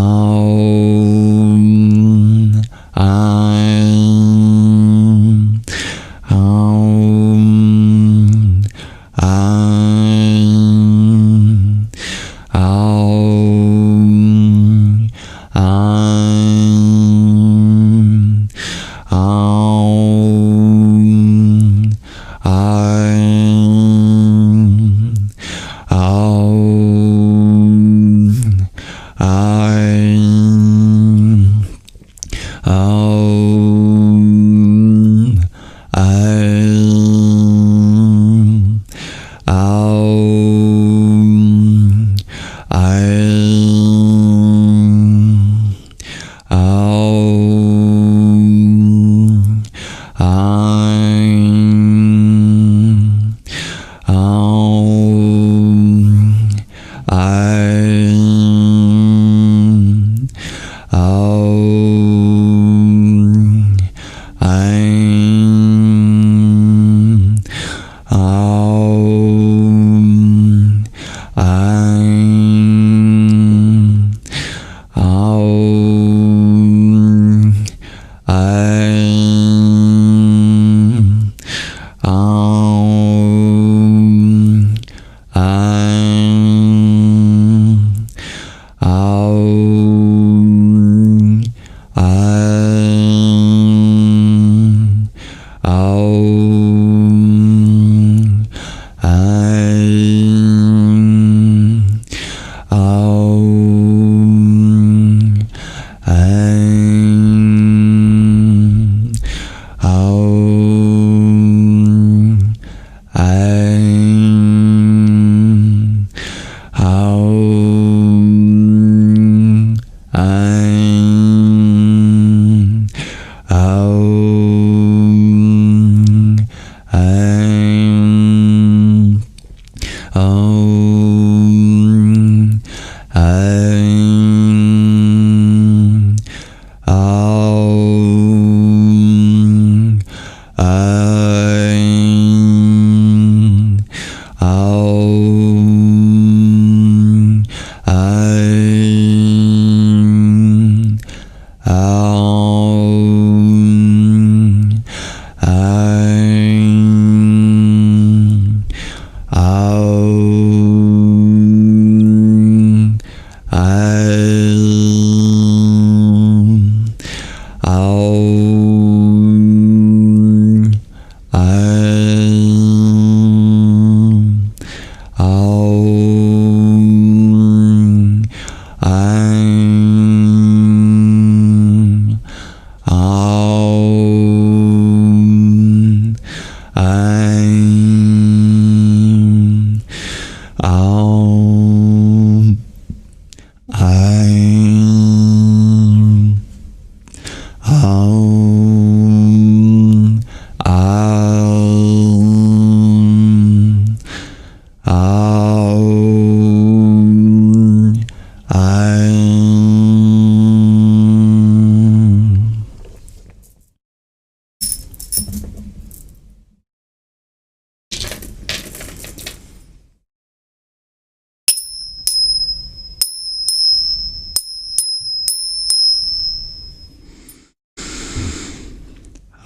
Aum, Aum, Aum, Aum, Aum,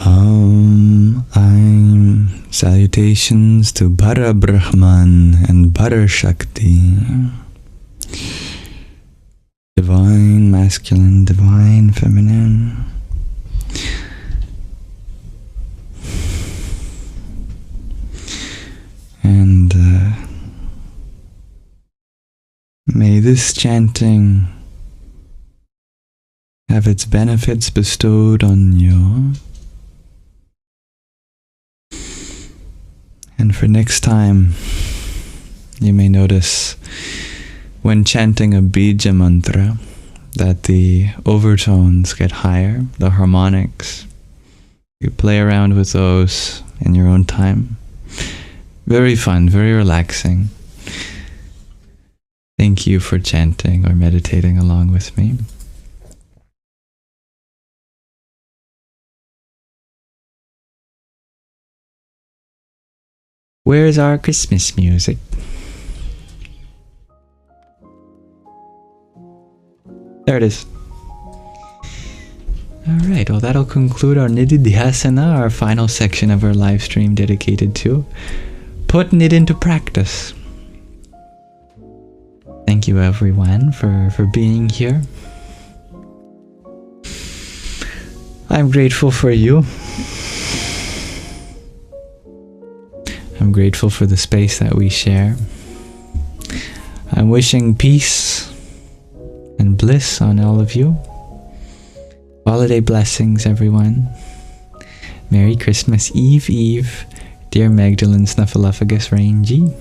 Aum, Aum, Salutations to Bara Brahman and Bara Shakti. Divine masculine, divine feminine. And may this chanting have its benefits bestowed on you. And for next time, you may notice when chanting a Bija mantra that the overtones get higher, the harmonics. You play around with those in your own time. Very fun, very relaxing. Thank you for chanting or meditating along with me. Where's our Christmas music? There it is. Alright, well that'll conclude our Nididhyasana, our final section of our live stream dedicated to putting it into practice. Thank you everyone for being here. I'm grateful for you. I'm grateful for the space that we share. I'm wishing peace and bliss on all of you. Holiday blessings, everyone. Merry Christmas Eve, dear Magdalene Snuffleupagus Rangy.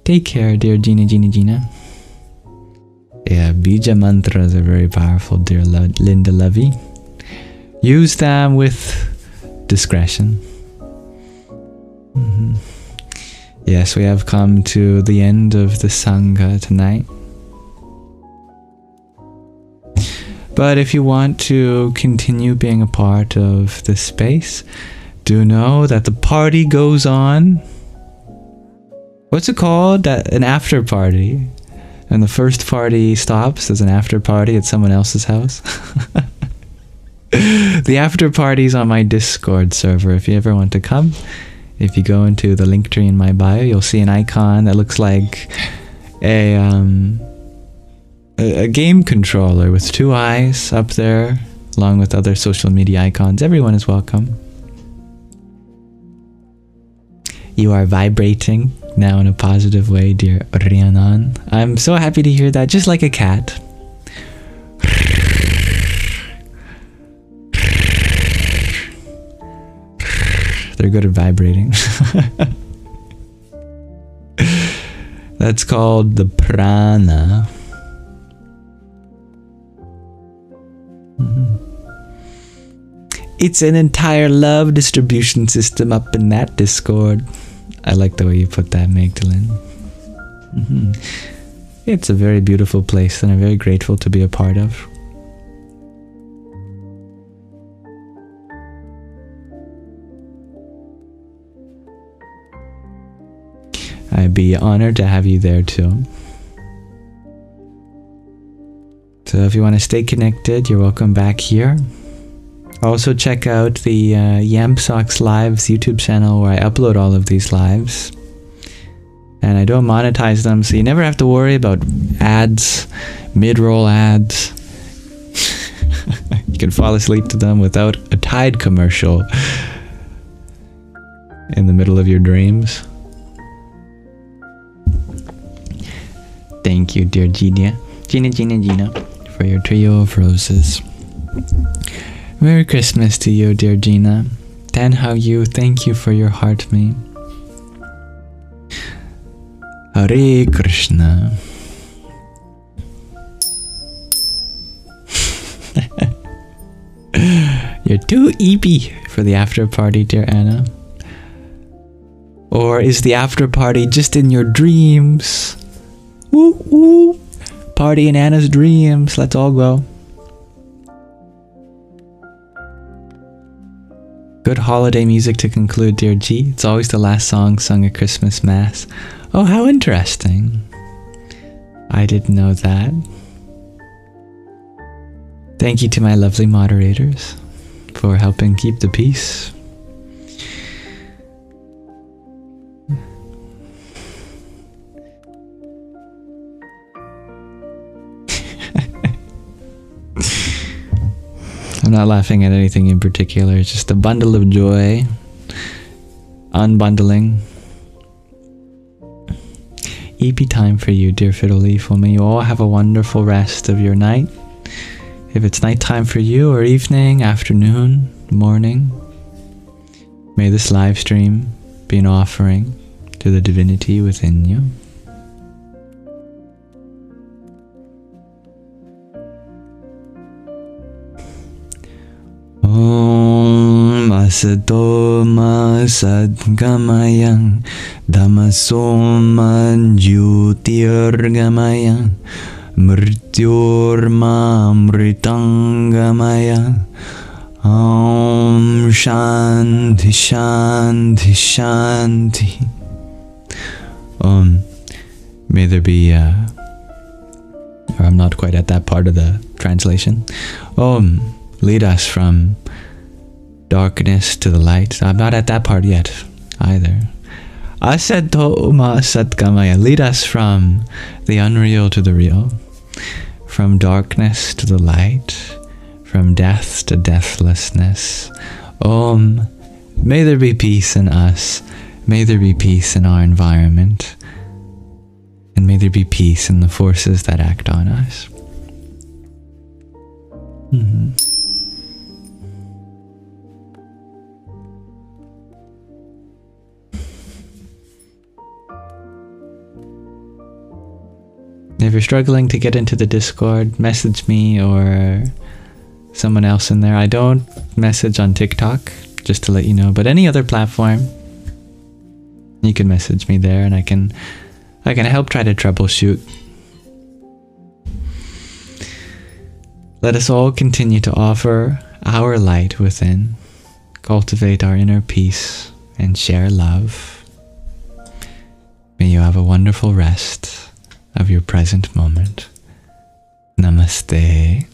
Take care, dear Gina. Yeah, Bija mantras are very powerful, dear Linda Levy. Use them with discretion. Yes, we have come to the end of the Sangha tonight. But if you want to continue being a part of this space, do know that the party goes on. What's it called? An after party. And the first party stops, there's an after party at someone else's house. The after party's on my Discord server if you ever want to come. If you go into the link tree in my bio, you'll see an icon that looks like a game controller with 2 eyes up there, along with other social media icons. Everyone is welcome. You are vibrating now in a positive way, dear Rhiannon. I'm so happy to hear that, just like a cat. They're good at vibrating. That's called the prana. It's an entire love distribution system up in that Discord. I like the way you put that, Magdalene. It's a very beautiful place and I'm very grateful to be a part of. I'd be honored to have you there too. So if you want to stay connected, you're welcome back here. Also check out the Yamsox Lives YouTube channel where I upload all of these lives. And I don't monetize them, so you never have to worry about ads, mid-roll ads. You can fall asleep to them without a Tide commercial in the middle of your dreams. Thank you, dear Gina, for your trio of roses. Merry Christmas to you, dear Gina. Tenhau, thank you for your heart me. Hare Krishna. You're too eepy for the after party, dear Anna. Or is the after party just in your dreams? Woo woo! Party in Anna's dreams. Let's all go. Good holiday music to conclude, dear G. It's always the last song sung at Christmas Mass. Oh, how interesting. I didn't know that. Thank you to my lovely moderators for helping keep the peace. I'm not laughing at anything in particular, it's just a bundle of joy. Unbundling. EP time for you, dear Fiddle Leaf. Well, may you all have a wonderful rest of your night. If it's nighttime for you, or evening, afternoon, morning, may this live stream be an offering to the divinity within you. Om Asato Ma Sadgamaya Damasoma Jyotirgamaya Mrityorma Mritangamaya. Om Shanti Shanti Shanti. May there be Or I'm not quite at that part of the translation. Om, lead us from darkness to the light. I'm not at that part yet either. Asato Uma Satgamaya, lead us from the unreal to the real, from darkness to the light, from death to deathlessness. Om, may there be peace in us, may there be peace in our environment, and may there be peace in the forces that act on us. If you're struggling to get into the Discord, message me or someone else in there. I don't message on TikTok, just to let you know, but any other platform, you can message me there and I can help try to troubleshoot. Let us all continue to offer our light within, cultivate our inner peace, and share love. May you have a wonderful rest of your present moment. Namaste.